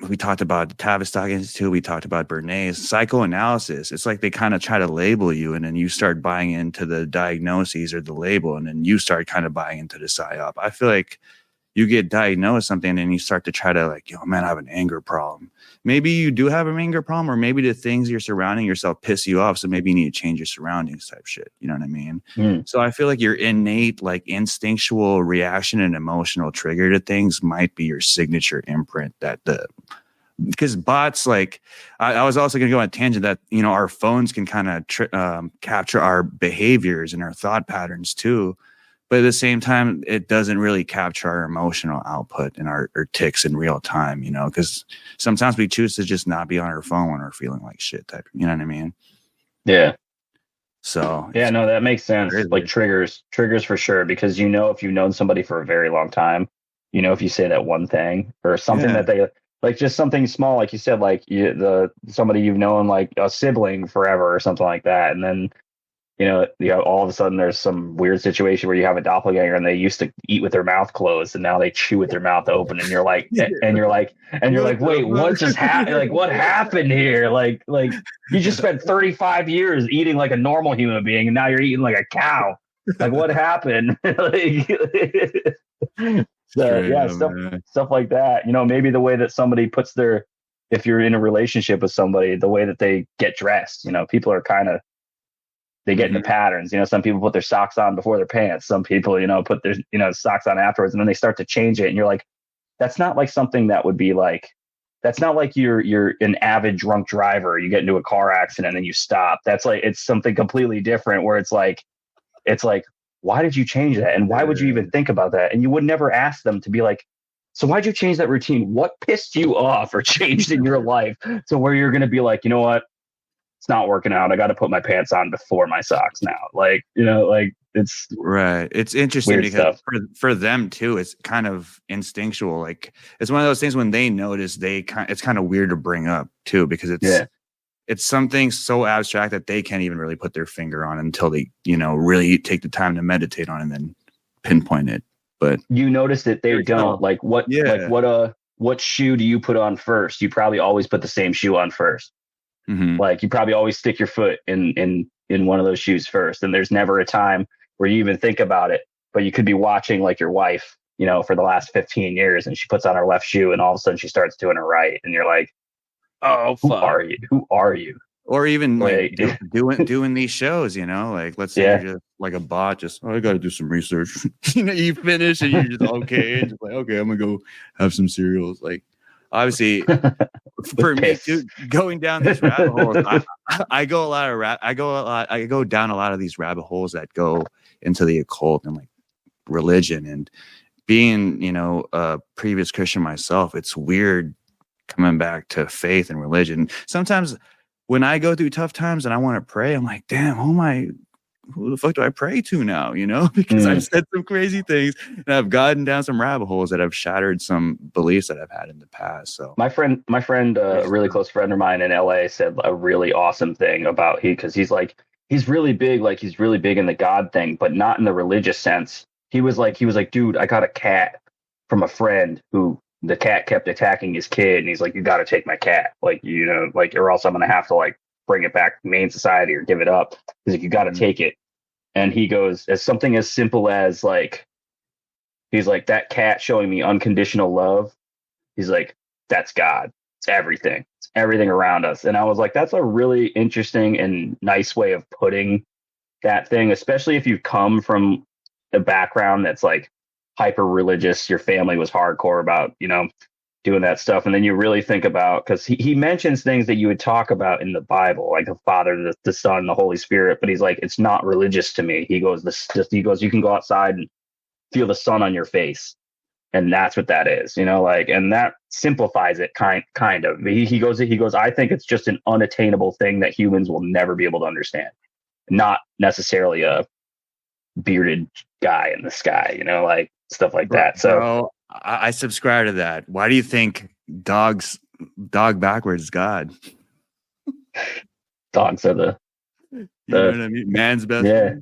We talked about the Tavistock Institute. We talked about Bernays psychoanalysis. It's like they kind of try to label you, and then you start buying into the diagnoses or the label, and then you start kind of buying into the psyop. I feel like you get diagnosed something, and you start to try to like, man, I have an anger problem. Maybe you do have an anger problem, or maybe the things you're surrounding yourself piss you off. So maybe you need to change your surroundings type shit. You know what I mean? So I feel like your innate, like instinctual reaction and emotional trigger to things might be your signature imprint because bots, like I was also going to go on a tangent that, our phones can kind of capture our behaviors and our thought patterns too. But at the same time, it doesn't really capture our emotional output and our ticks in real time, because sometimes we choose to just not be on our phone when we're feeling like shit type. You know what I mean? Yeah. So yeah, no, that makes sense. crazy. Like triggers for sure. Because if you've known somebody for a very long time, if you say that one thing or something that they like, just something small, like you said, like somebody you've known like a sibling forever or something like that, and then. All of a sudden there's some weird situation where you have a doppelganger and they used to eat with their mouth closed and now they chew with their mouth open, and you're like, wait, what just happened? Like, what happened here? Like you just spent 35 years eating like a normal human being and now you're eating like a cow. Like, what happened? Stuff like that. Maybe the way that somebody puts if you're in a relationship with somebody, the way that they get dressed, people are kind of, they get into patterns. Some people put their socks on before their pants. Some people, put their, socks on afterwards, and then they start to change it. And you're like, that's not like something that would be like, that's not like you're an avid drunk driver. You get into a car accident and you stop. That's like, it's something completely different where it's like, why did you change that? And why would you even think about that? And you would never ask them to be like, so why'd you change that routine? What pissed you off or changed in your life to where you're going to be like, you know what? It's not working out. I got to put my pants on before my socks now. It's right. It's interesting because for them too, it's kind of instinctual. Like it's one of those things when they notice it's kind of weird to bring up too, because it's something so abstract that they can't even really put their finger on until they, really take the time to meditate on it and then pinpoint it. But you notice that they don't like what shoe do you put on first? You probably always put the same shoe on first. Mm-hmm. Like you probably always stick your foot in in one of those shoes first. And there's never a time where you even think about it, but you could be watching like your wife, you know, for the last 15 years, and she puts on her left shoe and all of a sudden she starts doing it right. And you're like, Oh, who fuck. are you? Who are you? Or even like Like, doing these shows, you know, like let's say you're just like a bot, just I got to do some research. You know, you finish and you're just okay, and just like okay, I'm gonna go have some cereals. Like obviously, for me too, going down these rabbit holes, I go down a lot of these rabbit holes that go into the occult and like religion. And being, you know, a previous Christian myself, it's weird coming back to faith and religion. Sometimes when I go through tough times and I want to pray, I'm like, damn, who the fuck do I pray to now? You know, because I've said some crazy things and I've gotten down some rabbit holes that have shattered some beliefs that I've had in the past. So my friend, a really close friend of mine in LA said a really awesome thing about because he's really big in the God thing, but not in the religious sense. He was like, dude, I got a cat from a friend who the cat kept attacking his kid. And he's like, you got to take my cat. Like, you know, like, or else I'm going to have to like bring it back to main society or give it up. He's like, you got to take it. And he goes, as something as simple as like, he's like, that cat showing me unconditional love. He's like, that's God. It's everything. It's everything around us. And I was like, that's a really interesting and nice way of putting that thing, especially if you come from a background that's like hyper religious. Your family was hardcore about, you know, doing that stuff. And then you really think about, because he mentions things that you would talk about in the Bible, like the Father, the Son, the Holy Spirit. But he's like, it's not religious to me. He goes, you can go outside and feel the sun on your face. And that's what that is, you know, like, and that simplifies it kind of. He goes, I think it's just an unattainable thing that humans will never be able to understand. Not necessarily a bearded guy in the sky, you know, like stuff like that. So bro, I subscribe to that. Why do you think dog backwards is God? Dogs are the you know what I mean? Man's best yeah.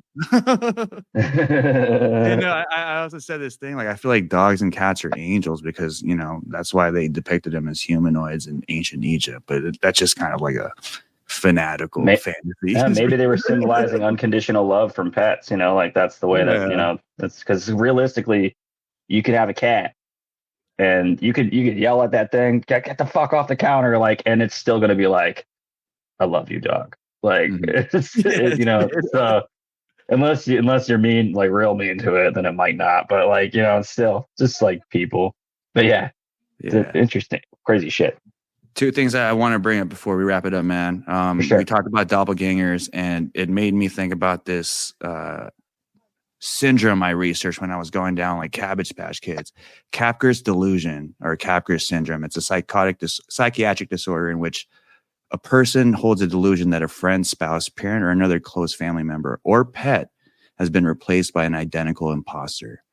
You know, I also said this thing, like I feel like dogs and cats are angels because, you know, that's why they depicted them as humanoids in ancient Egypt. But that's just kind of like a fanatical fantasy. Yeah, maybe they were symbolizing unconditional love from pets, you know, like that's the way that, you know, that's because realistically you could have a cat and you could yell at that thing, get the fuck off the counter, like, and it's still going to be like, I love you, dog. Like, you know, so unless you're mean, like real mean to it, then it might not, but like, you know, it's still just like people. But yeah. Interesting, crazy shit. Two things that I want to bring up before we wrap it up, man. Sure. We talked about doppelgangers, and it made me think about this syndrome I researched when I was going down like Cabbage Patch Kids. Capgras delusion or Capgras syndrome. It's a psychiatric disorder in which a person holds a delusion that a friend, spouse, parent, or another close family member or pet has been replaced by an identical imposter.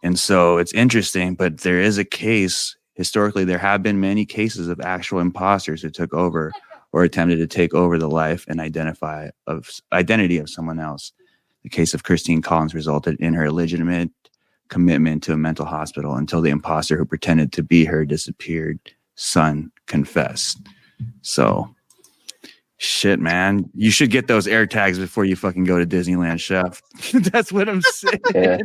And so it's interesting, but there is a case. Historically, there have been many cases of actual imposters who took over or attempted to take over the life and identity of someone else. The case of Christine Collins resulted in her legitimate commitment to a mental hospital until the imposter who pretended to be her disappeared son confessed. So, shit, man. You should get those air tags before you fucking go to Disneyland, Chef. That's what I'm saying. Yeah.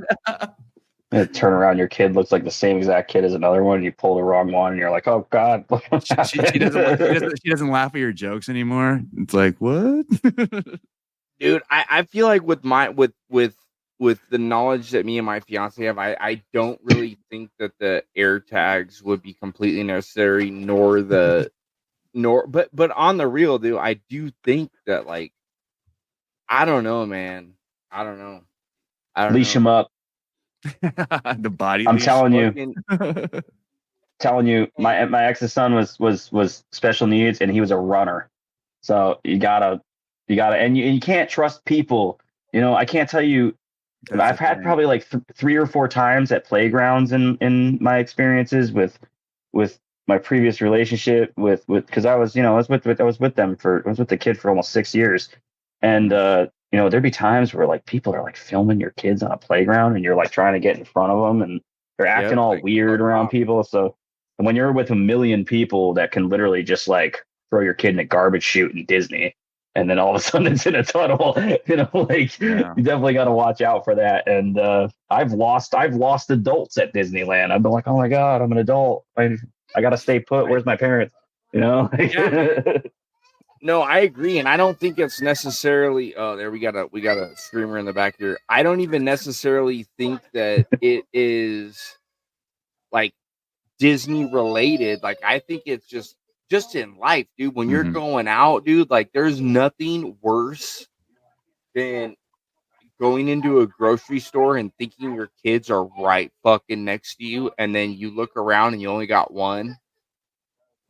Turn around, your kid looks like the same exact kid as another one, and you pull the wrong one, and you're like, "Oh God!" she doesn't laugh at your jokes anymore. It's like, what, dude? I feel like with the knowledge that me and my fiance have, I don't really think that the air tags would be completely necessary, but on the real, dude, I do think that, like, I don't know, man. I don't know. Leash him up. The body. I'm telling you, my ex's son was special needs, and he was a runner. So you gotta, and you can't trust people. You know, I can't tell you. I've had probably like 3 or 4 times at playgrounds in my experiences with my previous relationship with because I was with the kid for almost 6 years, and you know, there'd be times where like people are like filming your kids on a playground, and you're like trying to get in front of them, and they're acting all weird around people. So, and when you're with a million people that can literally just like throw your kid in a garbage chute in Disney, and then all of a sudden it's in a tunnel. You definitely got to watch out for that. And I've lost adults at Disneyland. I've been like, oh my god, I'm an adult. I got to stay put. Where's my parents? Yeah. No, I agree, and I don't think it's necessarily. Oh, there we got a streamer in the back here. I don't even necessarily think that it is like Disney related. Like, I think it's just in life, dude. When you're going out, dude, like there's nothing worse than going into a grocery store and thinking your kids are right fucking next to you, and then you look around and you only got one.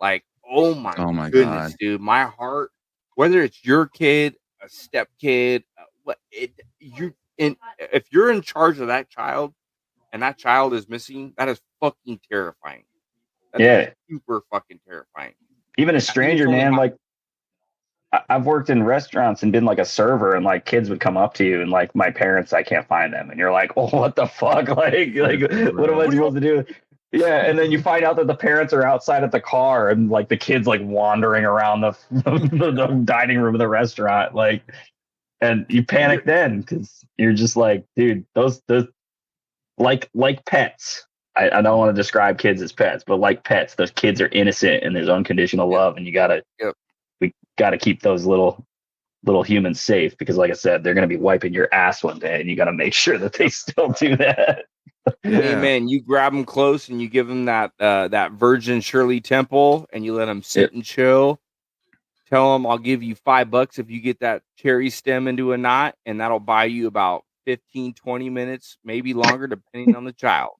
Like, oh my goodness, God. Dude, my heart. Whether it's your kid, a step kid, if you're in charge of that child and that child is missing, that is fucking terrifying. That's super fucking terrifying. Even a stranger, man. Like, I've worked in restaurants and been like a server, and like kids would come up to you and like, my parents, I can't find them, and you're like, oh, what the fuck? Like what am I supposed to do? Yeah, and then you find out that the parents are outside at the car, and like the kids like wandering around the dining room of the restaurant, like, and you panic then because you're just like, dude, those like pets. I don't want to describe kids as pets, but like pets, those kids are innocent and there's unconditional love, and we gotta keep those little humans safe because, like I said, they're gonna be wiping your ass one day, and you gotta make sure that they still do that. Hey man, you grab them close and you give them that Virgin Shirley Temple, and you let them sit and chill. Tell them I'll give you $5 if you get that cherry stem into a knot, and that'll buy you about 15-20 minutes, maybe longer, depending on the child.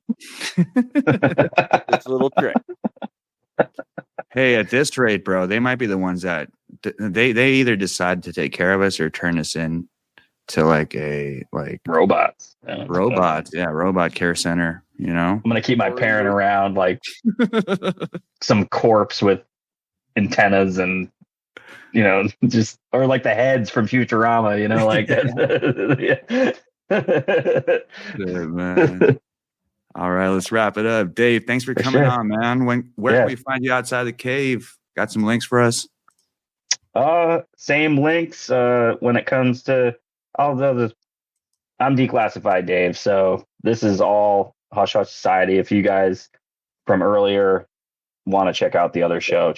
It's a little trick. Hey, at this rate, bro, they might be the ones that they either decide to take care of us or turn us in to like robots. Robot care center. I'm gonna keep my parent around like some corpse with antennas and just, or like the heads from Futurama. Like that. Good, man. All right, let's wrap it up. Dave, thanks for coming on, man. Where can we find you outside the cave? Got some links for us? Same links when it comes to all the others. I'm Declassified Dave, so this is all Hush Hush Society. If you guys from earlier want to check out the other show,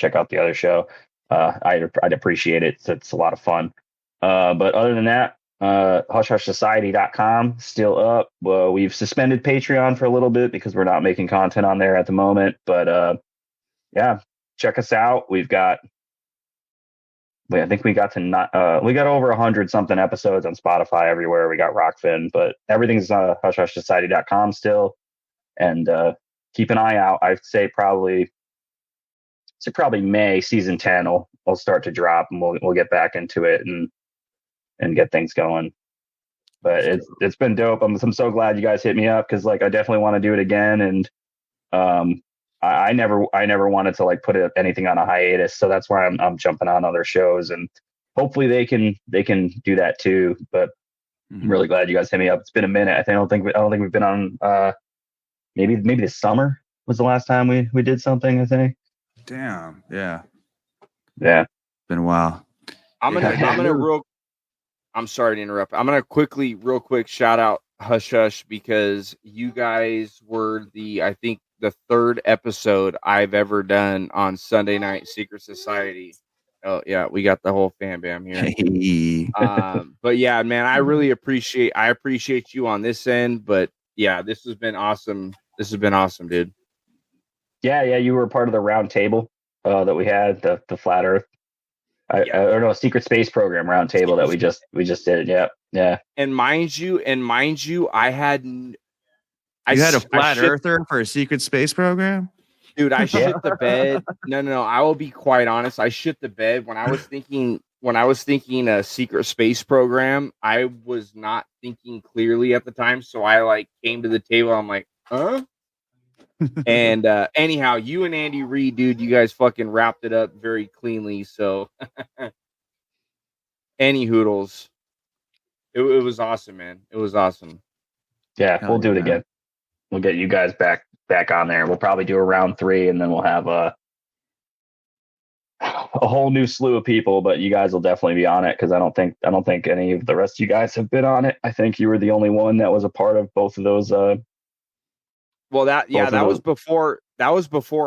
I'd appreciate it. It's a lot of fun. But other than that, hushhushsociety.com still up. We've suspended Patreon for a little bit because we're not making content on there at the moment. But check us out. I think we got over 100 something episodes on Spotify everywhere. We got Rockfin, but everything's on hushhushsociety.com still. And keep an eye out. I'd say probably May season 10 will start to drop, and we'll get back into it and get things going. But it's been dope. I'm so glad you guys hit me up because like I definitely want to do it again. And I never wanted to like put anything on a hiatus, so that's why I'm jumping on other shows, and hopefully they can do that too. But I'm really glad you guys hit me up. It's been a minute. I don't think we've been on. Maybe this summer was the last time we did something. I think. Damn. Yeah. Been a while. I'm sorry to interrupt. I'm gonna real quick shout out Hush Hush because you guys were I think the third episode I've ever done on Sunday Night Secret Society. Oh yeah, we got the whole fan bam here. Hey. But yeah, man, I appreciate you on this end. But yeah, this has been awesome. This has been awesome, dude. Yeah, you were part of the round table that we had, the Flat Earth. A secret space program round table that we just did. Yeah. And mind you, I had. You had a flat earther for a secret space program? Dude, I shit the bed. No. I will be quite honest. I shit the bed when I was thinking a secret space program. I was not thinking clearly at the time, so I like came to the table. I'm like, huh? And anyhow, you and Andy Reid, dude, you guys fucking wrapped it up very cleanly. So, any hoodles, it was awesome, man. It was awesome. Yeah, we'll do it again. We'll get you guys back on there. We'll probably do a round 3, and then we'll have a whole new slew of people, but you guys will definitely be on it because I don't think any of the rest of you guys have been on it. I think you were the only one that was a part of both of those. Well, that was before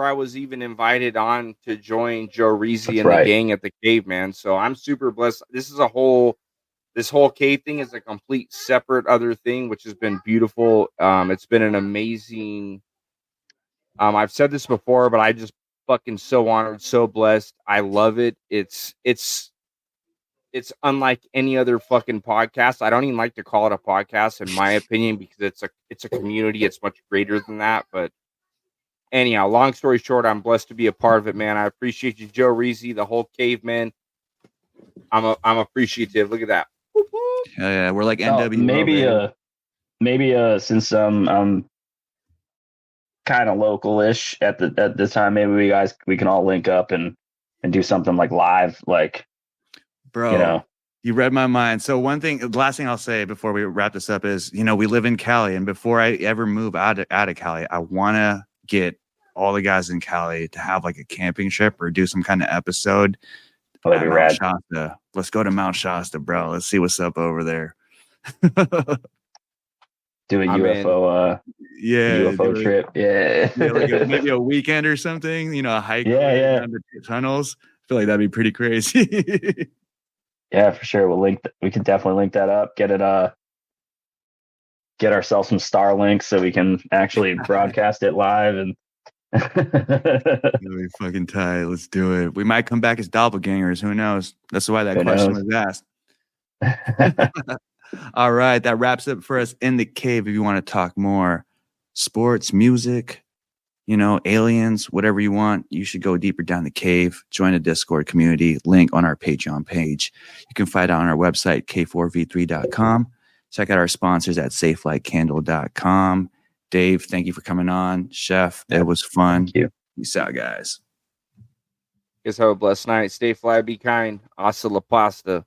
I was even invited on to join Joe Reezy and the gang at the Cave, man. So I'm super blessed. This whole cave thing is a complete separate other thing, which has been beautiful. It's been an amazing. I've said this before, but I just fucking so honored, so blessed. I love it. It's unlike any other fucking podcast. I don't even like to call it a podcast, in my opinion, because it's a community. It's much greater than that. But anyhow, long story short, I'm blessed to be a part of it, man. I appreciate you, Joe Reezy, the whole caveman. I'm appreciative. Look at that. Hell yeah, we're like NWO. Maybe since I'm kind of local-ish at this time, maybe we can all link up and do something like live, like. Bro, you read my mind. So the last thing I'll say before we wrap this up is, we live in Cali, and before I ever move out of Cali, I want to get all the guys in Cali to have like a camping trip or do some kind of episode. That'd be rad. Shasta. Let's go to Mount Shasta, bro. Let's see what's up over there. Do a UFO, UFO trip. Yeah, maybe a weekend or something. A hike. Around the tunnels. I feel like that'd be pretty crazy. Yeah, for sure. We can definitely link that up. Get ourselves some Starlinks so we can actually broadcast it live, and that'd be fucking tight. Let's do it. We might come back as doppelgangers. Who knows? That's why that question was asked. All right, that wraps it for us in the cave. If you want to talk more sports, music, aliens, whatever you want, you should go deeper down the cave. Join the Discord community. Link on our Patreon page. You can find it on our website, K4V3.com. Check out our sponsors at SafeLightCandle.com. Dave, thank you for coming on. Chef, it was fun. Thank you. Peace out, guys. Guys, have a blessed night. Stay fly, be kind. Hasta la pasta.